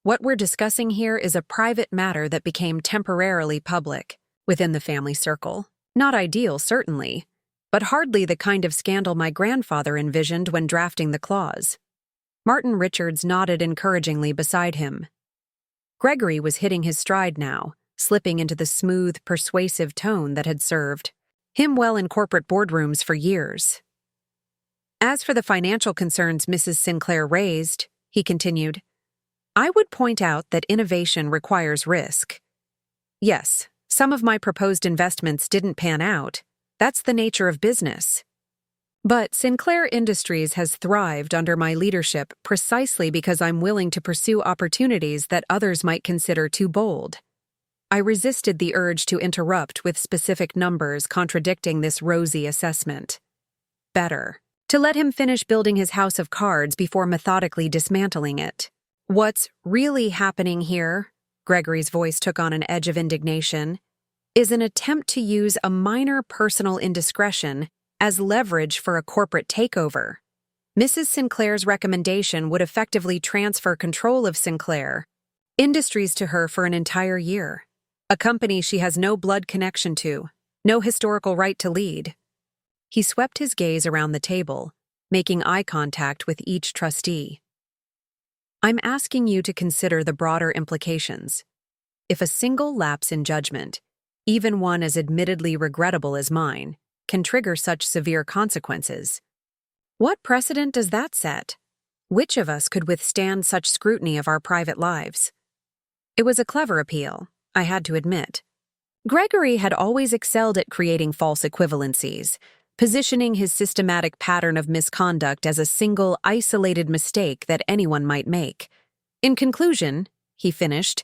"What we're discussing here is a private matter that became temporarily public within the family circle. Not ideal, certainly, but hardly the kind of scandal my grandfather envisioned when drafting the clause." Martin Richards nodded encouragingly beside him. Gregory was hitting his stride now, slipping into the smooth, persuasive tone that had served him well in corporate boardrooms for years. "As for the financial concerns Mrs. Sinclair raised," he continued, "I would point out that innovation requires risk. Yes, some of my proposed investments didn't pan out. That's the nature of business. But Sinclair Industries has thrived under my leadership precisely because I'm willing to pursue opportunities that others might consider too bold. I resisted the urge to interrupt with specific numbers contradicting this rosy assessment. Better to let him finish building his house of cards before methodically dismantling it. What's really happening here, Gregory's voice took on an edge of indignation, is an attempt to use a minor personal indiscretion as leverage for a corporate takeover. Mrs. Sinclair's recommendation would effectively transfer control of Sinclair Industries to her for an entire year, a company she has no blood connection to, no historical right to lead. He swept his gaze around the table, making eye contact with each trustee. I'm asking you to consider the broader implications. If a single lapse in judgment, even one as admittedly regrettable as mine, can trigger such severe consequences, what precedent does that set? Which of us could withstand such scrutiny of our private lives? It was a clever appeal, I had to admit. Gregory had always excelled at creating false equivalencies, positioning his systematic pattern of misconduct as a single, isolated mistake that anyone might make. In conclusion, he finished,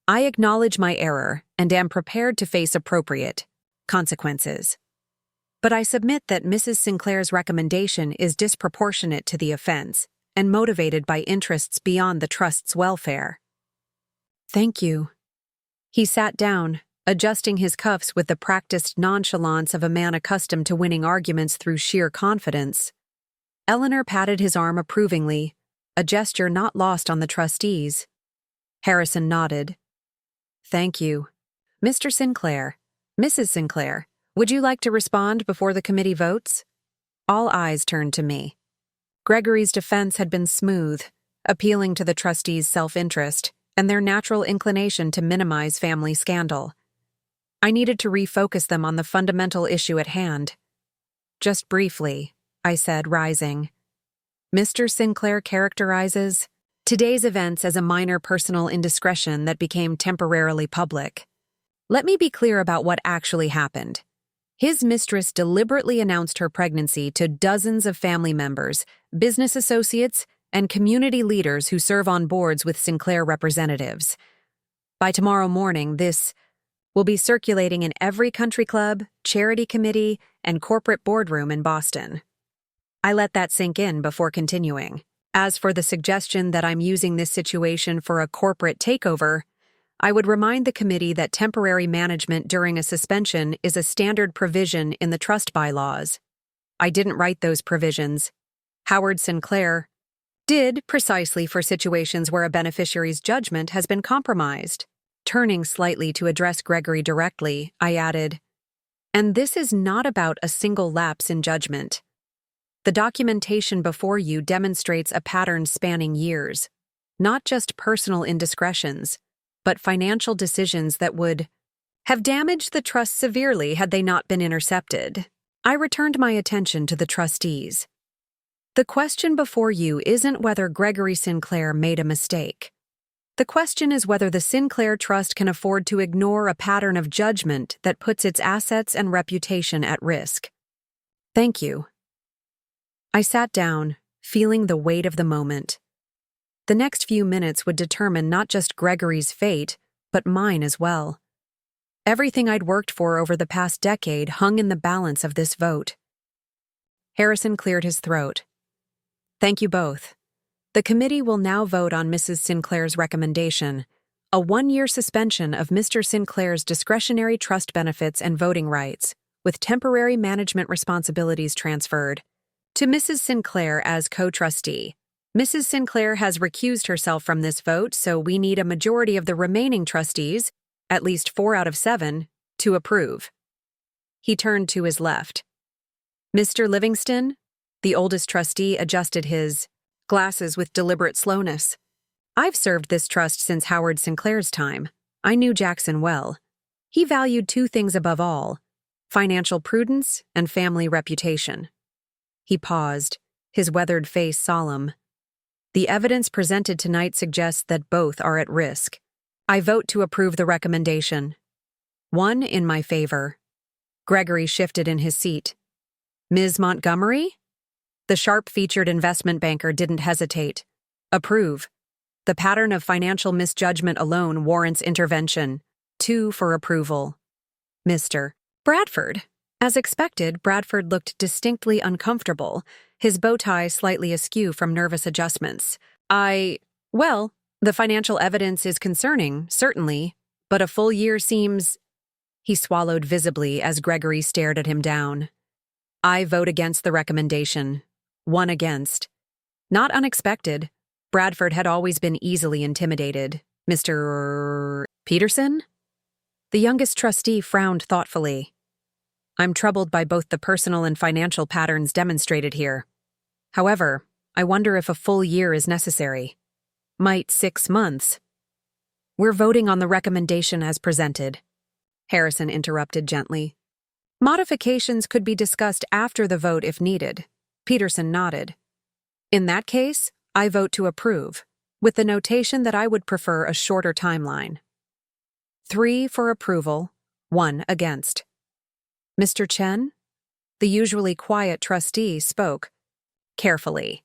I acknowledge my error and am prepared to face appropriate consequences. But I submit that Mrs. Sinclair's recommendation is disproportionate to the offense and motivated by interests beyond the trust's welfare. Thank you. He sat down, adjusting his cuffs with the practiced nonchalance of a man accustomed to winning arguments through sheer confidence. Eleanor patted his arm approvingly, a gesture not lost on the trustees. Harrison nodded. Thank you. Mr. Sinclair, Mrs. Sinclair, would you like to respond before the committee votes? All eyes turned to me. Gregory's defense had been smooth, appealing to the trustees' self-interest and their natural inclination to minimize family scandal. I needed to refocus them on the fundamental issue at hand. Just briefly, I said, rising. Mr. Sinclair characterizes today's events as a minor personal indiscretion that became temporarily public. Let me be clear about what actually happened. His mistress deliberately announced her pregnancy to dozens of family members, business associates, and community leaders who serve on boards with Sinclair representatives. By tomorrow morning, this will be circulating in every country club, charity committee, and corporate boardroom in Boston. I let that sink in before continuing. As for the suggestion that I'm using this situation for a corporate takeover, I would remind the committee that temporary management during a suspension is a standard provision in the trust bylaws. I didn't write those provisions. Howard Sinclair did precisely for situations where a beneficiary's judgment has been compromised. Turning slightly to address Gregory directly, I added, and this is not about a single lapse in judgment. The documentation before you demonstrates a pattern spanning years, not just personal indiscretions, but financial decisions that would have damaged the trust severely had they not been intercepted. I returned my attention to the trustees. The question before you isn't whether Gregory Sinclair made a mistake. The question is whether the Sinclair Trust can afford to ignore a pattern of judgment that puts its assets and reputation at risk. Thank you. I sat down, feeling the weight of the moment. The next few minutes would determine not just Gregory's fate, but mine as well. Everything I'd worked for over the past decade hung in the balance of this vote. Harrison cleared his throat. Thank you both. The committee will now vote on Mrs. Sinclair's recommendation, a 1-year suspension of Mr. Sinclair's discretionary trust benefits and voting rights, with temporary management responsibilities transferred to Mrs. Sinclair as co-trustee. Mrs. Sinclair has recused herself from this vote, so we need a majority of the remaining trustees, at least 4 out of 7, to approve. He turned to his left. Mr. Livingston, the oldest trustee, adjusted his glasses with deliberate slowness. I've served this trust since Howard Sinclair's time. I knew Jackson well. He valued 2 things above all: financial prudence and family reputation. He paused, his weathered face solemn. The evidence presented tonight suggests that both are at risk. I vote to approve the recommendation. 1 in my favor. Gregory shifted in his seat. Ms. Montgomery? The sharp-featured investment banker didn't hesitate. Approve. The pattern of financial misjudgment alone warrants intervention. 2 for approval. Mr. Bradford. As expected, Bradford looked distinctly uncomfortable, his bow tie slightly askew from nervous adjustments. Well, the financial evidence is concerning, certainly, but a full year seems... He swallowed visibly as Gregory stared at him down. I vote against the recommendation. 1 against. Not unexpected. Bradford had always been easily intimidated. Mr. Peterson? The youngest trustee frowned thoughtfully. I'm troubled by both the personal and financial patterns demonstrated here. However, I wonder if a full year is necessary. Might 6 months? We're voting on the recommendation as presented. Harrison interrupted gently. Modifications could be discussed after the vote if needed. Peterson nodded. In that case, I vote to approve, with the notation that I would prefer a shorter timeline. 3 for approval, 1 against. Mr. Chen? The usually quiet trustee spoke, carefully.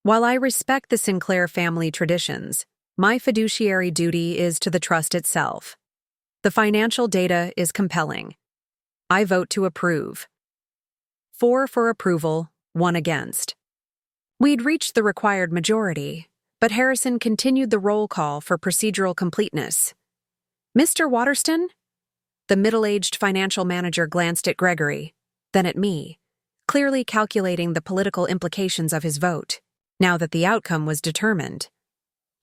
While I respect the Sinclair family traditions, my fiduciary duty is to the trust itself. The financial data is compelling. I vote to approve. 4 for approval, 1 against. We'd reached the required majority, but Harrison continued the roll call for procedural completeness. Mr. Waterston? The middle-aged financial manager glanced at Gregory, then at me, clearly calculating the political implications of his vote, now that the outcome was determined.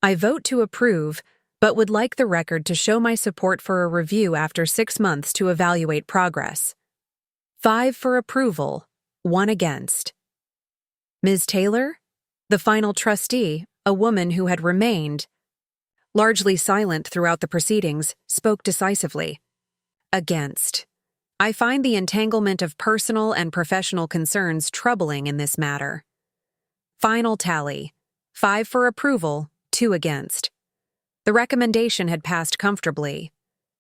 I vote to approve, but would like the record to show my support for a review after 6 months to evaluate progress. 5 for approval, 1 against. Ms. Taylor? The final trustee, a woman who had remained, largely silent throughout the proceedings, spoke decisively. Against. I find the entanglement of personal and professional concerns troubling in this matter. Final tally. 5 for approval, 2 against. The recommendation had passed comfortably.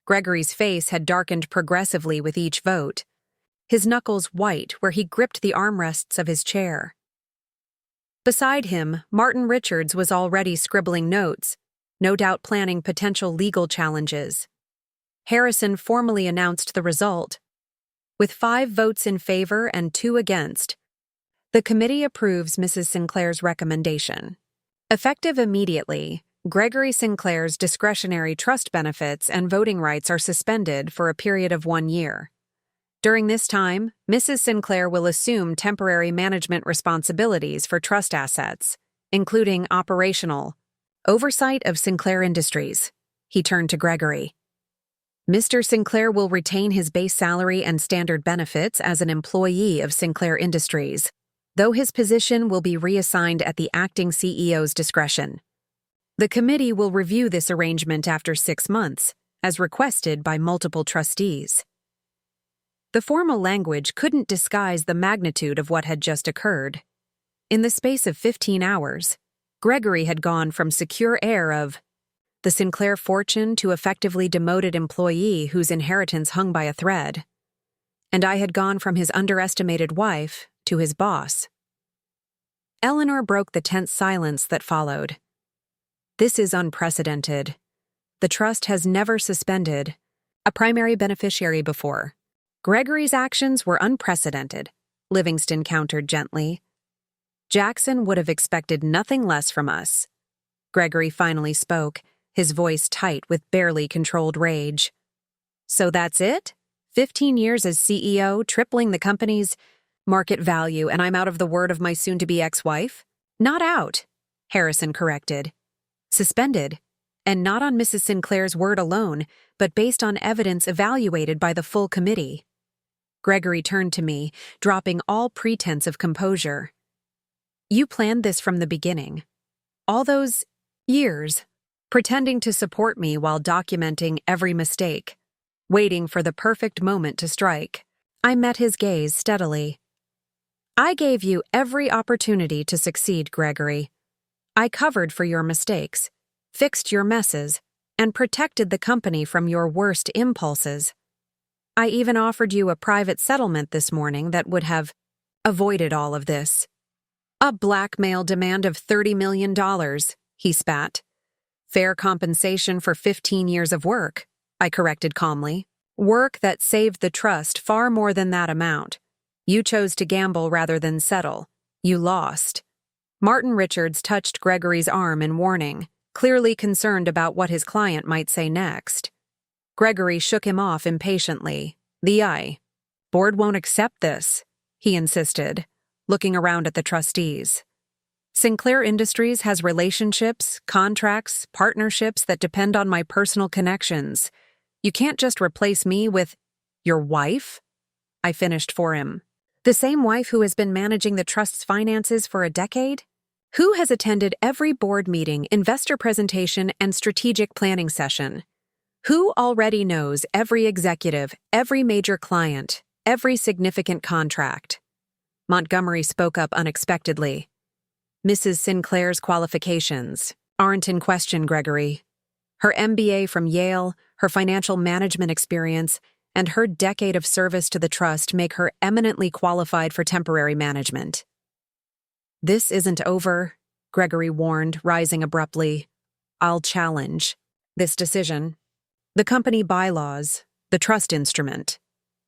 Gregory's face had darkened progressively with each vote, his knuckles white where he gripped the armrests of his chair. Beside him, Martin Richards was already scribbling notes, no doubt planning potential legal challenges. Harrison formally announced the result. With 5 votes in favor and 2 against, the committee approves Mrs. Sinclair's recommendation. Effective immediately, Gregory Sinclair's discretionary trust benefits and voting rights are suspended for a period of 1 year. During this time, Mrs. Sinclair will assume temporary management responsibilities for trust assets, including operational oversight of Sinclair Industries. He turned to Gregory. Mr. Sinclair will retain his base salary and standard benefits as an employee of Sinclair Industries, though his position will be reassigned at the acting CEO's discretion. The committee will review this arrangement after 6 months, as requested by multiple trustees. The formal language couldn't disguise the magnitude of what had just occurred. In the space of 15 hours, Gregory had gone from secure heir of the Sinclair fortune to effectively demoted employee whose inheritance hung by a thread. And I had gone from his underestimated wife to his boss. Eleanor broke the tense silence that followed. This is unprecedented. The trust has never suspended a primary beneficiary before. Gregory's actions were unprecedented, Livingston countered gently. Jackson would have expected nothing less from us. Gregory finally spoke, his voice tight with barely controlled rage. So that's it? 15 years as CEO, tripling the company's market value, and I'm out of the word of my soon-to-be ex-wife? Not out, Harrison corrected. Suspended, and not on Mrs. Sinclair's word alone, but based on evidence evaluated by the full committee. Gregory turned to me, dropping all pretense of composure. You planned this from the beginning. All those years, pretending to support me while documenting every mistake, waiting for the perfect moment to strike. I met his gaze steadily. I gave you every opportunity to succeed, Gregory. I covered for your mistakes, fixed your messes, and protected the company from your worst impulses. I even offered you a private settlement this morning that would have avoided all of this. A blackmail demand of $30 million, he spat. Fair compensation for 15 years of work, I corrected calmly. Work that saved the trust far more than that amount. You chose to gamble rather than settle. You lost. Martin Richards touched Gregory's arm in warning, clearly concerned about what his client might say next. Gregory shook him off impatiently. The board won't accept this, he insisted, looking around at the trustees. Sinclair Industries has relationships, contracts, partnerships that depend on my personal connections. You can't just replace me with your wife? I finished for him. The same wife who has been managing the trust's finances for a decade? Who has attended every board meeting, investor presentation, and strategic planning session? Who already knows every executive, every major client, every significant contract? Montgomery spoke up unexpectedly. Mrs. Sinclair's qualifications aren't in question, Gregory. Her MBA from Yale, her financial management experience, and her decade of service to the trust make her eminently qualified for temporary management. This isn't over, Gregory warned, rising abruptly. I'll challenge this decision. The company bylaws, the trust instrument.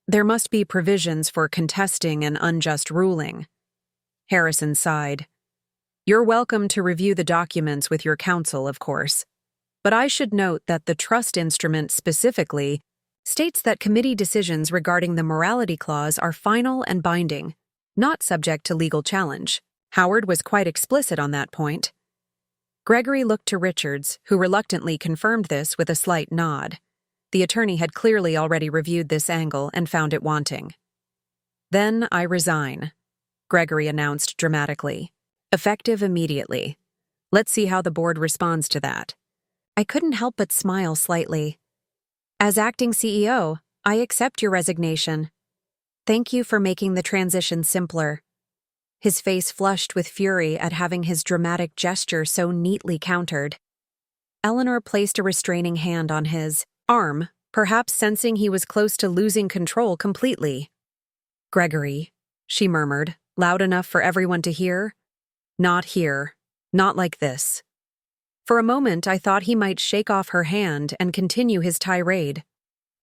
There must be provisions for contesting an unjust ruling. Harrison sighed. You're welcome to review the documents with your counsel, of course. But I should note that the trust instrument specifically states that committee decisions regarding the morality clause are final and binding, not subject to legal challenge. Howard was quite explicit on that point. Gregory looked to Richards, who reluctantly confirmed this with a slight nod. The attorney had clearly already reviewed this angle and found it wanting. Then I resign, Gregory announced dramatically. Effective immediately. Let's see how the board responds to that. I couldn't help but smile slightly. As acting CEO, I accept your resignation. Thank you for making the transition simpler. His face flushed with fury at having his dramatic gesture so neatly countered. Eleanor placed a restraining hand on his arm, perhaps sensing he was close to losing control completely. Gregory, she murmured, loud enough for everyone to hear. Not here. Not like this. For a moment, I thought he might shake off her hand and continue his tirade.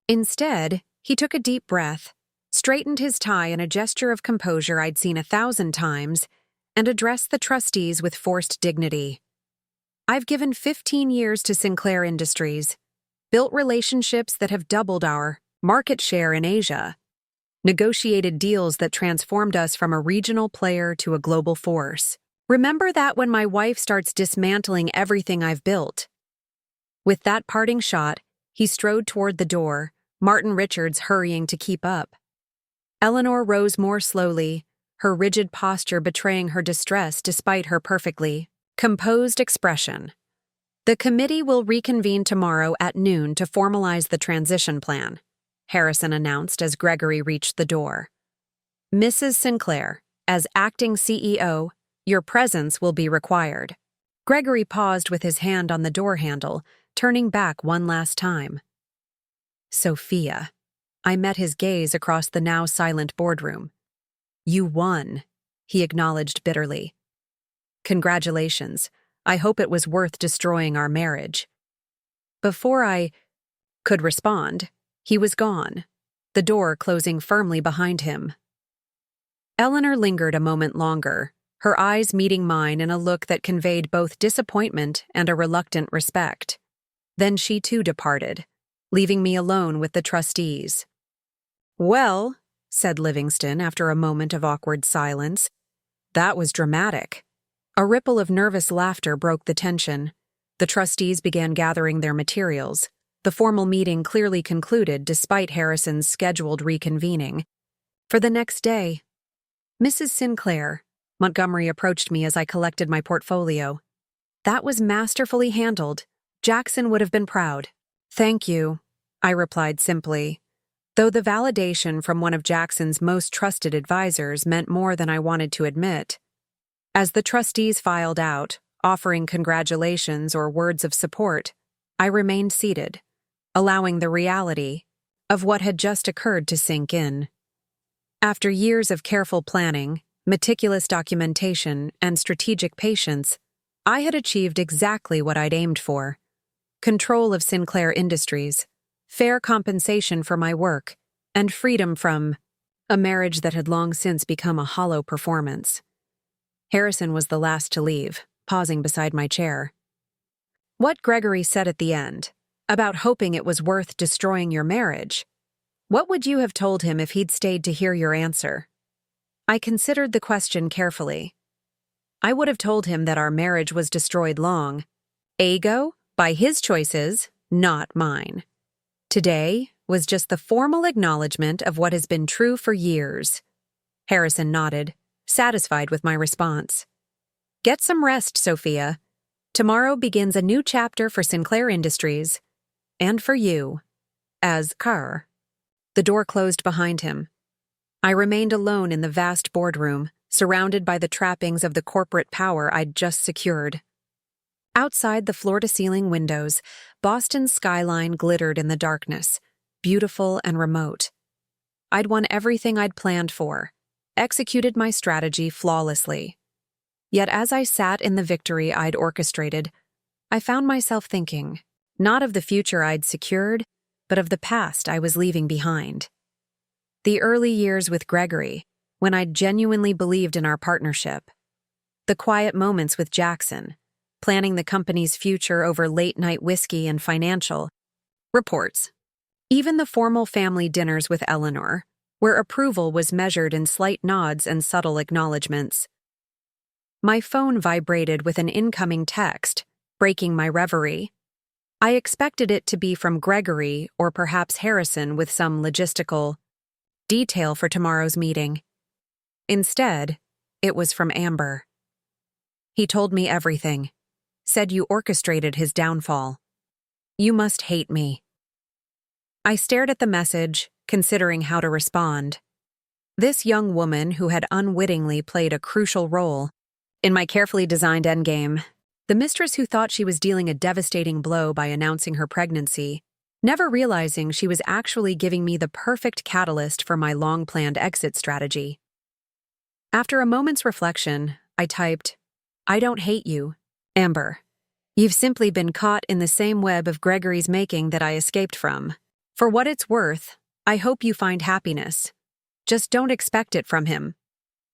Instead, he took a deep breath, straightened his tie in a gesture of composure I'd seen 1,000 times, and addressed the trustees with forced dignity. I've given 15 years to Sinclair Industries, built relationships that have doubled our market share in Asia, negotiated deals that transformed us from a regional player to a global force. Remember that when my wife starts dismantling everything I've built. With that parting shot, he strode toward the door, Martin Richards hurrying to keep up. Eleanor rose more slowly, her rigid posture betraying her distress despite her perfectly composed expression. The committee will reconvene tomorrow at noon to formalize the transition plan, Harrison announced as Gregory reached the door. Mrs. Sinclair, as acting CEO, your presence will be required. Gregory paused with his hand on the door handle, turning back one last time. Sophia. I met his gaze across the now silent boardroom. You won, he acknowledged bitterly. Congratulations. I hope it was worth destroying our marriage. Before I could respond, he was gone, the door closing firmly behind him. Eleanor lingered a moment longer, her eyes meeting mine in a look that conveyed both disappointment and a reluctant respect. Then she too departed, leaving me alone with the trustees. Well, said Livingston after a moment of awkward silence, that was dramatic. A ripple of nervous laughter broke the tension. The trustees began gathering their materials. The formal meeting clearly concluded despite Harrison's scheduled reconvening. For the next day, Mrs. Sinclair, Montgomery approached me as I collected my portfolio. That was masterfully handled. Jackson would have been proud. Thank you, I replied simply, though the validation from one of Jackson's most trusted advisors meant more than I wanted to admit. As the trustees filed out, offering congratulations or words of support, I remained seated, allowing the reality of what had just occurred to sink in. After years of careful planning, meticulous documentation, and strategic patience, I had achieved exactly what I'd aimed for: control of Sinclair Industries, fair compensation for my work, and freedom from a marriage that had long since become a hollow performance. Harrison was the last to leave, pausing beside my chair. What Gregory said at the end, about hoping it was worth destroying your marriage, what would you have told him if he'd stayed to hear your answer? I considered the question carefully. I would have told him that our marriage was destroyed long ago by his choices, not mine. Today was just the formal acknowledgement of what has been true for years. Harrison nodded, satisfied with my response. Get some rest, Sophia. Tomorrow begins a new chapter for Sinclair Industries, and for you, as Carr. The door closed behind him. I remained alone in the vast boardroom, surrounded by the trappings of the corporate power I'd just secured. Outside the floor-to-ceiling windows, Boston's skyline glittered in the darkness, beautiful and remote. I'd won everything I'd planned for, executed my strategy flawlessly. Yet as I sat in the victory I'd orchestrated, I found myself thinking, not of the future I'd secured, but of the past I was leaving behind. The early years with Gregory, when I'd genuinely believed in our partnership. The quiet moments with Jackson, planning the company's future over late-night whiskey and financial reports. Even the formal family dinners with Eleanor, where approval was measured in slight nods and subtle acknowledgments. My phone vibrated with an incoming text, breaking my reverie. I expected it to be from Gregory or perhaps Harrison with some logistical detail for tomorrow's meeting. Instead, it was from Amber. He told me everything. Said you orchestrated his downfall. You must hate me. I stared at the message, considering how to respond. This young woman who had unwittingly played a crucial role in my carefully designed endgame, the mistress who thought she was dealing a devastating blow by announcing her pregnancy, never realizing she was actually giving me the perfect catalyst for my long-planned exit strategy. After a moment's reflection, I typed, I don't hate you, Amber. You've simply been caught in the same web of Gregory's making that I escaped from. For what it's worth, I hope you find happiness. Just don't expect it from him.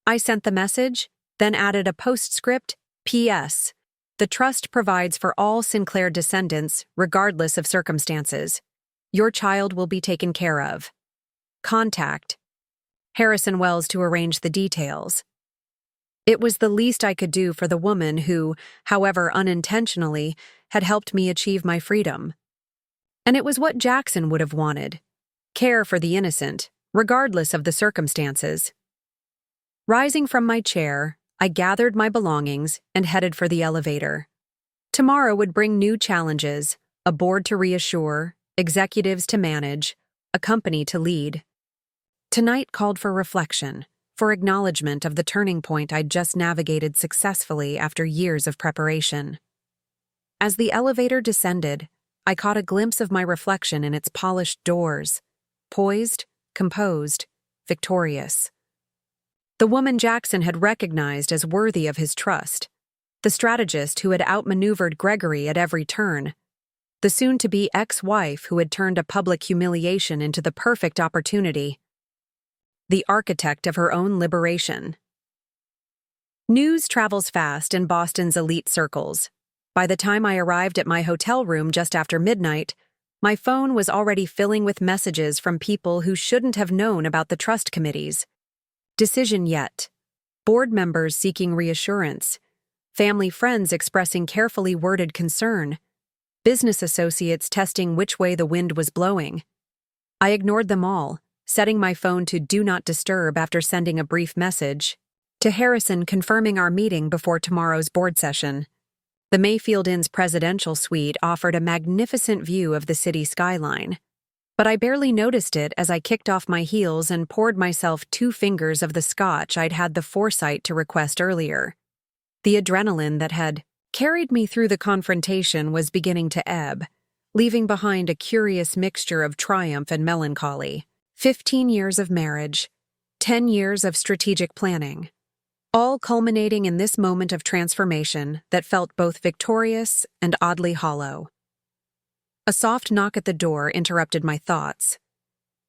I sent the message, then added a postscript, P.S. The trust provides for all Sinclair descendants, regardless of circumstances. Your child will be taken care of. Contact Harrison Wells to arrange the details. It was the least I could do for the woman who, however unintentionally, had helped me achieve my freedom. And it was what Jackson would have wanted. Care for the innocent, regardless of the circumstances. Rising from my chair, I gathered my belongings and headed for the elevator. Tomorrow would bring new challenges, a board to reassure, executives to manage, a company to lead. Tonight called for reflection, for acknowledgement of the turning point I'd just navigated successfully after years of preparation. As the elevator descended, I caught a glimpse of my reflection in its polished doors, poised, composed, victorious. The woman Jackson had recognized as worthy of his trust, the strategist who had outmaneuvered Gregory at every turn, the soon-to-be ex-wife who had turned a public humiliation into the perfect opportunity, the architect of her own liberation. News travels fast in Boston's elite circles. By the time I arrived at my hotel room just after midnight, my phone was already filling with messages from people who shouldn't have known about the trust committees. Decision yet. Board members seeking reassurance. Family friends expressing carefully worded concern. Business associates testing which way the wind was blowing. I ignored them all, setting my phone to Do Not Disturb after sending a brief message to Harrison confirming our meeting before tomorrow's board session. The Mayfield Inn's presidential suite offered a magnificent view of the city skyline, but I barely noticed it as I kicked off my heels and poured myself 2 fingers of the scotch I'd had the foresight to request earlier. The adrenaline that had carried me through the confrontation was beginning to ebb, leaving behind a curious mixture of triumph and melancholy. 15 years of marriage, 10 years of strategic planning, all culminating in this moment of transformation that felt both victorious and oddly hollow. A soft knock at the door interrupted my thoughts.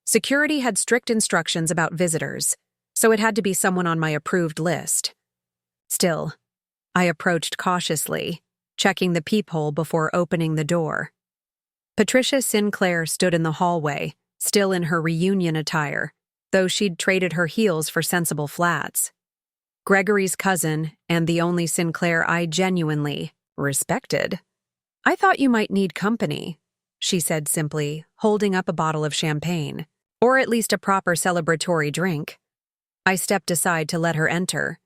Security had strict instructions about visitors, so it had to be someone on my approved list. Still, I approached cautiously, checking the peephole before opening the door. Patricia Sinclair stood in the hallway, still in her reunion attire, though she'd traded her heels for sensible flats. Gregory's cousin, and the only Sinclair I genuinely respected. "I thought you might need company," she said simply, holding up a bottle of champagne, or at least a proper celebratory drink. I stepped aside to let her enter.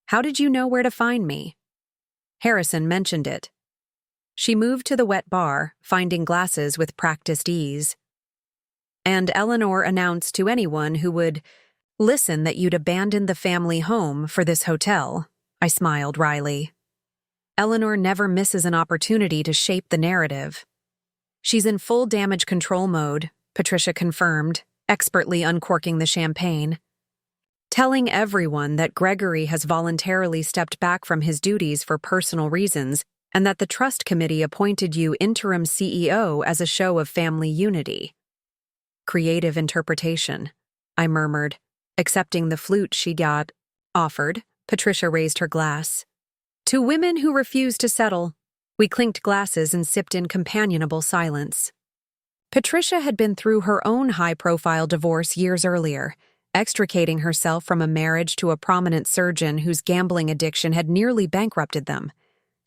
"How did you know where to find me?" "Harrison mentioned it." She moved to the wet bar, finding glasses with practiced ease. "And Eleanor announced to anyone who would listen that you'd abandoned the family home for this hotel," I smiled wryly. "Eleanor never misses an opportunity to shape the narrative." "She's in full damage control mode," Patricia confirmed, expertly uncorking the champagne. "Telling everyone that Gregory has voluntarily stepped back from his duties for personal reasons and that the trust committee appointed you interim CEO as a show of family unity." "Creative interpretation," I murmured, accepting the flute she got offered. Patricia raised her glass. "To women who refuse to settle." We clinked glasses and sipped in companionable silence. Patricia had been through her own high-profile divorce years earlier, extricating herself from a marriage to a prominent surgeon whose gambling addiction had nearly bankrupted them.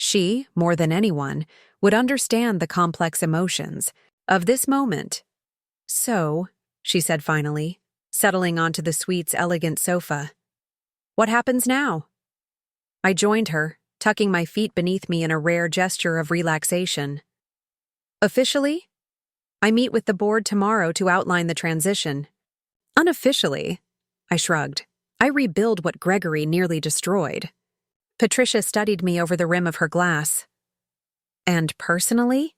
She, more than anyone, would understand the complex emotions of this moment. "So," she said finally, settling onto the suite's elegant sofa, "what happens now?" I joined her, tucking my feet beneath me in a rare gesture of relaxation. "Officially? I meet with the board tomorrow to outline the transition. Unofficially," I shrugged, "I rebuild what Gregory nearly destroyed." Patricia studied me over the rim of her glass. "And personally?"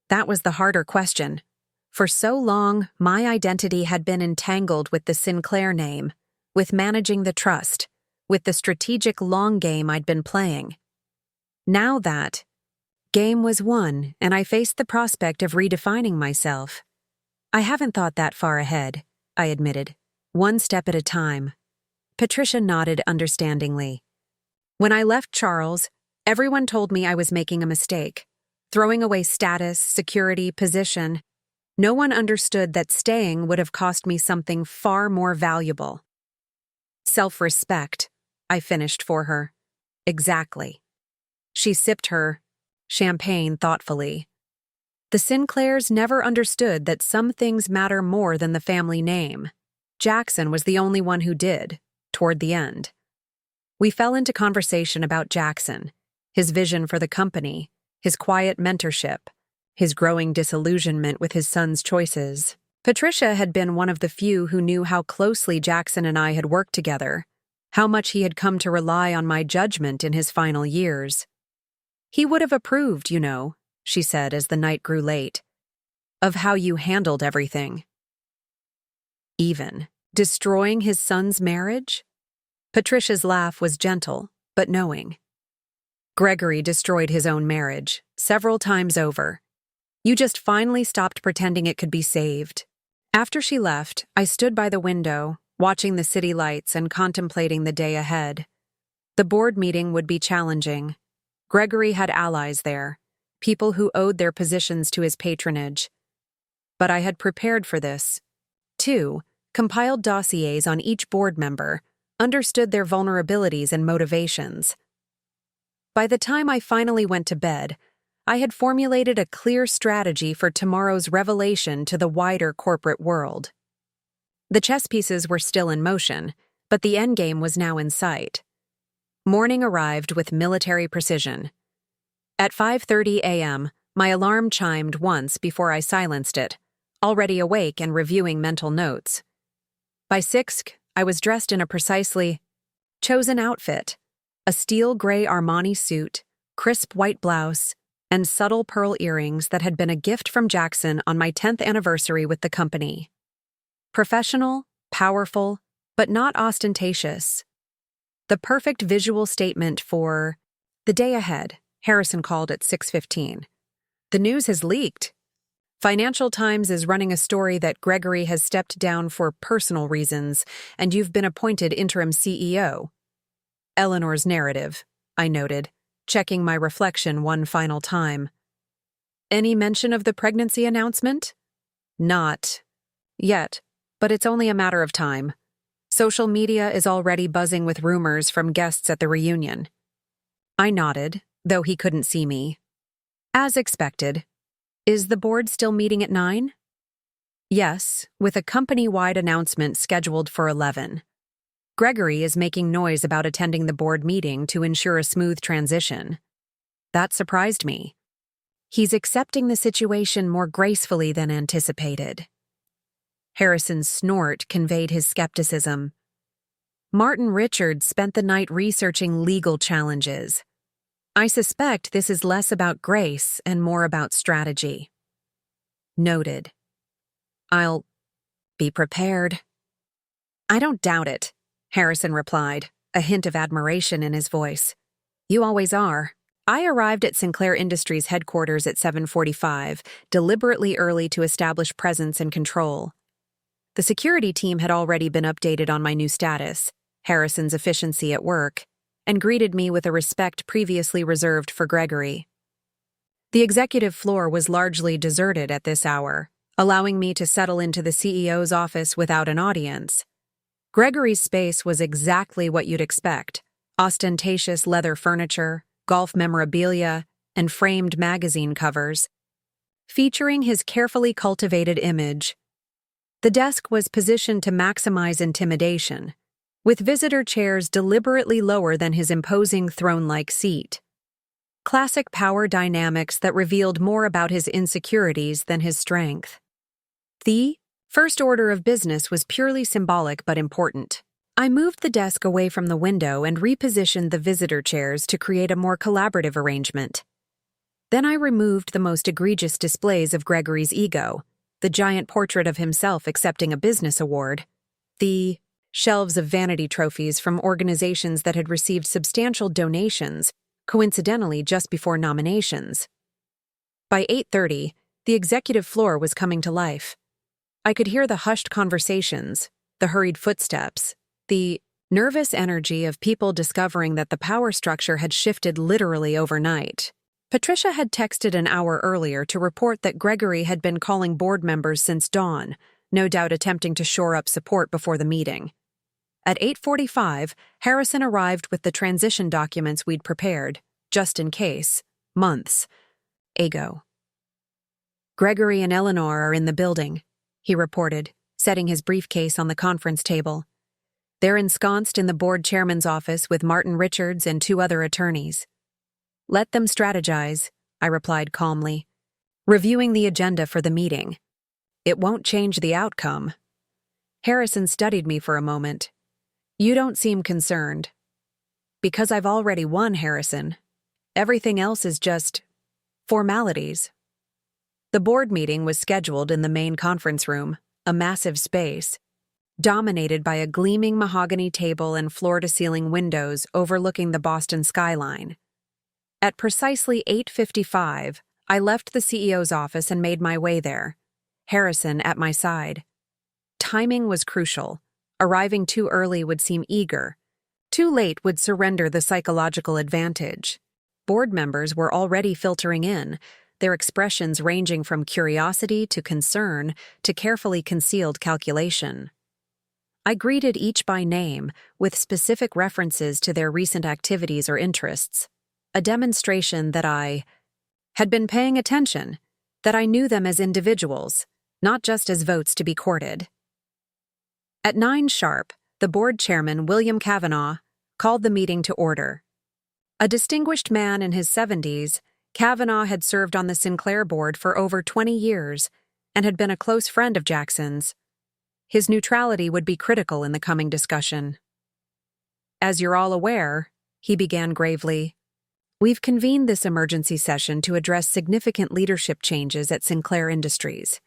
That was the harder question. For so long, my identity had been entangled with the Sinclair name, with managing the trust, with the strategic long game I'd been playing. Now that game was won, and I faced the prospect of redefining myself. "I haven't thought that far ahead," I admitted, "one step at a time." Patricia nodded understandingly. "When I left Charles, everyone told me I was making a mistake, throwing away status, security, position. No one understood that staying would have cost me something far more valuable. Self-respect," I finished for her. "Exactly." She sipped her champagne thoughtfully. "The Sinclairs never understood that some things matter more than the family name. Jackson was the only one who did, toward the end." We fell into conversation about Jackson, his vision for the company, his quiet mentorship, his growing disillusionment with his son's choices. Patricia had been one of the few who knew how closely Jackson and I had worked together, how much he had come to rely on my judgment in his final years. "He would have approved, you know," she said as the night grew late, "of how you handled everything." "Even destroying his son's marriage?" Patricia's laugh was gentle, but knowing. "Gregory destroyed his own marriage, several times over. You just finally stopped pretending it could be saved." After she left, I stood by the window, watching the city lights and contemplating the day ahead. The board meeting would be challenging. Gregory had allies there, people who owed their positions to his patronage. But I had prepared for this. 2, compiled dossiers on each board member, understood their vulnerabilities and motivations. By the time I finally went to bed, I had formulated a clear strategy for tomorrow's revelation to the wider corporate world. The chess pieces were still in motion, but the endgame was now in sight. Morning arrived with military precision. At 5:30 a.m., my alarm chimed once before I silenced it, already awake and reviewing mental notes. By 6, I was dressed in a precisely chosen outfit, a steel gray Armani suit, crisp white blouse, and subtle pearl earrings that had been a gift from Jackson on my 10th anniversary with the company. Professional, powerful, but not ostentatious. The perfect visual statement for the day ahead. Harrison called at 6:15. The news has leaked. Financial Times is running a story that Gregory has stepped down for personal reasons, and you've been appointed interim CEO. Eleanor's narrative, I noted, checking my reflection one final time. Any mention of the pregnancy announcement? Not yet, but it's only a matter of time. Social media is already buzzing with rumors from guests at the reunion. I nodded, though he couldn't see me. As expected. Is the board still meeting at 9? Yes, with a company-wide announcement scheduled for 11. Gregory is making noise about attending the board meeting to ensure a smooth transition. That surprised me. He's accepting the situation more gracefully than anticipated. Harrison's snort conveyed his skepticism. Martin Richards spent the night researching legal challenges. I suspect this is less about grace and more about strategy. Noted. I'll be prepared. I don't doubt it, Harrison replied, a hint of admiration in his voice. You always are. I arrived at Sinclair Industries headquarters at 7:45, deliberately early to establish presence and control. The security team had already been updated on my new status, Harrison's efficiency at work, and greeted me with a respect previously reserved for Gregory. The executive floor was largely deserted at this hour, allowing me to settle into the CEO's office without an audience. Gregory's space was exactly what you'd expect: ostentatious leather furniture, golf memorabilia, and framed magazine covers, featuring his carefully cultivated image. The desk was positioned to maximize intimidation, with visitor chairs deliberately lower than his imposing throne-like seat. Classic power dynamics that revealed more about his insecurities than his strength. The first order of business was purely symbolic but important. I moved the desk away from the window and repositioned the visitor chairs to create a more collaborative arrangement. Then I removed the most egregious displays of Gregory's ego, the giant portrait of himself accepting a business award, the shelves of vanity trophies from organizations that had received substantial donations, coincidentally just before nominations. By 8:30, the executive floor was coming to life. I could hear the hushed conversations, the hurried footsteps, the nervous energy of people discovering that the power structure had shifted literally overnight. Patricia had texted an hour earlier to report that Gregory had been calling board members since dawn, no doubt attempting to shore up support before the meeting. At 8:45, Harrison arrived with the transition documents we'd prepared, just in case, months ago. Gregory and Eleanor are in the building, he reported, setting his briefcase on the conference table. They're ensconced in the board chairman's office with Martin Richards and 2 other attorneys. Let them strategize, I replied calmly, reviewing the agenda for the meeting. It won't change the outcome. Harrison studied me for a moment. You don't seem concerned. Because I've already won, Harrison. Everything else is just formalities. The board meeting was scheduled in the main conference room, a massive space, dominated by a gleaming mahogany table and floor-to-ceiling windows overlooking the Boston skyline. At precisely 8:55, I left the CEO's office and made my way there, Harrison at my side. Timing was crucial. Arriving too early would seem eager. Too late would surrender the psychological advantage. Board members were already filtering in, their expressions ranging from curiosity to concern to carefully concealed calculation. I greeted each by name, with specific references to their recent activities or interests, a demonstration that I had been paying attention, that I knew them as individuals, not just as votes to be courted. At 9 sharp, the board chairman, William Kavanaugh, called the meeting to order. A distinguished man in his 70s, Kavanaugh had served on the Sinclair board for over 20 years and had been a close friend of Jackson's. His neutrality would be critical in the coming discussion. As you're all aware, he began gravely, We've convened this emergency session to address significant leadership changes at Sinclair Industries.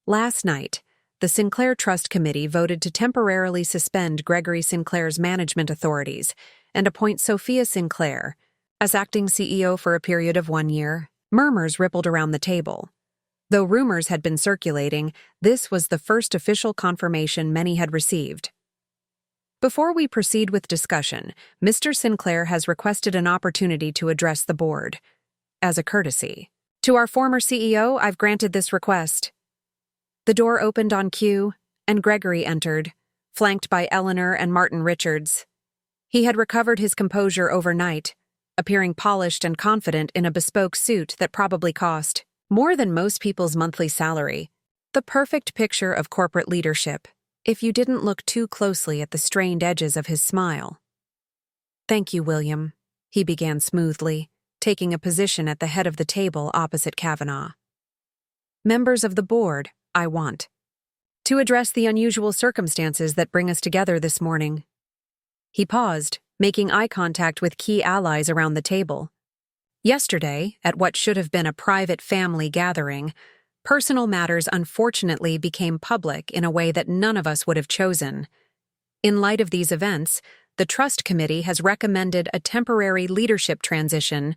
Last night, the Sinclair Trust Committee voted to temporarily suspend Gregory Sinclair's management authorities and appoint Sophia Sinclair as acting CEO for a period of 1 year. Murmurs rippled around the table. Though rumors had been circulating, this was the first official confirmation many had received. Before we proceed with discussion, Mr. Sinclair has requested an opportunity to address the board. As a courtesy to our former CEO, I've granted this request. The door opened on cue, and Gregory entered, flanked by Eleanor and Martin Richards. He had recovered his composure overnight, appearing polished and confident in a bespoke suit that probably cost more than most people's monthly salary. The perfect picture of corporate leadership, if you didn't look too closely at the strained edges of his smile. "Thank you, William," he began smoothly, taking a position at the head of the table opposite Kavanaugh. "Members of the board, I want to address the unusual circumstances that bring us together this morning." He paused, making eye contact with key allies around the table. Yesterday, at what should have been a private family gathering, personal matters unfortunately became public in a way that none of us would have chosen. In light of these events, the Trust Committee has recommended a temporary leadership transition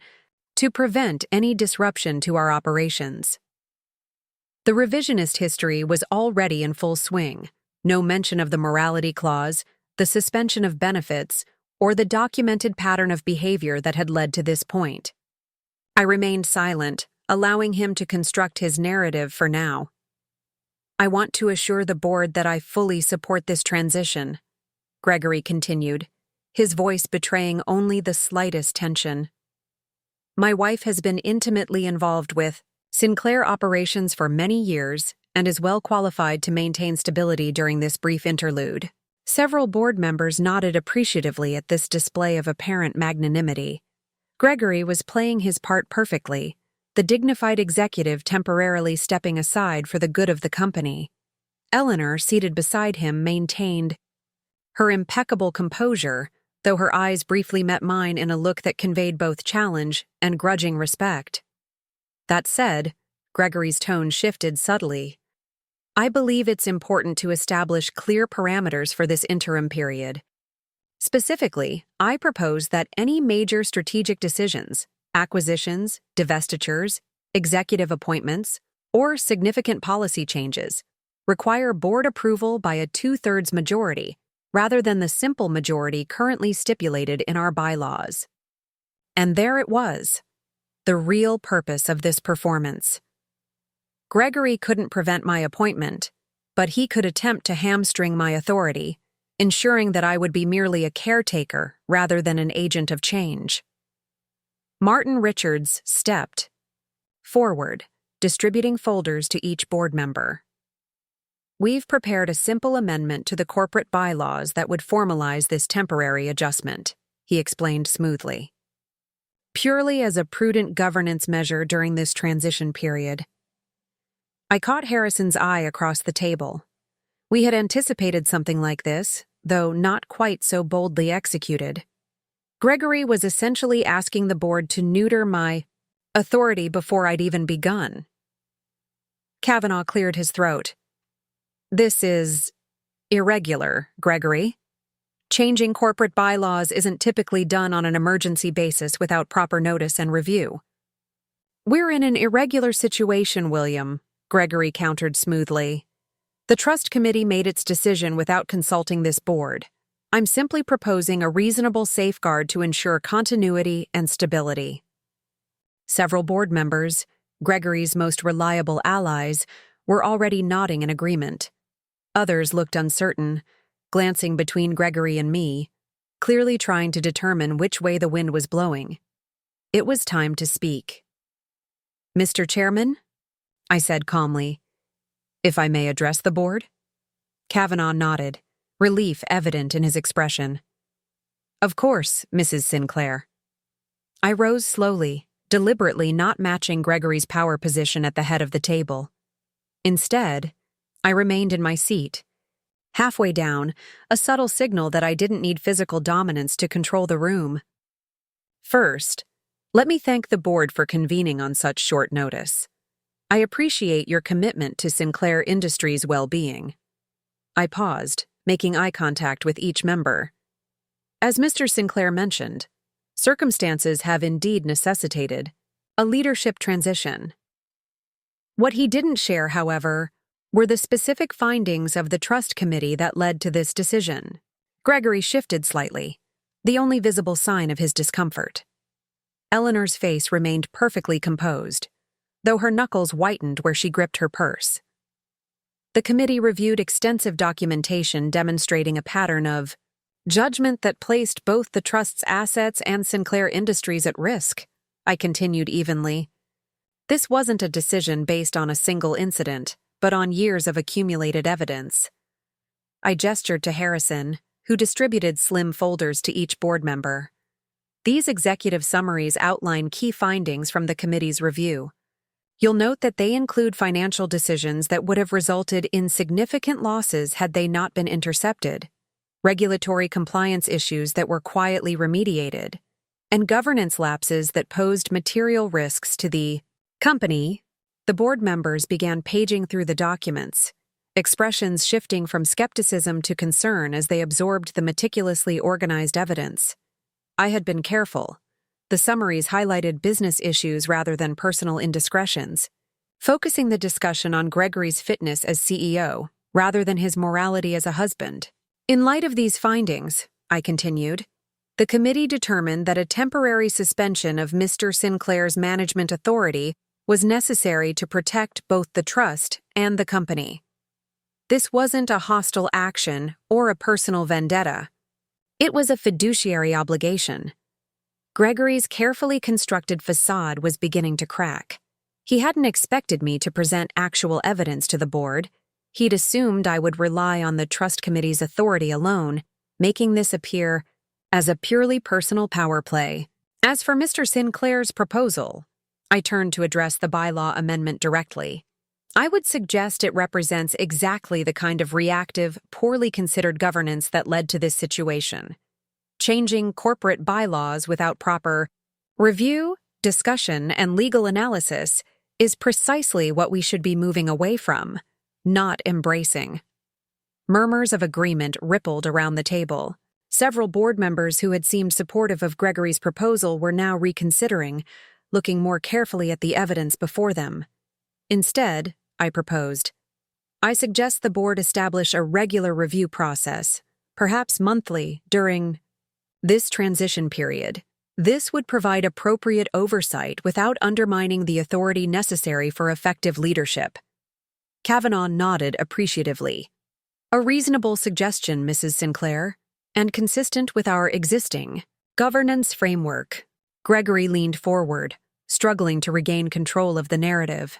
to prevent any disruption to our operations. The revisionist history was already in full swing. No mention of the morality clause, the suspension of benefits, or the documented pattern of behavior that had led to this point. I remained silent, allowing him to construct his narrative for now. "I want to assure the board that I fully support this transition," Gregory continued, his voice betraying only the slightest tension. "My wife has been intimately involved with Sinclair operations for many years and is well qualified to maintain stability during this brief interlude." Several board members nodded appreciatively at this display of apparent magnanimity. Gregory was playing his part perfectly, the dignified executive temporarily stepping aside for the good of the company. Eleanor, seated beside him, maintained her impeccable composure, though her eyes briefly met mine in a look that conveyed both challenge and grudging respect. That said, Gregory's tone shifted subtly. "I believe it's important to establish clear parameters for this interim period. Specifically, I propose that any major strategic decisions, acquisitions, divestitures, executive appointments, or significant policy changes require board approval by a 2/3 majority rather than the simple majority currently stipulated in our bylaws." And there it was, the real purpose of this performance. Gregory couldn't prevent my appointment, but he could attempt to hamstring my authority, ensuring that I would be merely a caretaker rather than an agent of change. Martin Richards stepped forward, distributing folders to each board member. "We've prepared a simple amendment to the corporate bylaws that would formalize this temporary adjustment," he explained smoothly. "Purely as a prudent governance measure during this transition period." I caught Harrison's eye across the table. We had anticipated something like this, though not quite so boldly executed. Gregory was essentially asking the board to neuter my authority before I'd even begun. Kavanaugh cleared his throat. "This is irregular, Gregory. Changing corporate bylaws isn't typically done on an emergency basis without proper notice and review." "We're in an irregular situation, William," Gregory countered smoothly. "The Trust Committee made its decision without consulting this board. I'm simply proposing a reasonable safeguard to ensure continuity and stability." Several board members, Gregory's most reliable allies, were already nodding in agreement. Others looked uncertain, glancing between Gregory and me, clearly trying to determine which way the wind was blowing. It was time to speak. "Mr. Chairman," I said calmly, "if I may address the board?" Kavanaugh nodded, relief evident in his expression. "Of course, Mrs. Sinclair." I rose slowly, deliberately not matching Gregory's power position at the head of the table. Instead, I remained in my seat. Halfway down, a subtle signal that I didn't need physical dominance to control the room. "First, Let me thank the board for convening on such short notice. I appreciate your commitment to Sinclair Industries' well-being. I paused, making eye contact with each member. As Mr. Sinclair mentioned, circumstances have indeed necessitated a leadership transition. What he didn't share, however, were the specific findings of the trust committee that led to this decision. Gregory shifted slightly, the only visible sign of his discomfort. Eleanor's face remained perfectly composed, though her knuckles whitened where she gripped her purse. The committee reviewed extensive documentation demonstrating a pattern of judgment that placed both the trust's assets and Sinclair Industries at risk, I continued evenly. This wasn't a decision based on a single incident, but on years of accumulated evidence. I gestured to Harrison, who distributed slim folders to each board member. These executive summaries outline key findings from the committee's review. You'll note that they include financial decisions that would have resulted in significant losses had they not been intercepted, regulatory compliance issues that were quietly remediated, and governance lapses that posed material risks to the company. The board members began paging through the documents, expressions shifting from skepticism to concern as they absorbed the meticulously organized evidence. I had been careful. The summaries highlighted business issues rather than personal indiscretions, focusing the discussion on Gregory's fitness as CEO rather than his morality as a husband. In light of these findings, I continued, the committee determined that a temporary suspension of Mr. Sinclair's management authority was necessary to protect both the trust and the company. This wasn't a hostile action or a personal vendetta. It was a fiduciary obligation. Gregory's carefully constructed facade was beginning to crack. He hadn't expected me to present actual evidence to the board. He'd assumed I would rely on the trust committee's authority alone, making this appear as a purely personal power play. As for Mr. Sinclair's proposal, I turned to address the bylaw amendment directly. I would suggest it represents exactly the kind of reactive, poorly considered governance that led to this situation. Changing corporate bylaws without proper review, discussion, and legal analysis is precisely what we should be moving away from, not embracing. Murmurs of agreement rippled around the table. Several board members who had seemed supportive of Gregory's proposal were now reconsidering, looking more carefully at the evidence before them. Instead, I proposed, I suggest the board establish a regular review process, perhaps monthly, during this transition period. This would provide appropriate oversight without undermining the authority necessary for effective leadership. Kavanaugh nodded appreciatively. A reasonable suggestion, Mrs. Sinclair, and consistent with our existing governance framework. Gregory leaned forward, struggling to regain control of the narrative.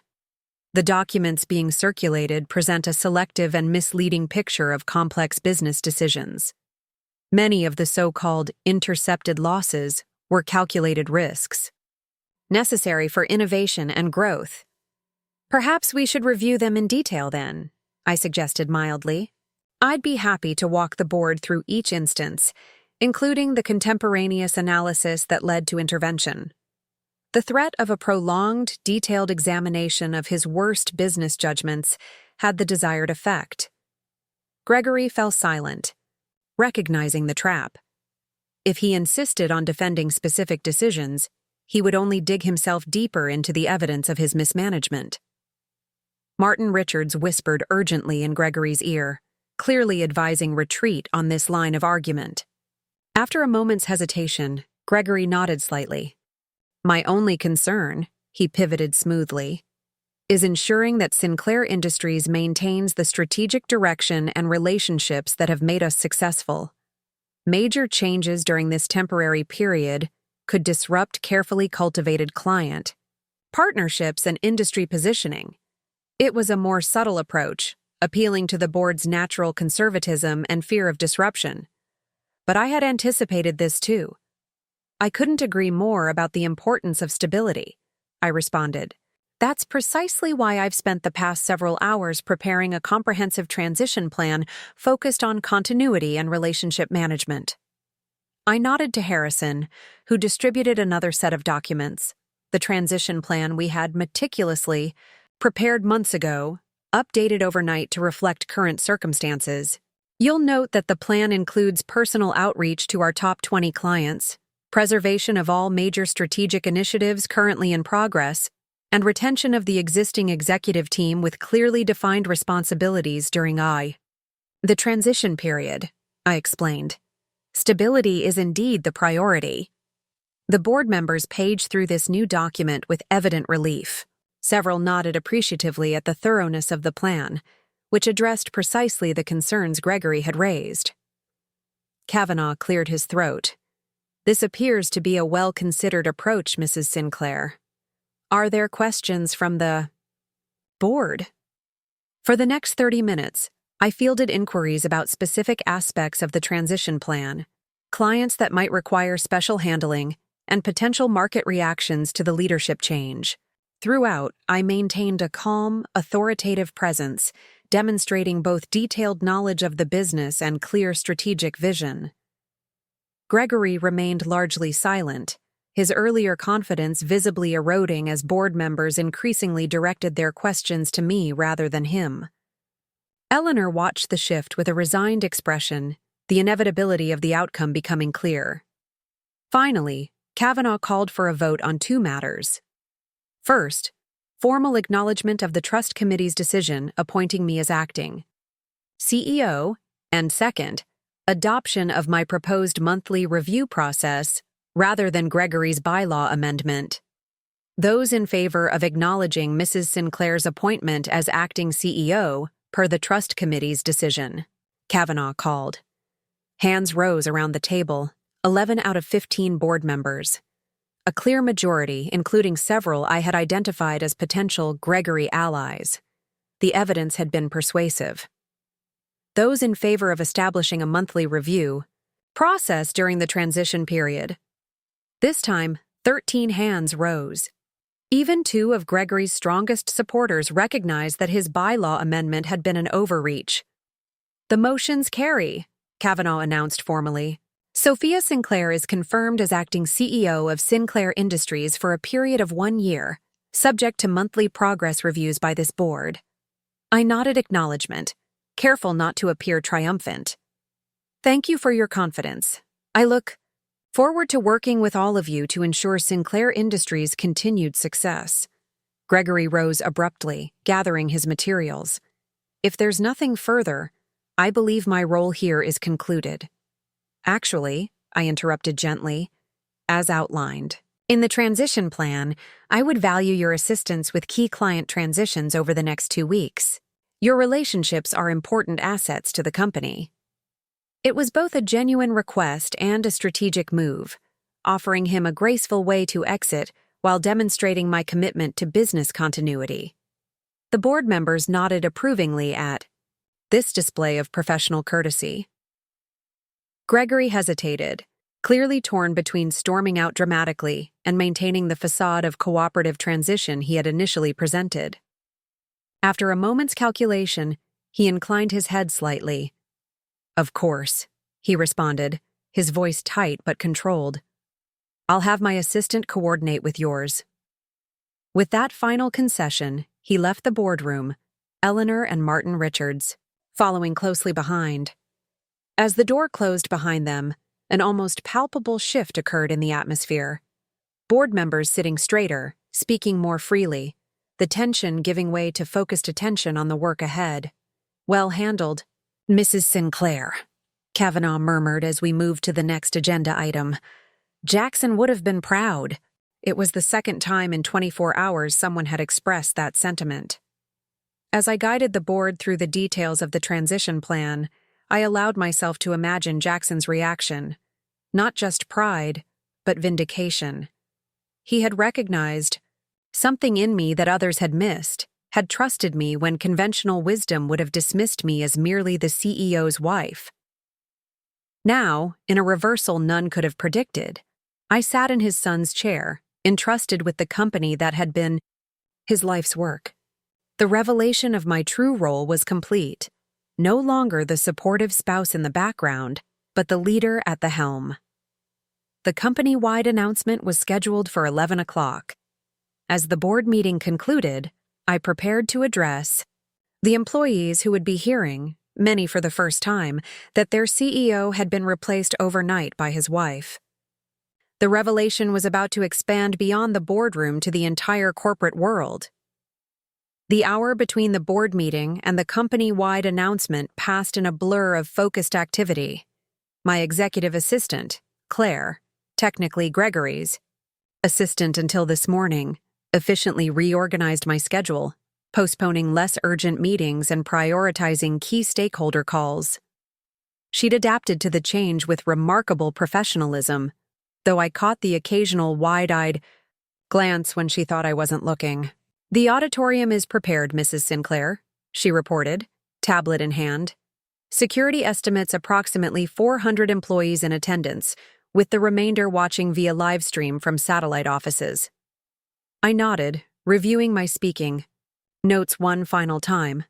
The documents being circulated present a selective and misleading picture of complex business decisions. Many of the so-called intercepted losses were calculated risks, necessary for innovation and growth. Perhaps we should review them in detail then, I suggested mildly. I'd be happy to walk the board through each instance, including the contemporaneous analysis that led to intervention. The threat of a prolonged, detailed examination of his worst business judgments had the desired effect. Gregory fell silent, recognizing the trap. If he insisted on defending specific decisions, he would only dig himself deeper into the evidence of his mismanagement. Martin Richards whispered urgently in Gregory's ear, clearly advising retreat on this line of argument. After a moment's hesitation, Gregory nodded slightly. My only concern, he pivoted smoothly, is ensuring that Sinclair Industries maintains the strategic direction and relationships that have made us successful. Major changes during this temporary period could disrupt carefully cultivated client partnerships and industry positioning. It was a more subtle approach, appealing to the board's natural conservatism and fear of disruption. But I had anticipated this too. I couldn't agree more about the importance of stability, I responded. That's precisely why I've spent the past several hours preparing a comprehensive transition plan focused on continuity and relationship management. I nodded to Harrison, who distributed another set of documents. The transition plan we had meticulously prepared months ago, updated overnight to reflect current circumstances. You'll note that the plan includes personal outreach to our top 20 clients, preservation of all major strategic initiatives currently in progress, and retention of the existing executive team with clearly defined responsibilities during the transition period, I explained. Stability is indeed the priority. The board members paged through this new document with evident relief. Several nodded appreciatively at the thoroughness of the plan, which addressed precisely the concerns Gregory had raised. Kavanaugh cleared his throat. This appears to be a well-considered approach, Mrs. Sinclair. Are there questions from the board? For the next 30 minutes, I fielded inquiries about specific aspects of the transition plan, clients that might require special handling, and potential market reactions to the leadership change. Throughout, I maintained a calm, authoritative presence, demonstrating both detailed knowledge of the business and clear strategic vision. Gregory remained largely silent, his earlier confidence visibly eroding as board members increasingly directed their questions to me rather than him. Eleanor watched the shift with a resigned expression, the inevitability of the outcome becoming clear. Finally, Kavanaugh called for a vote on two matters. First, formal acknowledgement of the Trust Committee's decision appointing me as acting CEO, and second, adoption of my proposed monthly review process rather than Gregory's bylaw amendment. Those in favor of acknowledging Mrs. Sinclair's appointment as acting CEO per the Trust Committee's decision, Kavanaugh called. Hands rose around the table, 11 out of 15 board members. A clear majority, including several I had identified as potential Gregory allies. The evidence had been persuasive. Those in favor of establishing a monthly review process during the transition period. This time, 13 hands rose. Even two of Gregory's strongest supporters recognized that his bylaw amendment had been an overreach. The motions carry, Kavanaugh announced formally. Sophia Sinclair is confirmed as acting CEO of Sinclair Industries for a period of 1 year, subject to monthly progress reviews by this board. I nodded acknowledgement, careful not to appear triumphant. Thank you for your confidence. I look forward to working with all of you to ensure Sinclair Industries' continued success. Gregory rose abruptly, gathering his materials. If there's nothing further, I believe my role here is concluded. Actually, I interrupted gently, as outlined. In the transition plan, I would value your assistance with key client transitions over the next 2 weeks. Your relationships are important assets to the company. It was both a genuine request and a strategic move, offering him a graceful way to exit while demonstrating my commitment to business continuity. The board members nodded approvingly at this display of professional courtesy. Gregory hesitated, clearly torn between storming out dramatically and maintaining the facade of cooperative transition he had initially presented. After a moment's calculation, he inclined his head slightly. Of course, he responded, his voice tight but controlled. I'll have my assistant coordinate with yours. With that final concession, he left the boardroom, Eleanor and Martin Richards following closely behind. As the door closed behind them, an almost palpable shift occurred in the atmosphere. Board members sitting straighter, speaking more freely, the tension giving way to focused attention on the work ahead. Well handled, Mrs. Sinclair, Kavanaugh murmured as we moved to the next agenda item. Jackson would have been proud. It was the second time in 24 hours someone had expressed that sentiment. As I guided the board through the details of the transition plan, I allowed myself to imagine Jackson's reaction. Not just pride, but vindication. He had recognized something in me that others had missed, had trusted me when conventional wisdom would have dismissed me as merely the CEO's wife. Now, in a reversal none could have predicted, I sat in his son's chair, entrusted with the company that had been his life's work. The revelation of my true role was complete. No longer the supportive spouse in the background, but the leader at the helm. The company-wide announcement was scheduled for 11 o'clock. As the board meeting concluded, I prepared to address the employees who would be hearing, many for the first time, that their CEO had been replaced overnight by his wife. The revelation was about to expand beyond the boardroom to the entire corporate world. The hour between the board meeting and the company-wide announcement passed in a blur of focused activity. My executive assistant, Claire, technically Gregory's assistant until this morning, efficiently reorganized my schedule, postponing less urgent meetings and prioritizing key stakeholder calls. She'd adapted to the change with remarkable professionalism, though I caught the occasional wide-eyed glance when she thought I wasn't looking. "The auditorium is prepared, Mrs. Sinclair," she reported, tablet in hand. "Security estimates approximately 400 employees in attendance, with the remainder watching via live stream from satellite offices." I nodded, reviewing my speaking notes one final time.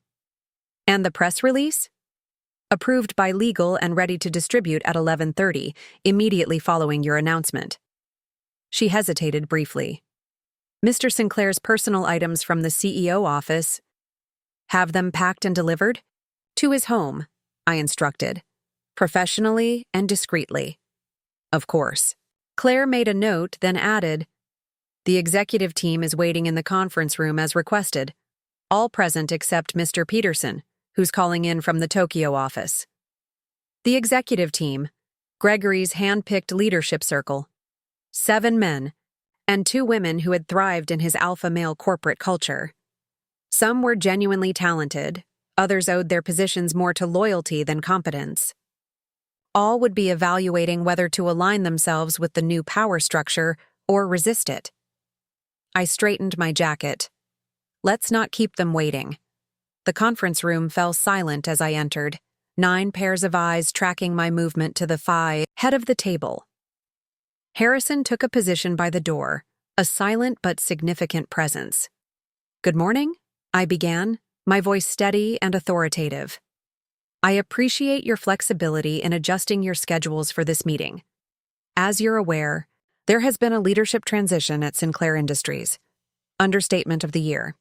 "And the press release?" "Approved by legal and ready to distribute at 11:30, immediately following your announcement." She hesitated briefly. "Mr. Sinclair's personal items from the CEO office, have them packed and delivered?" "To his home," I instructed, "professionally and discreetly." "Of course." Claire made a note, then added, "The executive team is waiting in the conference room as requested. All present except Mr. Peterson, who's calling in from the Tokyo office." The executive team, Gregory's hand-picked leadership circle, 7 men, and 2 women who had thrived in his alpha male corporate culture. Some were genuinely talented, others owed their positions more to loyalty than competence. All would be evaluating whether to align themselves with the new power structure or resist it. I straightened my jacket. Let's not keep them waiting. The conference room fell silent as I entered, 9 pairs of eyes tracking my movement to the head of the table. Harrison took a position by the door, a silent but significant presence. "Good morning," I began, my voice steady and authoritative. "I appreciate your flexibility in adjusting your schedules for this meeting. As you're aware, there has been a leadership transition at Sinclair Industries. Understatement of the year."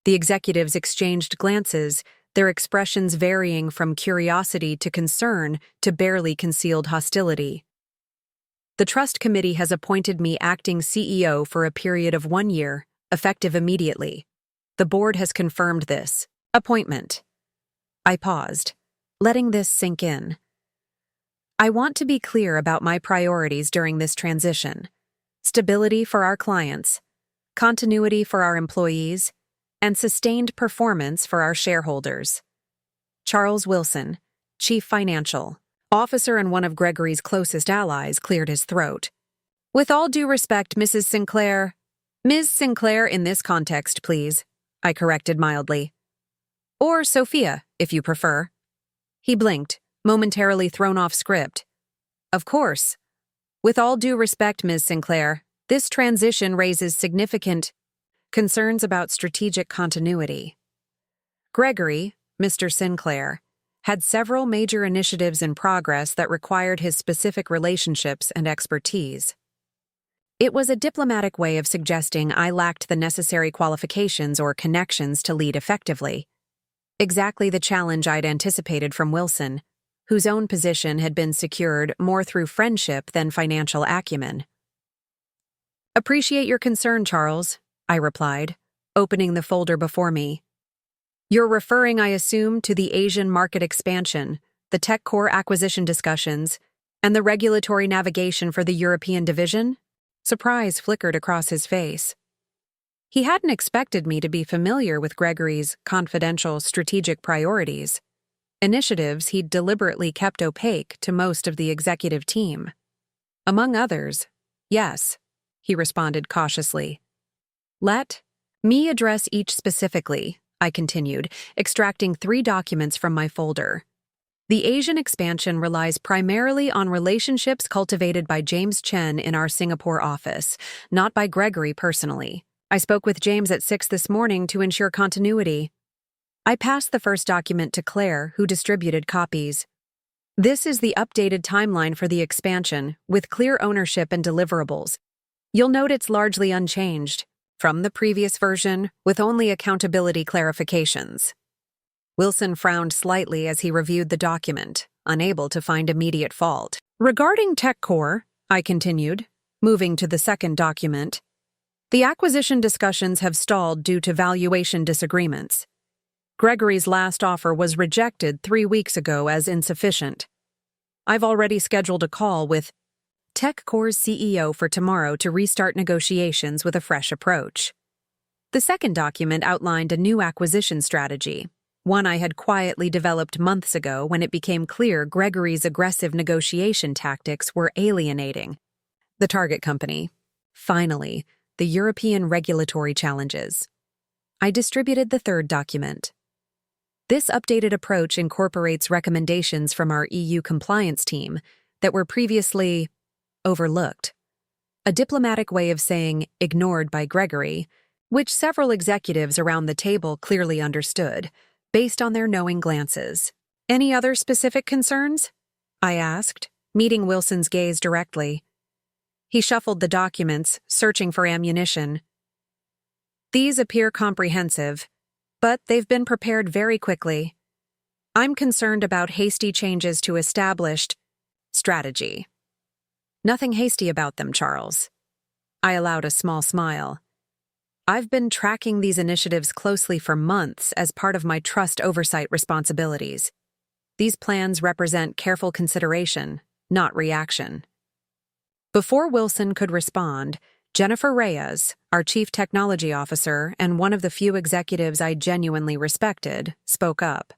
The executives exchanged glances, their expressions varying from curiosity to concern to barely concealed hostility. "The Trust Committee has appointed me acting CEO for a period of 1 year, effective immediately. The board has confirmed this appointment." I paused, letting this sink in. "I want to be clear about my priorities during this transition: stability for our clients, continuity for our employees, and sustained performance for our shareholders." Charles Wilson, Chief Financial Officer and one of Gregory's closest allies, cleared his throat. "With all due respect, Mrs. Sinclair—" "Ms. Sinclair in this context, please," I corrected mildly. "Or Sophia, if you prefer." He blinked, momentarily thrown off script. "Of course. With all due respect, Ms. Sinclair, this transition raises significant concerns about strategic continuity." Gregory, Mr. Sinclair, had several major initiatives in progress that required his specific relationships and expertise. It was a diplomatic way of suggesting I lacked the necessary qualifications or connections to lead effectively. Exactly the challenge I'd anticipated from Wilson, whose own position had been secured more through friendship than financial acumen. "Appreciate your concern, Charles," I replied, opening the folder before me. "You're referring, I assume, to the Asian market expansion, the tech core acquisition discussions, and the regulatory navigation for the European division?" Surprise flickered across his face. He hadn't expected me to be familiar with Gregory's confidential strategic priorities, initiatives he'd deliberately kept opaque to most of the executive team. "Among others, yes," he responded cautiously. "Let me address each specifically," I continued, extracting 3 documents from my folder. "The Asian expansion relies primarily on relationships cultivated by James Chen in our Singapore office, not by Gregory personally. I spoke with James at 6 this morning to ensure continuity." I passed the first document to Claire, who distributed copies. This is the updated timeline for the expansion, with clear ownership and deliverables. You'll note it's largely unchanged from the previous version, with only accountability clarifications. Wilson frowned slightly as he reviewed the document, unable to find immediate fault. Regarding TechCore, I continued, moving to the second document, the acquisition discussions have stalled due to valuation disagreements. Gregory's last offer was rejected 3 weeks ago as insufficient. I've already scheduled a call with TechCore's CEO for tomorrow to restart negotiations with a fresh approach. The second document outlined a new acquisition strategy, one I had quietly developed months ago when it became clear Gregory's aggressive negotiation tactics were alienating the target company. Finally, the European regulatory challenges. I distributed the third document. This updated approach incorporates recommendations from our EU compliance team that were previously overlooked. A diplomatic way of saying ignored by Gregory, which several executives around the table clearly understood, based on their knowing glances. Any other specific concerns? I asked, meeting Wilson's gaze directly. He shuffled the documents, searching for ammunition. These appear comprehensive, but they've been prepared very quickly. I'm concerned about hasty changes to established strategy. Nothing hasty about them, Charles. I allowed a small smile. I've been tracking these initiatives closely for months as part of my trust oversight responsibilities. These plans represent careful consideration, not reaction. Before Wilson could respond, Jennifer Reyes, our chief technology officer and one of the few executives I genuinely respected, spoke up.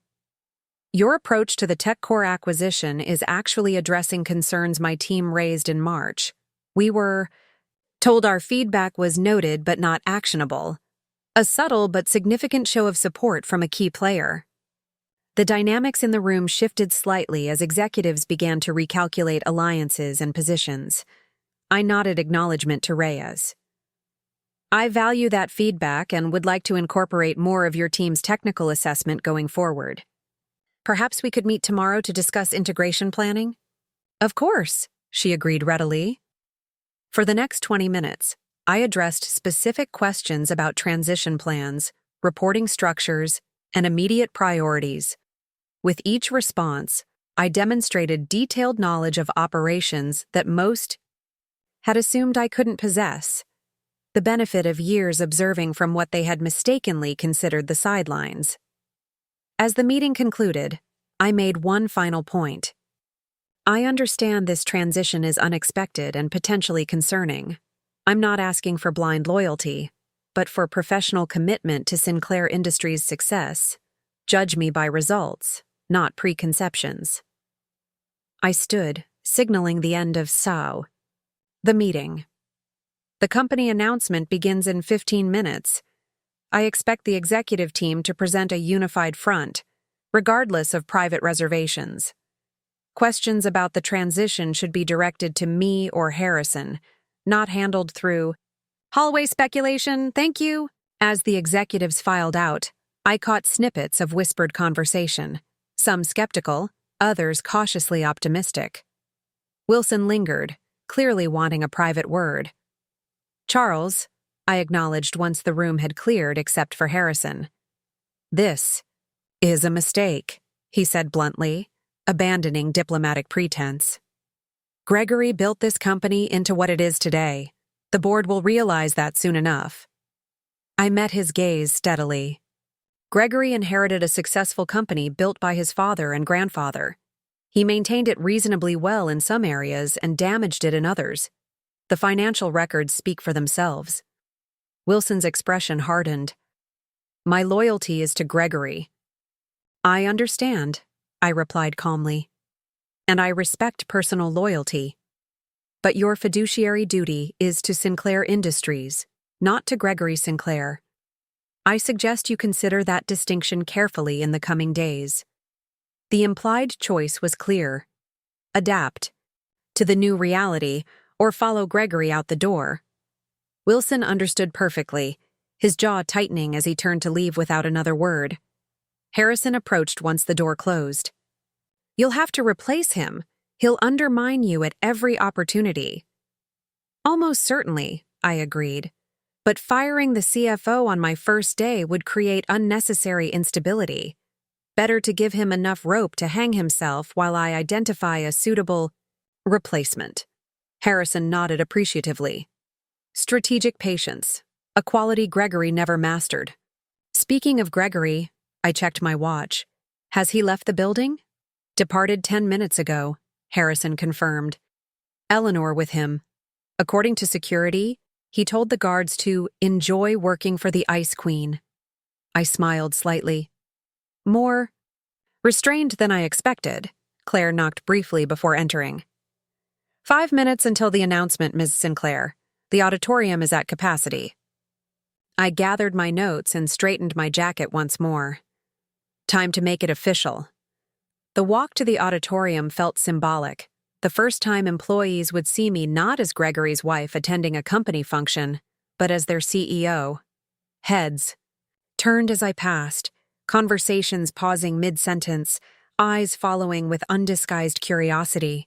Your approach to the TechCore acquisition is actually addressing concerns my team raised in March. We were told our feedback was noted but not actionable. A subtle but significant show of support from a key player. The dynamics in the room shifted slightly as executives began to recalculate alliances and positions. I nodded acknowledgement to Reyes. I value that feedback and would like to incorporate more of your team's technical assessment going forward. Perhaps we could meet tomorrow to discuss integration planning? Of course, she agreed readily. For the next 20 minutes, I addressed specific questions about transition plans, reporting structures, and immediate priorities. With each response, I demonstrated detailed knowledge of operations that most had assumed I couldn't possess, the benefit of years observing from what they had mistakenly considered the sidelines. As the meeting concluded, I made one final point. I understand this transition is unexpected and potentially concerning. I'm not asking for blind loyalty, but for professional commitment to Sinclair Industries' success. Judge me by results, not preconceptions. I stood, signaling the end of SAO. The meeting. The company announcement begins in 15 minutes. I expect the executive team to present a unified front, regardless of private reservations. Questions about the transition should be directed to me or Harrison, not handled through hallway speculation, thank you. As the executives filed out, I caught snippets of whispered conversation, some skeptical, others cautiously optimistic. Wilson lingered, clearly wanting a private word. Charles, I acknowledged once the room had cleared except for Harrison. This is a mistake, he said bluntly, abandoning diplomatic pretense. Gregory built this company into what it is today. The board will realize that soon enough. I met his gaze steadily. Gregory inherited a successful company built by his father and grandfather. He maintained it reasonably well in some areas and damaged it in others. The financial records speak for themselves. Wilson's expression hardened. My loyalty is to Gregory. I understand, I replied calmly. And I respect personal loyalty. But your fiduciary duty is to Sinclair Industries, not to Gregory Sinclair. I suggest you consider that distinction carefully in the coming days. The implied choice was clear. Adapt to the new reality or follow Gregory out the door. Wilson understood perfectly, his jaw tightening as he turned to leave without another word. Harrison approached once the door closed. You'll have to replace him. He'll undermine you at every opportunity. Almost certainly, I agreed. But firing the CFO on my first day would create unnecessary instability. Better to give him enough rope to hang himself while I identify a suitable replacement. Harrison nodded appreciatively. Strategic patience, a quality Gregory never mastered. Speaking of Gregory, I checked my watch. Has he left the building? Departed 10 minutes ago, Harrison confirmed. Eleanor with him. According to security, he told the guards to enjoy working for the Ice Queen. I smiled slightly. More restrained than I expected, Claire knocked briefly before entering. 5 minutes until the announcement, Ms. Sinclair. The auditorium is at capacity. I gathered my notes and straightened my jacket once more. Time to make it official. The walk to the auditorium felt symbolic, the first time employees would see me not as Gregory's wife attending a company function, but as their CEO. Heads turned as I passed, conversations pausing mid-sentence, eyes following with undisguised curiosity.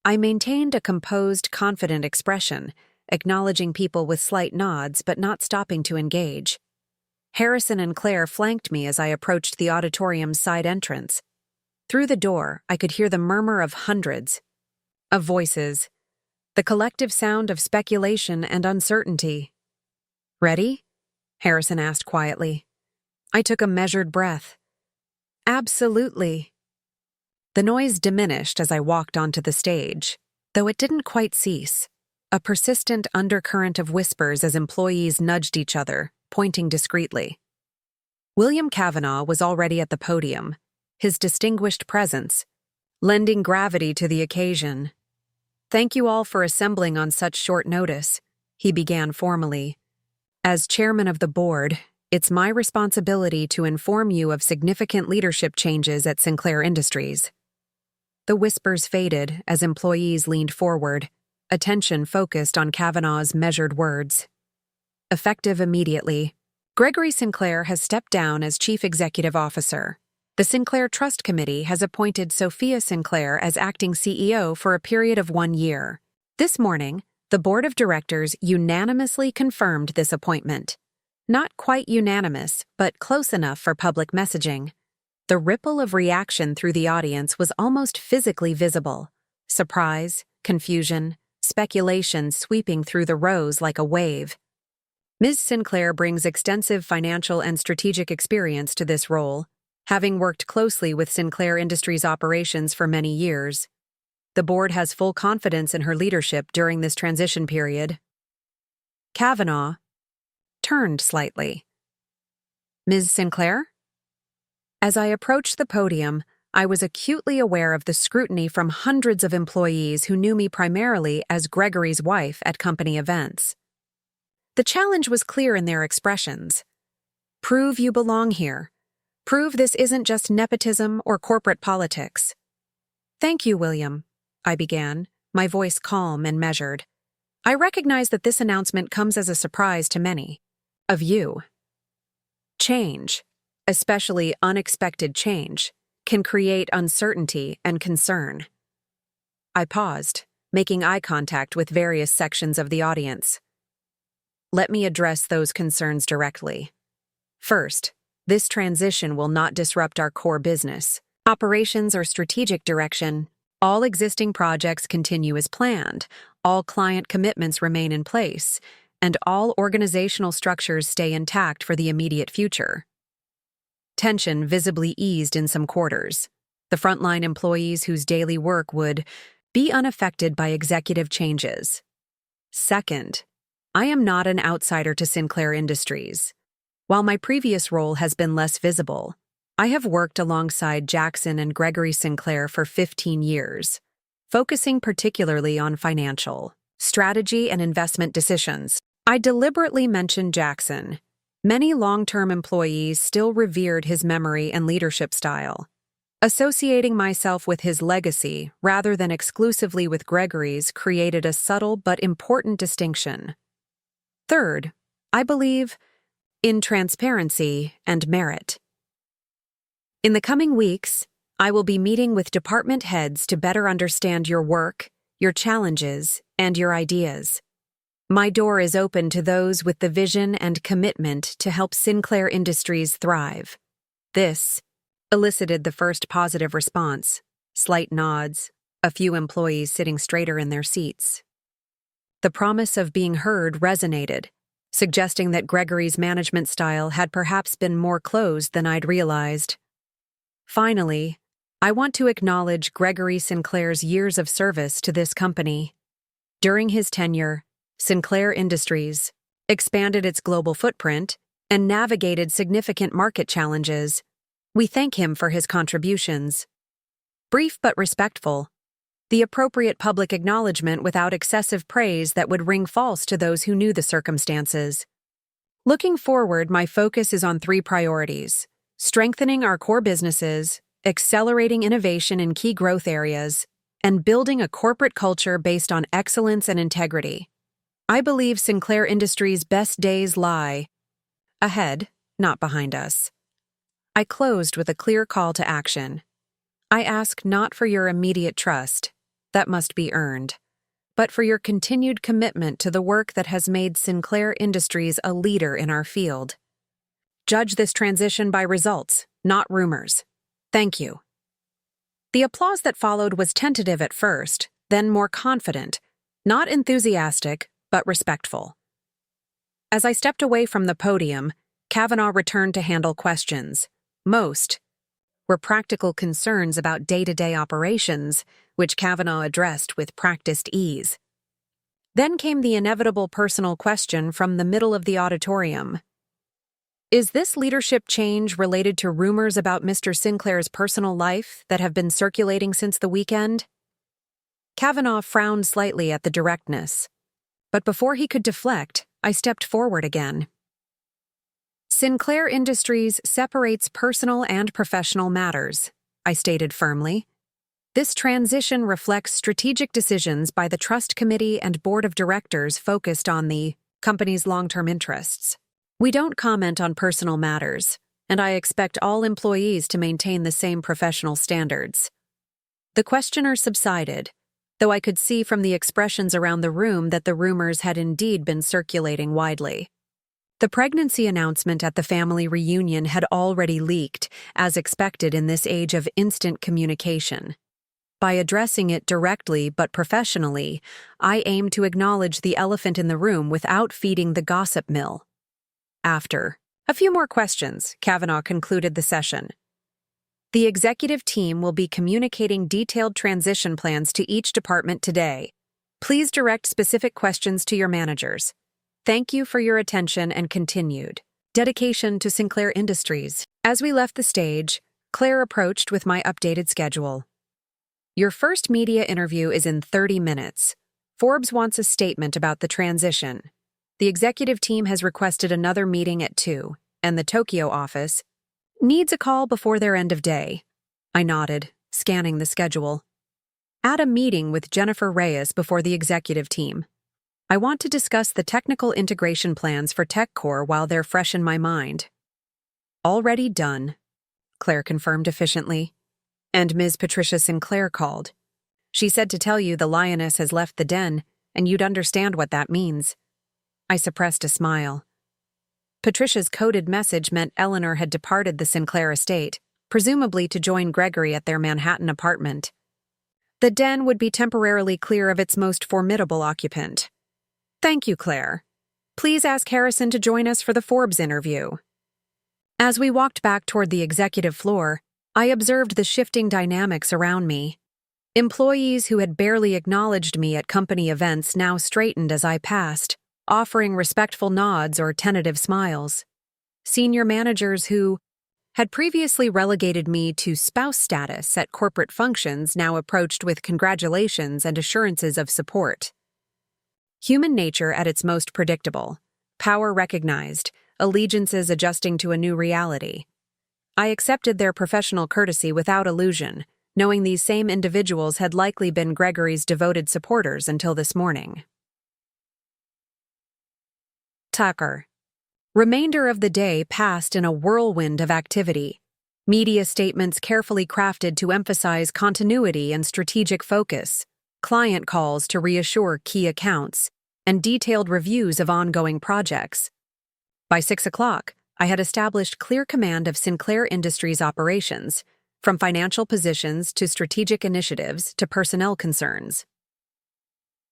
I maintained a composed, confident expression, acknowledging people with slight nods but not stopping to engage. Harrison and Claire flanked me as I approached the auditorium's side entrance. Through the door, I could hear the murmur of hundreds of voices, the collective sound of speculation and uncertainty. Ready? Harrison asked quietly. I took a measured breath. Absolutely. The noise diminished as I walked onto the stage, though it didn't quite cease. A persistent undercurrent of whispers as employees nudged each other, pointing discreetly. William Kavanaugh was already at the podium, his distinguished presence lending gravity to the occasion. Thank you all for assembling on such short notice, he began formally. As chairman of the board, it's my responsibility to inform you of significant leadership changes at Sinclair Industries. The whispers faded as employees leaned forward, attention focused on Kavanaugh's measured words. Effective immediately, Gregory Sinclair has stepped down as Chief Executive Officer. The Sinclair Trust Committee has appointed Sophia Sinclair as acting CEO for a period of 1 year. This morning, the Board of Directors unanimously confirmed this appointment. Not quite unanimous, but close enough for public messaging. The ripple of reaction through the audience was almost physically visible. Surprise, confusion, speculation sweeping through the rows like a wave. Ms. Sinclair brings extensive financial and strategic experience to this role, having worked closely with Sinclair Industries operations for many years. The board has full confidence in her leadership during this transition period. Kavanaugh turned slightly. Ms. Sinclair? As I approached the podium, I was acutely aware of the scrutiny from hundreds of employees who knew me primarily as Gregory's wife at company events. The challenge was clear in their expressions. Prove you belong here. Prove this isn't just nepotism or corporate politics. Thank you, William, I began, my voice calm and measured. I recognize that this announcement comes as a surprise to many of you. Change, especially unexpected change, can create uncertainty and concern. I paused, making eye contact with various sections of the audience. Let me address those concerns directly. First, this transition will not disrupt our core business, operations, or strategic direction. All existing projects continue as planned, all client commitments remain in place, and all organizational structures stay intact for the immediate future. Tension visibly eased in some quarters. The frontline employees whose daily work would be unaffected by executive changes. Second, I am not an outsider to Sinclair Industries. While my previous role has been less visible, I have worked alongside Jackson and Gregory Sinclair for 15 years, focusing particularly on financial, strategy, and investment decisions. I deliberately mentioned Jackson. Many long-term employees still revered his memory and leadership style. Associating myself with his legacy rather than exclusively with Gregory's created a subtle but important distinction. Third, I believe in transparency and merit. In the coming weeks, I will be meeting with department heads to better understand your work, your challenges, and your ideas. My door is open to those with the vision and commitment to help Sinclair Industries thrive. This elicited the first positive response, slight nods, a few employees sitting straighter in their seats. The promise of being heard resonated, suggesting that Gregory's management style had perhaps been more closed than I'd realized. Finally, I want to acknowledge Gregory Sinclair's years of service to this company. During his tenure, Sinclair Industries expanded its global footprint and navigated significant market challenges. We thank him for his contributions. Brief but respectful, the appropriate public acknowledgement without excessive praise that would ring false to those who knew the circumstances. Looking forward, my focus is on 3 priorities: strengthening our core businesses, accelerating innovation in key growth areas, and building a corporate culture based on excellence and integrity. I believe Sinclair Industries' best days lie ahead, not behind us. I closed with a clear call to action. I ask not for your immediate trust, that must be earned, but for your continued commitment to the work that has made Sinclair Industries a leader in our field. Judge this transition by results, not rumors. Thank you. The applause that followed was tentative at first, then more confident, not enthusiastic, but respectful. As I stepped away from the podium, Kavanaugh returned to handle questions. Most were practical concerns about day-to-day operations, which Kavanaugh addressed with practiced ease. Then came the inevitable personal question from the middle of the auditorium. Is this leadership change related to rumors about Mr. Sinclair's personal life that have been circulating since the weekend? Kavanaugh frowned slightly at the directness, but before he could deflect, I stepped forward again. Sinclair Industries separates personal and professional matters, I stated firmly. This transition reflects strategic decisions by the Trust Committee and Board of Directors focused on the company's long-term interests. We don't comment on personal matters, and I expect all employees to maintain the same professional standards. The questioner subsided, though I could see from the expressions around the room that the rumors had indeed been circulating widely. The pregnancy announcement at the family reunion had already leaked, as expected in this age of instant communication. By addressing it directly but professionally, I aimed to acknowledge the elephant in the room without feeding the gossip mill. After a few more questions, Kavanaugh concluded the session. The executive team will be communicating detailed transition plans to each department today. Please direct specific questions to your managers. Thank you for your attention and continued dedication to Sinclair Industries. As we left the stage, Claire approached with my updated schedule. Your first media interview is in 30 minutes. Forbes wants a statement about the transition. The executive team has requested another meeting at 2, and the Tokyo office needs a call before their end of day. I nodded, scanning the schedule. Add a meeting with Jennifer Reyes before the executive team. I want to discuss the technical integration plans for TechCore while they're fresh in my mind. Already done, Claire confirmed efficiently. And Ms. Patricia Sinclair called. She said to tell you the lioness has left the den, and you'd understand what that means. I suppressed a smile. Patricia's coded message meant Eleanor had departed the Sinclair estate, presumably to join Gregory at their Manhattan apartment. The den would be temporarily clear of its most formidable occupant. Thank you, Claire. Please ask Harrison to join us for the Forbes interview. As we walked back toward the executive floor, I observed the shifting dynamics around me. Employees who had barely acknowledged me at company events now straightened as I passed, offering respectful nods or tentative smiles. Senior managers who had previously relegated me to spouse status at corporate functions now approached with congratulations and assurances of support. Human nature at its most predictable, power recognized, allegiances adjusting to a new reality. I accepted their professional courtesy without illusion, knowing these same individuals had likely been Gregory's devoted supporters until this morning. Tucker. Remainder of the day passed in a whirlwind of activity. Media statements carefully crafted to emphasize continuity and strategic focus, client calls to reassure key accounts, and detailed reviews of ongoing projects. By 6 o'clock, I had established clear command of Sinclair Industries operations, from financial positions to strategic initiatives to personnel concerns.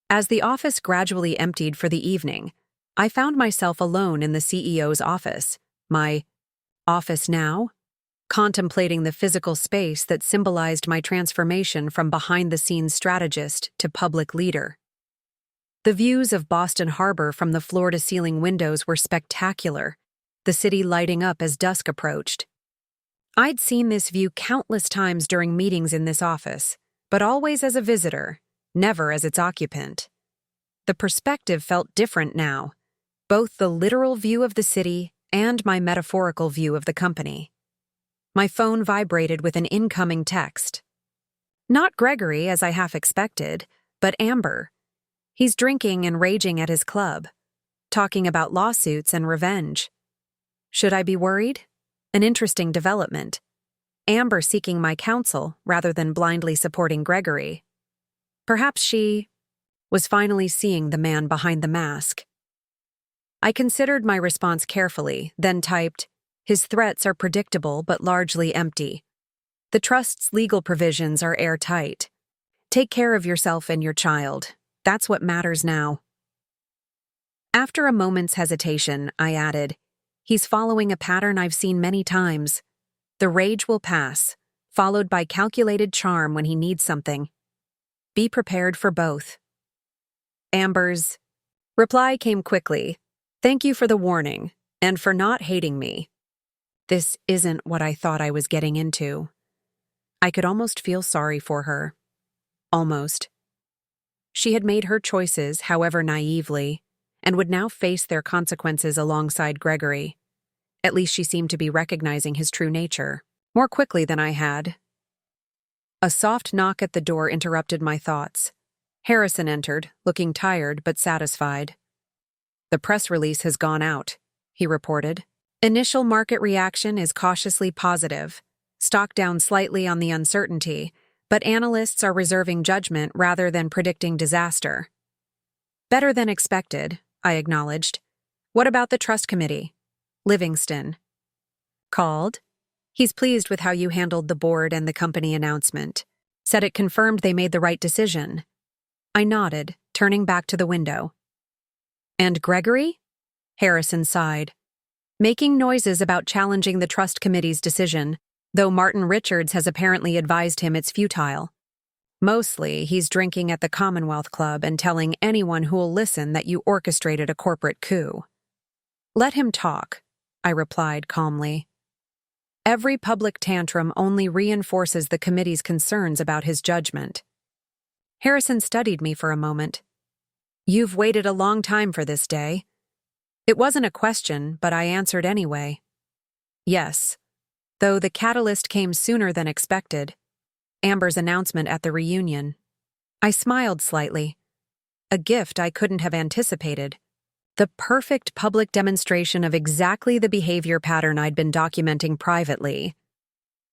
As the office gradually emptied for the evening, I found myself alone in the CEO's office, my office now, contemplating the physical space that symbolized my transformation from behind-the-scenes strategist to public leader. The views of Boston Harbor from the floor-to-ceiling windows were spectacular, the city lighting up as dusk approached. I'd seen this view countless times during meetings in this office, but always as a visitor, never as its occupant. The perspective felt different now, both the literal view of the city and my metaphorical view of the company. My phone vibrated with an incoming text. Not Gregory, as I half expected, but Amber. He's drinking and raging at his club, talking about lawsuits and revenge. Should I be worried? An interesting development. Amber seeking my counsel rather than blindly supporting Gregory. Perhaps she was finally seeing the man behind the mask. I considered my response carefully, then typed, "His threats are predictable but largely empty. The trust's legal provisions are airtight. Take care of yourself and your child. That's what matters now." After a moment's hesitation, I added, "He's following a pattern I've seen many times. The rage will pass, followed by calculated charm when he needs something. Be prepared for both." Amber's reply came quickly. "Thank you for the warning, and for not hating me. This isn't what I thought I was getting into." I could almost feel sorry for her. Almost. She had made her choices, however naively, and would now face their consequences alongside Gregory. At least she seemed to be recognizing his true nature, more quickly than I had. A soft knock at the door interrupted my thoughts. Harrison entered, looking tired but satisfied. "The press release has gone out," he reported. "Initial market reaction is cautiously positive. Stock down slightly on the uncertainty, but analysts are reserving judgment rather than predicting disaster." "Better than expected," I acknowledged. "What about the trust committee?" "Livingston." "Called?" "He's pleased with how you handled the board and the company announcement. Said it confirmed they made the right decision." I nodded, turning back to the window. "And Gregory?" Harrison sighed. "Making noises about challenging the trust committee's decision, though Martin Richards has apparently advised him it's futile. Mostly, he's drinking at the Commonwealth Club and telling anyone who'll listen that you orchestrated a corporate coup." "Let him talk," I replied calmly. "Every public tantrum only reinforces the committee's concerns about his judgment." Harrison studied me for a moment. "You've waited a long time for this day." It wasn't a question, but I answered anyway. "Yes, though the catalyst came sooner than expected. Amber's announcement at the reunion." I smiled slightly. A gift I couldn't have anticipated. The perfect public demonstration of exactly the behavior pattern I'd been documenting privately.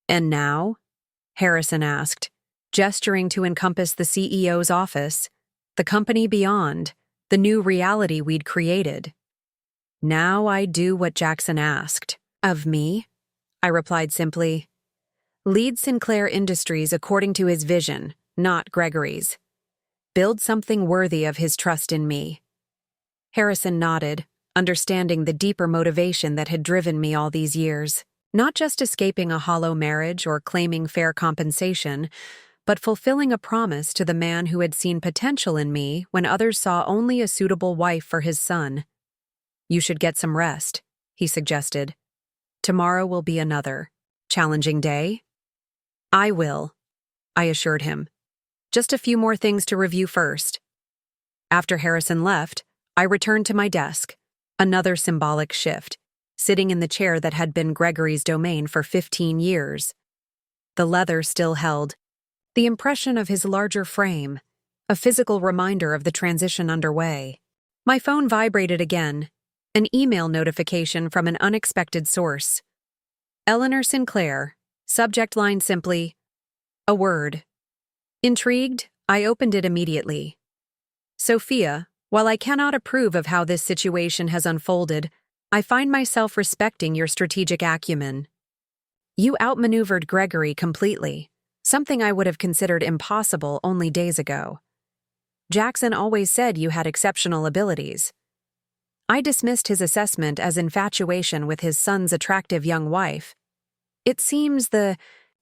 "And now?" Harrison asked, gesturing to encompass the CEO's office, the company beyond, the new reality we'd created. "Now I do what Jackson asked." "Of me?" I replied simply. "Lead Sinclair Industries according to his vision, not Gregory's. Build something worthy of his trust in me." Harrison nodded, understanding the deeper motivation that had driven me all these years. Not just escaping a hollow marriage or claiming fair compensation, but fulfilling a promise to the man who had seen potential in me when others saw only a suitable wife for his son. "You should get some rest," he suggested. "Tomorrow will be another challenging day." "I will," I assured him. "Just a few more things to review first." After Harrison left, I returned to my desk, another symbolic shift, sitting in the chair that had been Gregory's domain for 15 years. The leather still held, the impression of his larger frame, a physical reminder of the transition underway. My phone vibrated again, an email notification from an unexpected source. "Eleanor Sinclair, Subject line simply, a word. Intrigued, I opened it immediately. Sophia, while I cannot approve of how this situation has unfolded, I find myself respecting your strategic acumen. You outmaneuvered Gregory completely, something I would have considered impossible only days ago. Jackson always said you had exceptional abilities. I dismissed his assessment as infatuation with his son's attractive young wife. It seems the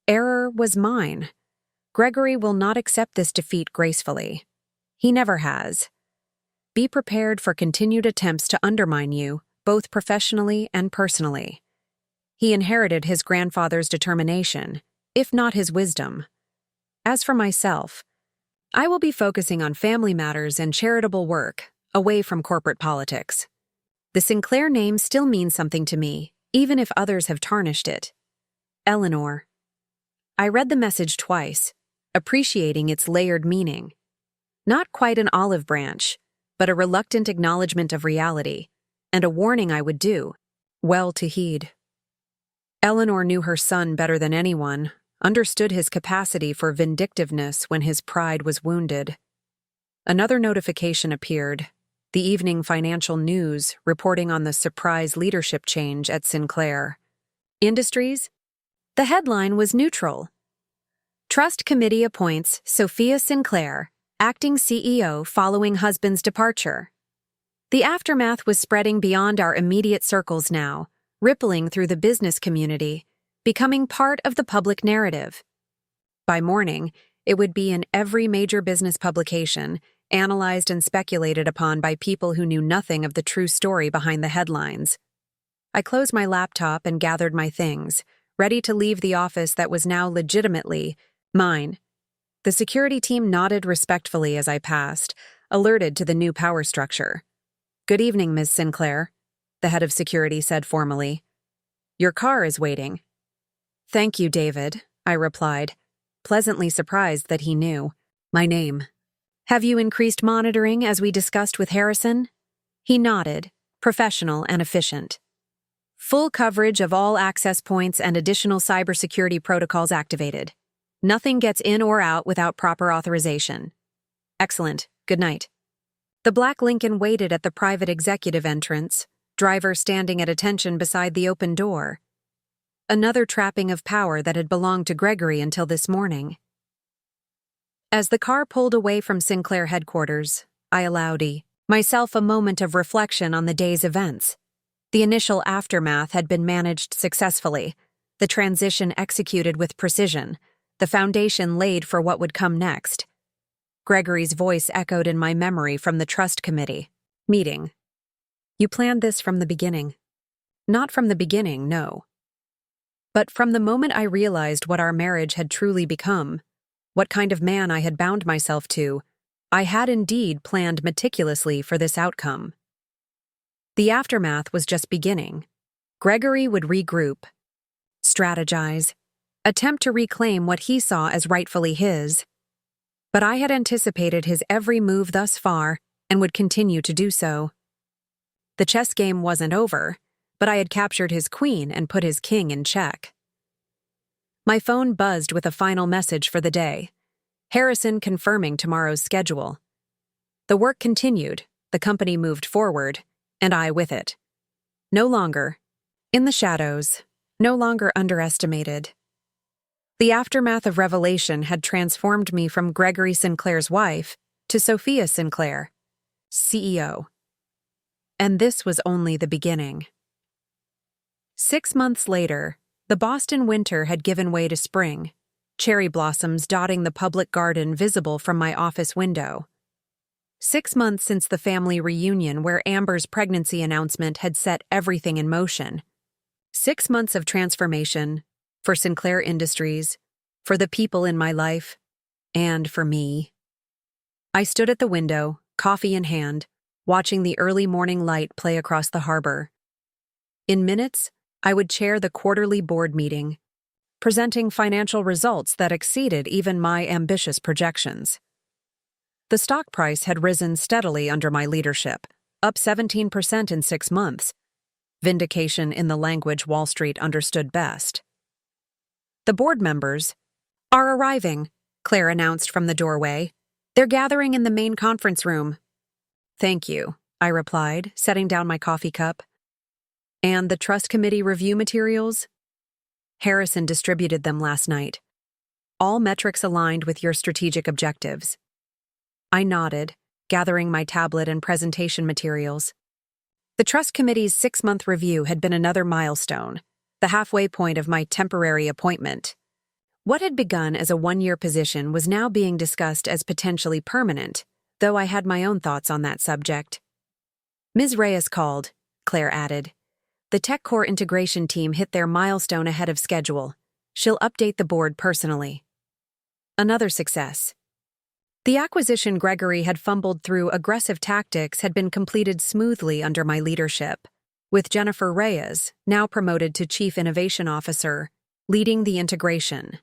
error was mine. Gregory will not accept this defeat gracefully. He never has. Be prepared for continued attempts to undermine you, both professionally and personally. He inherited his grandfather's determination, if not his wisdom. As for myself, I will be focusing on family matters and charitable work, away from corporate politics. The Sinclair name still means something to me, even if others have tarnished it. Eleanor. I read the message twice, appreciating its layered meaning. Not quite an olive branch, but a reluctant acknowledgement of reality, and a warning I would do well to heed. Eleanor knew her son better than anyone, understood his capacity for vindictiveness when his pride was wounded. Another notification appeared, the evening financial news reporting on the surprise leadership change at Sinclair Industries. The headline was neutral. Trust Committee appoints Sophia Sinclair, acting CEO following husband's departure. The aftermath was spreading beyond our immediate circles now, rippling through the business community, becoming part of the public narrative. By morning, it would be in every major business publication, analyzed and speculated upon by people who knew nothing of the true story behind the headlines. I closed my laptop and gathered my things, ready to leave the office that was now legitimately mine. The security team nodded respectfully as I passed, alerted to the new power structure. "Good evening, Ms. Sinclair," the head of security said formally. "Your car is waiting." "Thank you, David," I replied, pleasantly surprised that he knew my name. "Have you increased monitoring as we discussed with Harrison?" He nodded, professional and efficient. "Full coverage of all access points and additional cybersecurity protocols activated. Nothing gets in or out without proper authorization." "Excellent. Good night." The black Lincoln waited at the private executive entrance, driver standing at attention beside the open door. Another trapping of power that had belonged to Gregory until this morning. As the car pulled away from Sinclair headquarters, I allowed myself a moment of reflection on the day's events. The initial aftermath had been managed successfully, the transition executed with precision, the foundation laid for what would come next. Gregory's voice echoed in my memory from the Trust Committee meeting. "You planned this from the beginning." Not from the beginning, no. But from the moment I realized what our marriage had truly become, what kind of man I had bound myself to, I had indeed planned meticulously for this outcome. The aftermath was just beginning. Gregory would regroup, strategize, attempt to reclaim what he saw as rightfully his. But I had anticipated his every move thus far and would continue to do so. The chess game wasn't over, but I had captured his queen and put his king in check. My phone buzzed with a final message for the day. Harrison confirming tomorrow's schedule. The work continued, the company moved forward, and I with it. No longer in the shadows, no longer underestimated. The aftermath of revelation had transformed me from Gregory Sinclair's wife to Sophia Sinclair, CEO. And this was only the beginning. 6 months later, the Boston winter had given way to spring, cherry blossoms dotting the public garden visible from my office window. 6 months since the family reunion where Amber's pregnancy announcement had set everything in motion. 6 months of transformation for Sinclair Industries, for the people in my life, and for me. I stood at the window, coffee in hand, watching the early morning light play across the harbor. In minutes, I would chair the quarterly board meeting, presenting financial results that exceeded even my ambitious projections. The stock price had risen steadily under my leadership, up 17% in 6 months. Vindication in the language Wall Street understood best. The board members are arriving, Claire announced from the doorway. They're gathering in the main conference room. Thank you, I replied, setting down my coffee cup. And the trust committee review materials? Harrison distributed them last night. All metrics aligned with your strategic objectives. I nodded, gathering my tablet and presentation materials. The trust committee's 6-month review had been another milestone, the halfway point of my temporary appointment. What had begun as a 1-year position was now being discussed as potentially permanent, though I had my own thoughts on that subject. Ms. Reyes called, Claire added. The TechCore integration team hit their milestone ahead of schedule. She'll update the board personally. Another success. The acquisition Gregory had fumbled through aggressive tactics had been completed smoothly under my leadership, with Jennifer Reyes, now promoted to Chief Innovation Officer, leading the integration.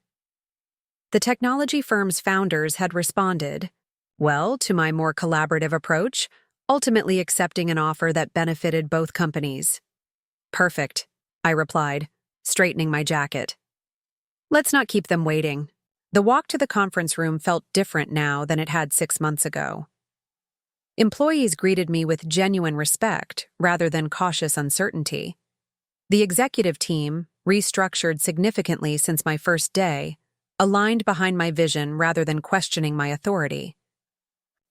The technology firm's founders had responded, well, to my more collaborative approach, ultimately accepting an offer that benefited both companies. Perfect, I replied, straightening my jacket. Let's not keep them waiting. The walk to the conference room felt different now than it had 6 months ago. Employees greeted me with genuine respect rather than cautious uncertainty. The executive team, restructured significantly since my first day, aligned behind my vision rather than questioning my authority.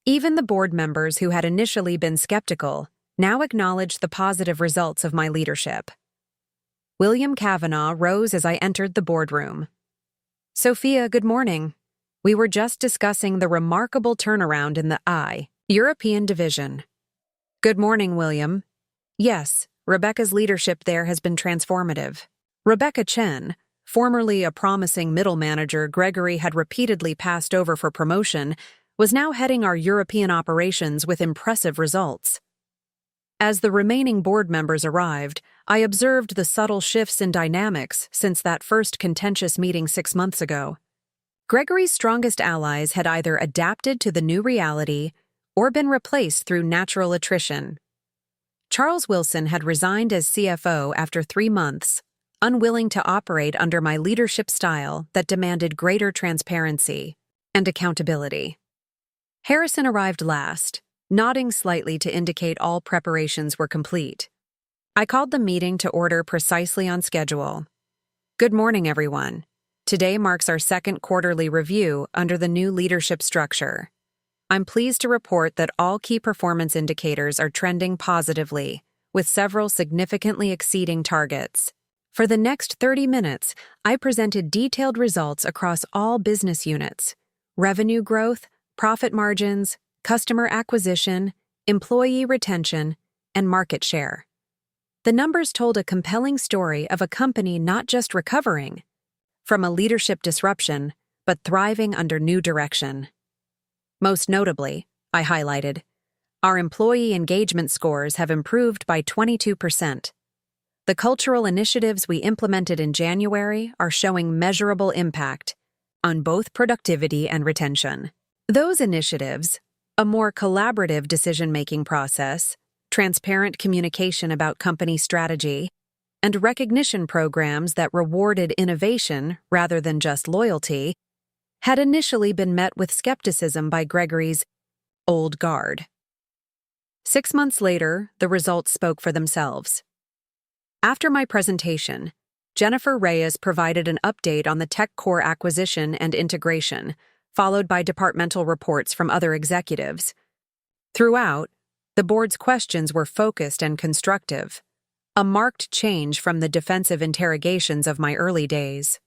Even the board members who had initially been skeptical now acknowledged the positive results of my leadership. William Kavanaugh rose as I entered the boardroom. Sophia, good morning. We were just discussing the remarkable turnaround in the European division. Good morning, William. Yes, Rebecca's leadership there has been transformative. Rebecca Chen, formerly a promising middle manager Gregory had repeatedly passed over for promotion, was now heading our European operations with impressive results. As the remaining board members arrived, I observed the subtle shifts in dynamics since that first contentious meeting 6 months ago. Gregory's strongest allies had either adapted to the new reality or been replaced through natural attrition. Charles Wilson had resigned as CFO after 3 months, unwilling to operate under my leadership style that demanded greater transparency and accountability. Harrison arrived last, nodding slightly to indicate all preparations were complete. I called the meeting to order precisely on schedule. Good morning, everyone. Today marks our second quarterly review under the new leadership structure. I'm pleased to report that all key performance indicators are trending positively, with several significantly exceeding targets. For the next 30 minutes, I presented detailed results across all business units: revenue growth, profit margins, customer acquisition, employee retention, and market share. The numbers told a compelling story of a company not just recovering from a leadership disruption, but thriving under new direction. Most notably, I highlighted, our employee engagement scores have improved by 22%. The cultural initiatives we implemented in January are showing measurable impact on both productivity and retention. Those initiatives, a more collaborative decision-making process, transparent communication about company strategy, and recognition programs that rewarded innovation rather than just loyalty, had initially been met with skepticism by Gregory's old guard. 6 months later, the results spoke for themselves. After my presentation, Jennifer Reyes provided an update on the TechCore acquisition and integration, followed by departmental reports from other executives. Throughout, the board's questions were focused and constructive, a marked change from the defensive interrogations of my early days.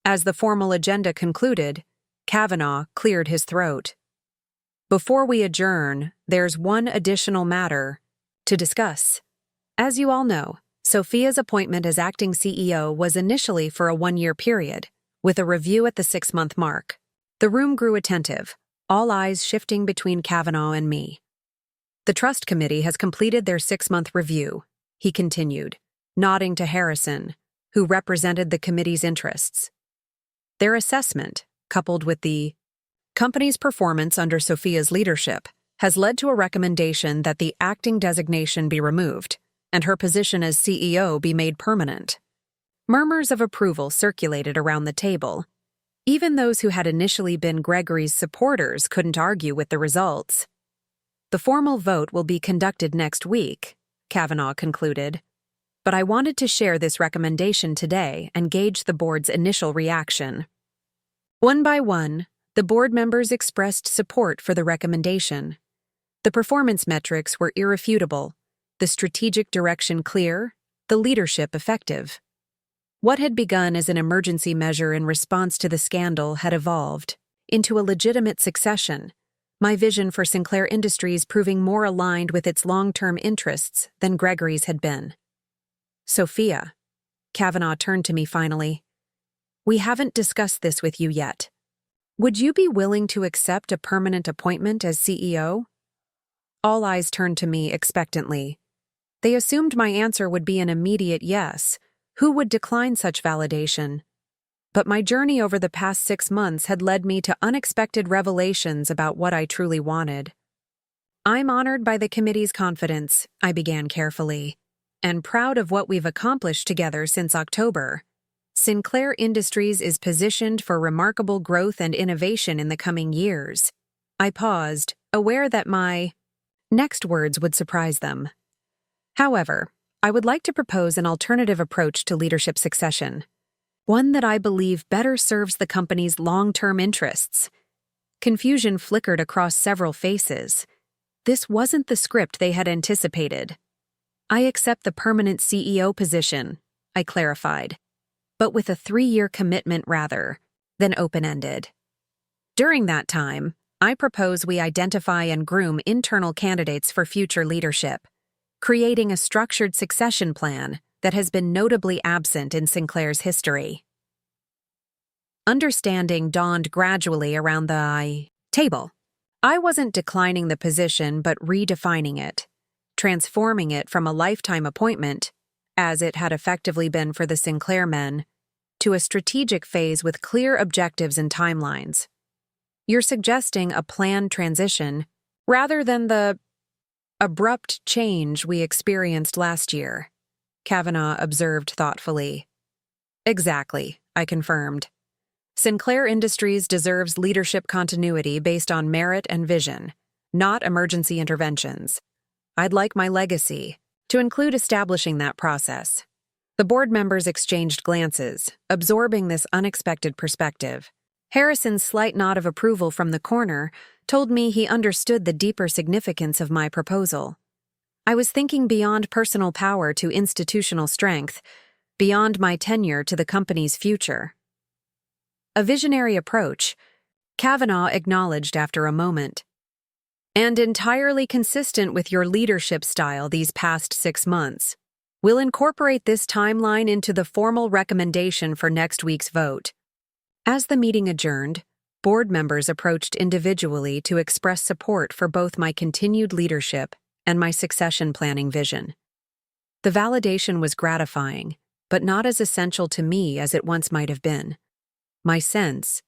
As the formal agenda concluded, Kavanaugh cleared his throat. Before we adjourn, there's one additional matter to discuss. As you all know, Sophia's appointment as acting CEO was initially for a 1-year period, with a review at the 6-month mark. The room grew attentive, all eyes shifting between Kavanaugh and me. The trust committee has completed their 6-month review, he continued, nodding to Harrison, who represented the committee's interests. Their assessment, coupled with the company's performance under Sophia's leadership, has led to a recommendation that the acting designation be removed and her position as CEO be made permanent. Murmurs of approval circulated around the table. Even those who had initially been Gregory's supporters couldn't argue with the results. The formal vote will be conducted next week, Kavanaugh concluded. But I wanted to share this recommendation today and gauge the board's initial reaction. One by one, the board members expressed support for the recommendation. The performance metrics were irrefutable, the strategic direction clear, the leadership effective. What had begun as an emergency measure in response to the scandal had evolved into a legitimate succession, my vision for Sinclair Industries proving more aligned with its long-term interests than Gregory's had been. Sophia, Kavanaugh turned to me finally. We haven't discussed this with you yet. Would you be willing to accept a permanent appointment as CEO? All eyes turned to me expectantly. They assumed my answer would be an immediate yes. Who would decline such validation? But my journey over the past 6 months had led me to unexpected revelations about what I truly wanted. I'm honored by the committee's confidence, I began carefully, and proud of what we've accomplished together since October. Sinclair Industries is positioned for remarkable growth and innovation in the coming years. I paused, aware that my next words would surprise them. However, I would like to propose an alternative approach to leadership succession, one that I believe better serves the company's long-term interests. Confusion flickered across several faces. This wasn't the script they had anticipated. I accept the permanent CEO position, I clarified, but with a 3-year commitment rather than open-ended. During that time, I propose we identify and groom internal candidates for future leadership, creating a structured succession plan that has been notably absent in Sinclair's history. Understanding dawned gradually around the table. I wasn't declining the position but redefining it, transforming it from a lifetime appointment, as it had effectively been for the Sinclair men, to a strategic phase with clear objectives and timelines. You're suggesting a planned transition rather than the abrupt change we experienced last year, Kavanaugh observed thoughtfully. Exactly, I confirmed. Sinclair Industries deserves leadership continuity based on merit and vision, not emergency interventions. I'd like my legacy to include establishing that process. The board members exchanged glances, absorbing this unexpected perspective. Harrison's slight nod of approval from the corner told me he understood the deeper significance of my proposal. I was thinking beyond personal power to institutional strength, beyond my tenure to the company's future. A visionary approach, Kavanaugh acknowledged after a moment. And entirely consistent with your leadership style these past 6 months. We'll incorporate this timeline into the formal recommendation for next week's vote. As the meeting adjourned, board members approached individually to express support for both my continued leadership and my succession planning vision. The validation was gratifying, but not as essential to me as it once might have been. My sense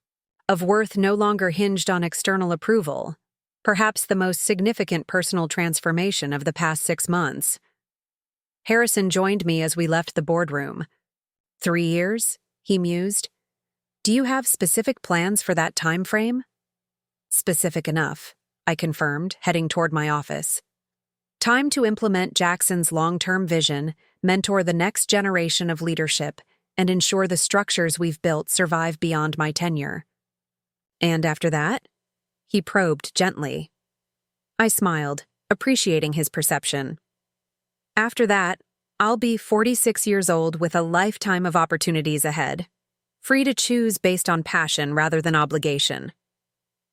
of worth no longer hinged on external approval, perhaps the most significant personal transformation of the past 6 months. Harrison joined me as we left the boardroom. 3 years? He mused. Do you have specific plans for that time frame? Specific enough, I confirmed, heading toward my office. Time to implement Jackson's long-term vision, mentor the next generation of leadership, and ensure the structures we've built survive beyond my tenure. And after that? He probed gently. I smiled, appreciating his perception. After that, I'll be 46 years old with a lifetime of opportunities ahead, free to choose based on passion rather than obligation.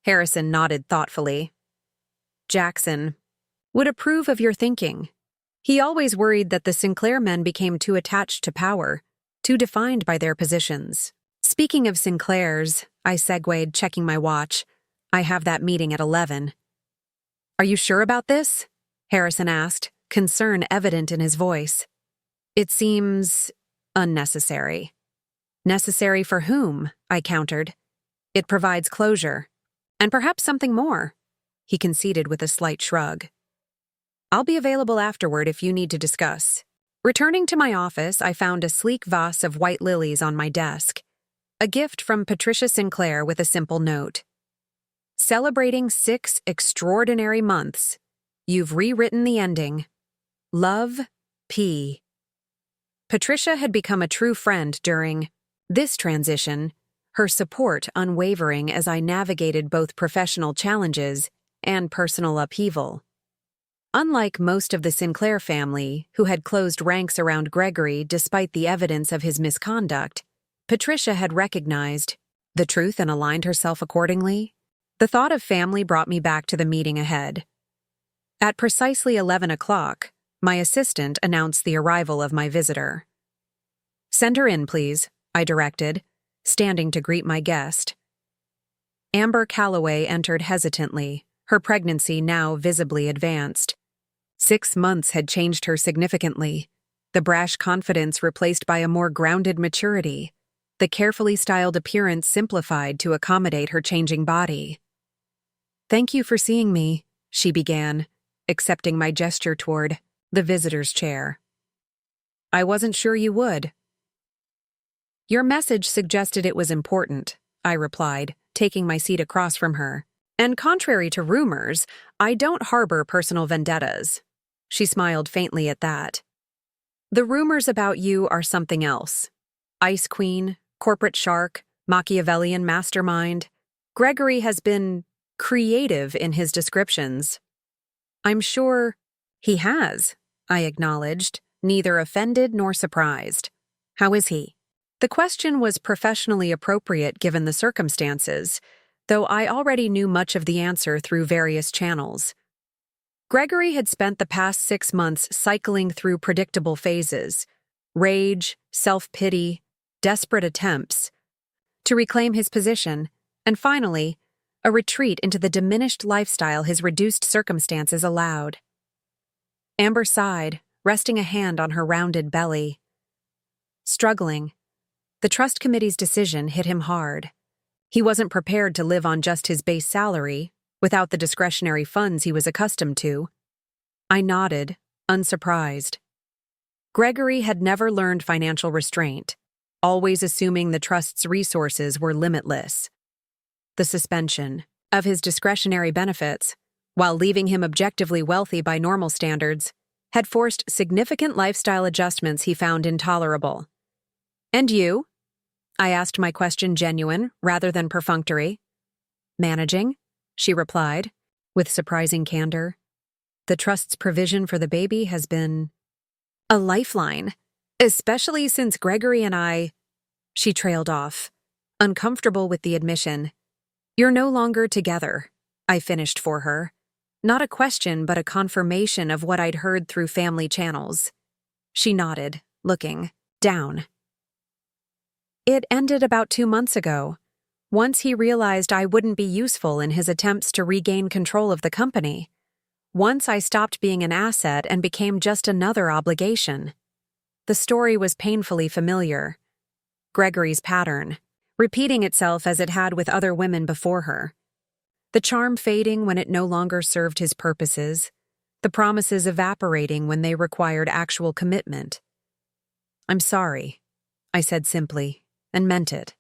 Harrison nodded thoughtfully. Jackson would approve of your thinking. He always worried that the Sinclair men became too attached to power, too defined by their positions. Speaking of Sinclairs, I segued, checking my watch. I have that meeting at 11. Are you sure about this? Harrison asked, concern evident in his voice. It seems unnecessary. Necessary for whom? I countered. It provides closure. And perhaps something more. He conceded with a slight shrug. I'll be available afterward if you need to discuss. Returning to my office, I found a sleek vase of white lilies on my desk, a gift from Patricia Sinclair with a simple note. Celebrating 6 extraordinary months, you've rewritten the ending. Love, P. Patricia had become a true friend during this transition, her support unwavering as I navigated both professional challenges and personal upheaval. Unlike most of the Sinclair family, who had closed ranks around Gregory despite the evidence of his misconduct, Patricia had recognized the truth and aligned herself accordingly. The thought of family brought me back to the meeting ahead. At precisely 11 o'clock, my assistant announced the arrival of my visitor. "Send her in, please," I directed, standing to greet my guest. Amber Calloway entered hesitantly, her pregnancy now visibly advanced. 6 months had changed her significantly, the brash confidence replaced by a more grounded maturity, the carefully styled appearance simplified to accommodate her changing body. "Thank you for seeing me," she began, accepting my gesture toward the visitor's chair. "I wasn't sure you would." "Your message suggested it was important," I replied, taking my seat across from her. "And contrary to rumors, I don't harbor personal vendettas." She smiled faintly at that. "The rumors about you are something else. Ice Queen, corporate shark, Machiavellian mastermind. Gregory has been creative in his descriptions." "I'm sure he has," I acknowledged, neither offended nor surprised. "How is he?" The question was professionally appropriate given the circumstances, though I already knew much of the answer through various channels. Gregory had spent the past 6 months cycling through predictable phases: rage, self-pity, desperate attempts to reclaim his position, and finally, a retreat into the diminished lifestyle his reduced circumstances allowed. Amber sighed, resting a hand on her rounded belly. Struggling. The trust committee's decision hit him hard. He wasn't prepared to live on just his base salary, without the discretionary funds he was accustomed to. I nodded, unsurprised. Gregory had never learned financial restraint, always assuming the trust's resources were limitless. The suspension of his discretionary benefits, while leaving him objectively wealthy by normal standards, had forced significant lifestyle adjustments he found intolerable. "And you?" I asked my question genuine rather than perfunctory. "Managing," she replied, with surprising candor. "The trust's provision for the baby has been a lifeline, especially since Gregory and I—" She trailed off, uncomfortable with the admission. "You're no longer together," I finished for her. Not a question, but a confirmation of what I'd heard through family channels. She nodded, looking down. "It ended about 2 months ago, once he realized I wouldn't be useful in his attempts to regain control of the company. Once I stopped being an asset and became just another obligation." The story was painfully familiar. Gregory's pattern, repeating itself as it had with other women before her. The charm fading when it no longer served his purposes, the promises evaporating when they required actual commitment. "I'm sorry," I said simply, and meant it.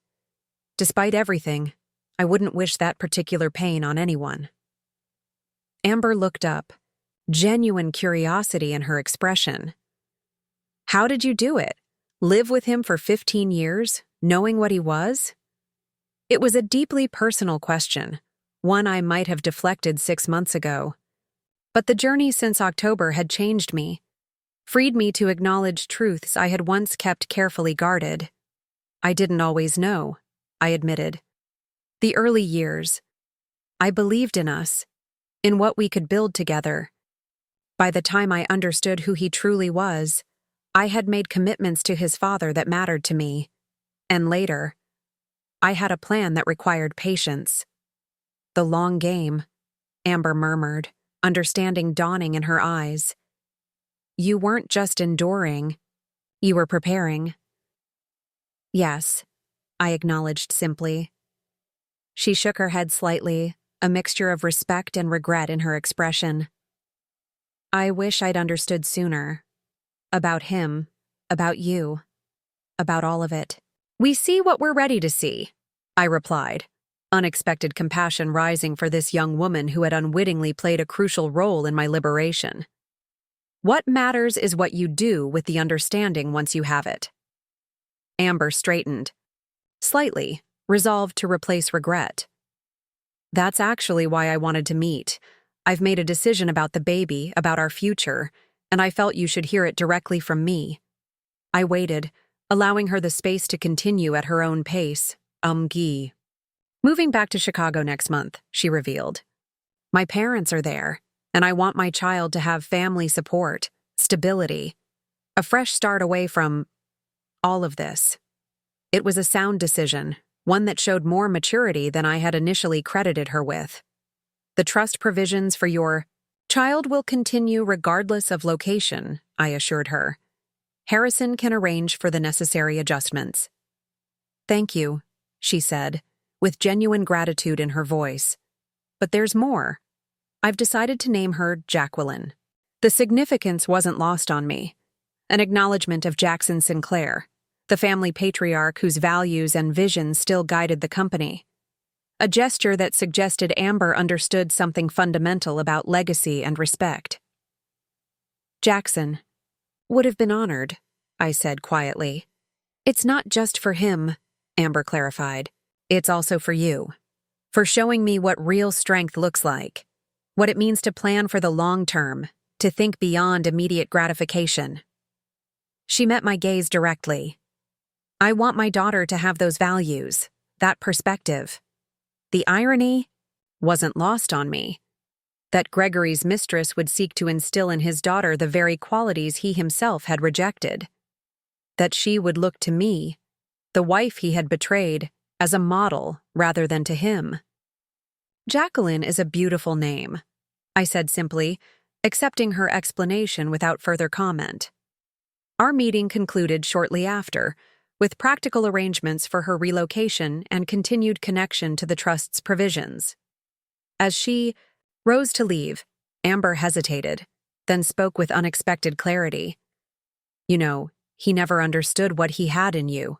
Despite everything, I wouldn't wish that particular pain on anyone. Amber looked up, genuine curiosity in her expression. "How did you do it? Live with him for 15 years, knowing what he was?" It was a deeply personal question, one I might have deflected 6 months ago. But the journey since October had changed me, freed me to acknowledge truths I had once kept carefully guarded. "I didn't always know," I admitted. "The early years. I believed in us, in what we could build together. By the time I understood who he truly was, I had made commitments to his father that mattered to me. And later, I had a plan that required patience." "The long game," Amber murmured, understanding dawning in her eyes. "You weren't just enduring, you were preparing." "Yes," I acknowledged simply. She shook her head slightly, a mixture of respect and regret in her expression. "I wish I'd understood sooner. about him, about you, about all of it. We see what we're ready to see, I replied, unexpected compassion rising for this young woman who had unwittingly played a crucial role in my liberation. What matters is what you do with the understanding once you have it. Amber straightened, slightly, resolved to replace regret. That's actually why I wanted to meet. I've made a decision about the baby, about our future, and I felt you should hear it directly from me. I waited, allowing her the space to continue at her own pace. Moving back to Chicago next month, she revealed. My parents are there, and I want my child to have family support, stability, a fresh start away from all of this. It was a sound decision, one that showed more maturity than I had initially credited her with. The trust provisions for your child will continue regardless of location, I assured her. Harrison can arrange for the necessary adjustments. Thank you, she said, with genuine gratitude in her voice. But there's more. I've decided to name her Jacqueline. The significance wasn't lost on me. An acknowledgement of Jackson Sinclair, the family patriarch whose values and visions still guided the company. A gesture that suggested Amber understood something fundamental about legacy and respect. Jackson would have been honored, I said quietly. It's not just for him, Amber clarified. It's also for you. For showing me what real strength looks like. What it means to plan for the long term, to think beyond immediate gratification. She met my gaze directly. I want my daughter to have those values, that perspective. The irony wasn't lost on me. That Gregory's mistress would seek to instill in his daughter the very qualities he himself had rejected. That she would look to me, the wife he had betrayed, as a model rather than to him. Jacqueline is a beautiful name, I said simply, accepting her explanation without further comment. Our meeting concluded shortly after, with practical arrangements for her relocation and continued connection to the trust's provisions. As she rose to leave, Amber hesitated, then spoke with unexpected clarity. You know, he never understood what he had in you.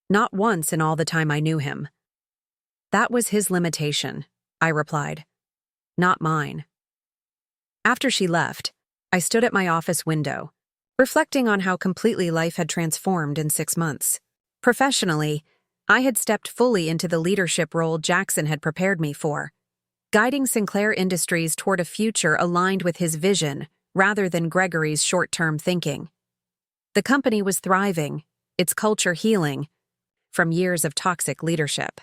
Not once in all the time I knew him. That was his limitation, I replied. Not mine. After she left, I stood at my office window, reflecting on how completely life had transformed in 6 months. Professionally, I had stepped fully into the leadership role Jackson had prepared me for, guiding Sinclair Industries toward a future aligned with his vision rather than Gregory's short-term thinking. The company was thriving, its culture healing, from years of toxic leadership.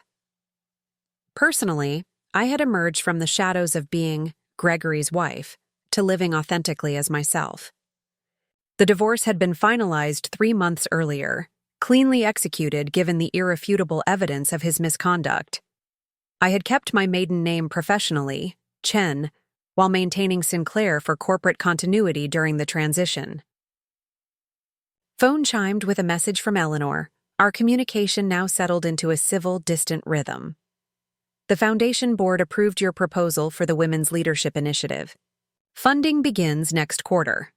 Personally, I had emerged from the shadows of being Gregory's wife to living authentically as myself. The divorce had been finalized 3 months earlier, cleanly executed given the irrefutable evidence of his misconduct. I had kept my maiden name professionally, Chen, while maintaining Sinclair for corporate continuity during the transition. Phone chimed with a message from Eleanor. Our communication now settled into a civil, distant rhythm. The Foundation Board approved your proposal for the Women's Leadership Initiative. Funding begins next quarter.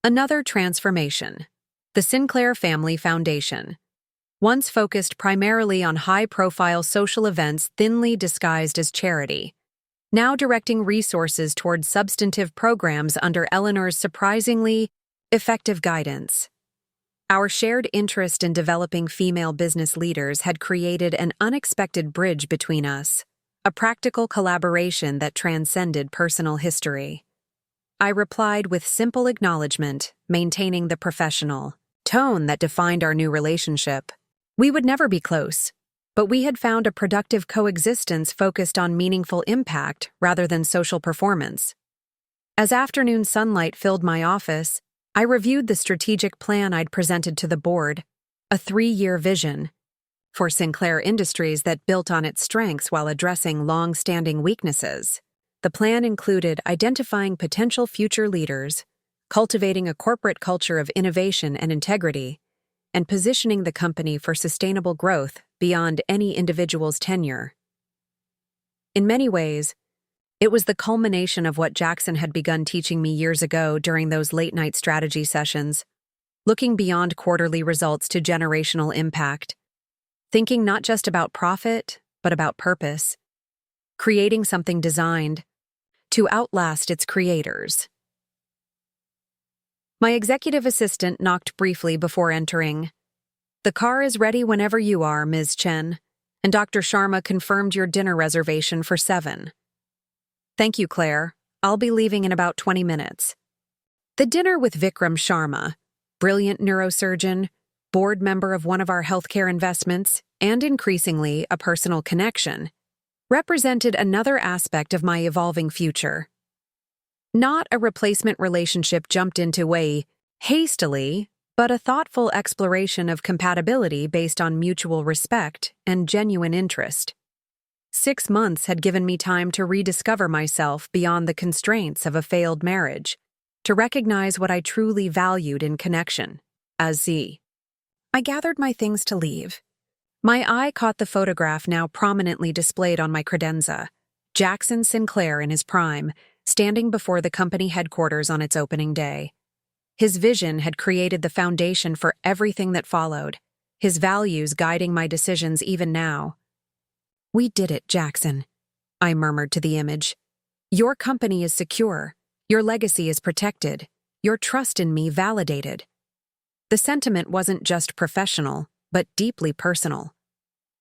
Another transformation. The Sinclair Family Foundation. Once focused primarily on high-profile social events thinly disguised as charity, now directing resources toward substantive programs under Eleanor's surprisingly effective guidance. Our shared interest in developing female business leaders had created an unexpected bridge between us, a practical collaboration that transcended personal history. I replied with simple acknowledgement, maintaining the professional tone that defined our new relationship. We would never be close, but we had found a productive coexistence focused on meaningful impact rather than social performance. As afternoon sunlight filled my office, I reviewed the strategic plan I'd presented to the board, a 3-year vision for Sinclair Industries that built on its strengths while addressing long-standing weaknesses. The plan included identifying potential future leaders, cultivating a corporate culture of innovation and integrity, and positioning the company for sustainable growth beyond any individual's tenure. In many ways, It was the culmination of what Jackson had begun teaching me years ago during those late-night strategy sessions, looking beyond quarterly results to generational impact, thinking not just about profit, but about purpose, creating something designed to outlast its creators. My executive assistant knocked briefly before entering. "The car is ready whenever you are, Ms. Chen, and Dr. Sharma confirmed your dinner reservation for 7. "Thank you, Claire. I'll be leaving in about 20 minutes. The dinner with Vikram Sharma, brilliant neurosurgeon, board member of one of our healthcare investments, and increasingly a personal connection, represented another aspect of my evolving future. Not a replacement relationship jumped into hastily, but a thoughtful exploration of compatibility based on mutual respect and genuine interest. 6 months had given me time to rediscover myself beyond the constraints of a failed marriage, to recognize what I truly valued in connection, as Z. I gathered my things to leave. My eye caught the photograph now prominently displayed on my credenza, Jackson Sinclair in his prime, standing before the company headquarters on its opening day. His vision had created the foundation for everything that followed, his values guiding my decisions even now. "We did it, Jackson," I murmured to the image. "Your company is secure, your legacy is protected, your trust in me validated." The sentiment wasn't just professional, but deeply personal.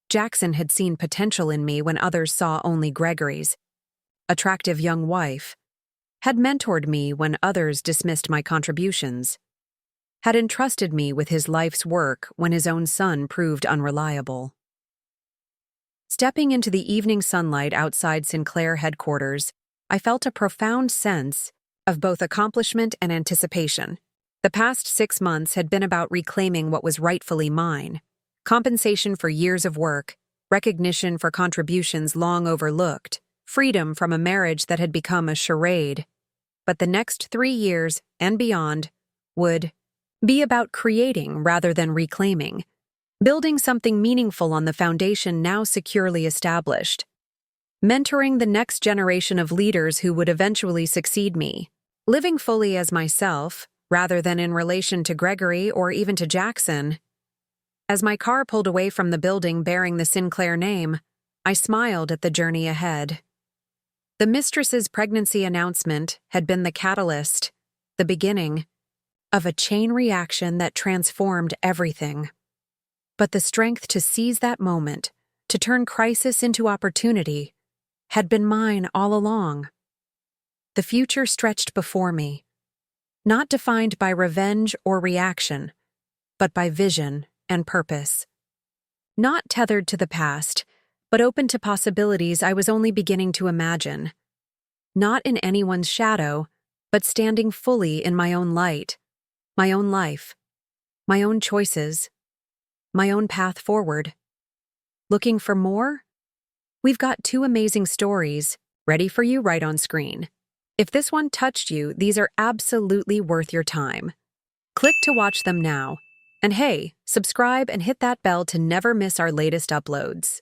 Jackson had seen potential in me when others saw only Gregory's attractive young wife, had mentored me when others dismissed my contributions, had entrusted me with his life's work when his own son proved unreliable. Stepping into the evening sunlight outside Sinclair headquarters, I felt a profound sense of both accomplishment and anticipation. The past 6 months had been about reclaiming what was rightfully mine: compensation for years of work, recognition for contributions long overlooked, freedom from a marriage that had become a charade. But the next 3 years and beyond would be about creating rather than reclaiming, building something meaningful on the foundation now securely established, mentoring the next generation of leaders who would eventually succeed me, living fully as myself rather than in relation to Gregory or even to Jackson. As my car pulled away from the building bearing the Sinclair name, I smiled at the journey ahead. The Mistress's pregnancy announcement had been the catalyst, the beginning, of a chain reaction that transformed everything. But the strength to seize that moment, to turn crisis into opportunity, had been mine all along. The future stretched before me, not defined by revenge or reaction, but by vision and purpose. Not tethered to the past, but open to possibilities I was only beginning to imagine. Not in anyone's shadow, but standing fully in my own light, my own life, my own choices, my own path forward. Looking for more? We've got 2 amazing stories ready for you right on screen. If this one touched you, these are absolutely worth your time. Click to watch them now. And hey, subscribe and hit that bell to never miss our latest uploads.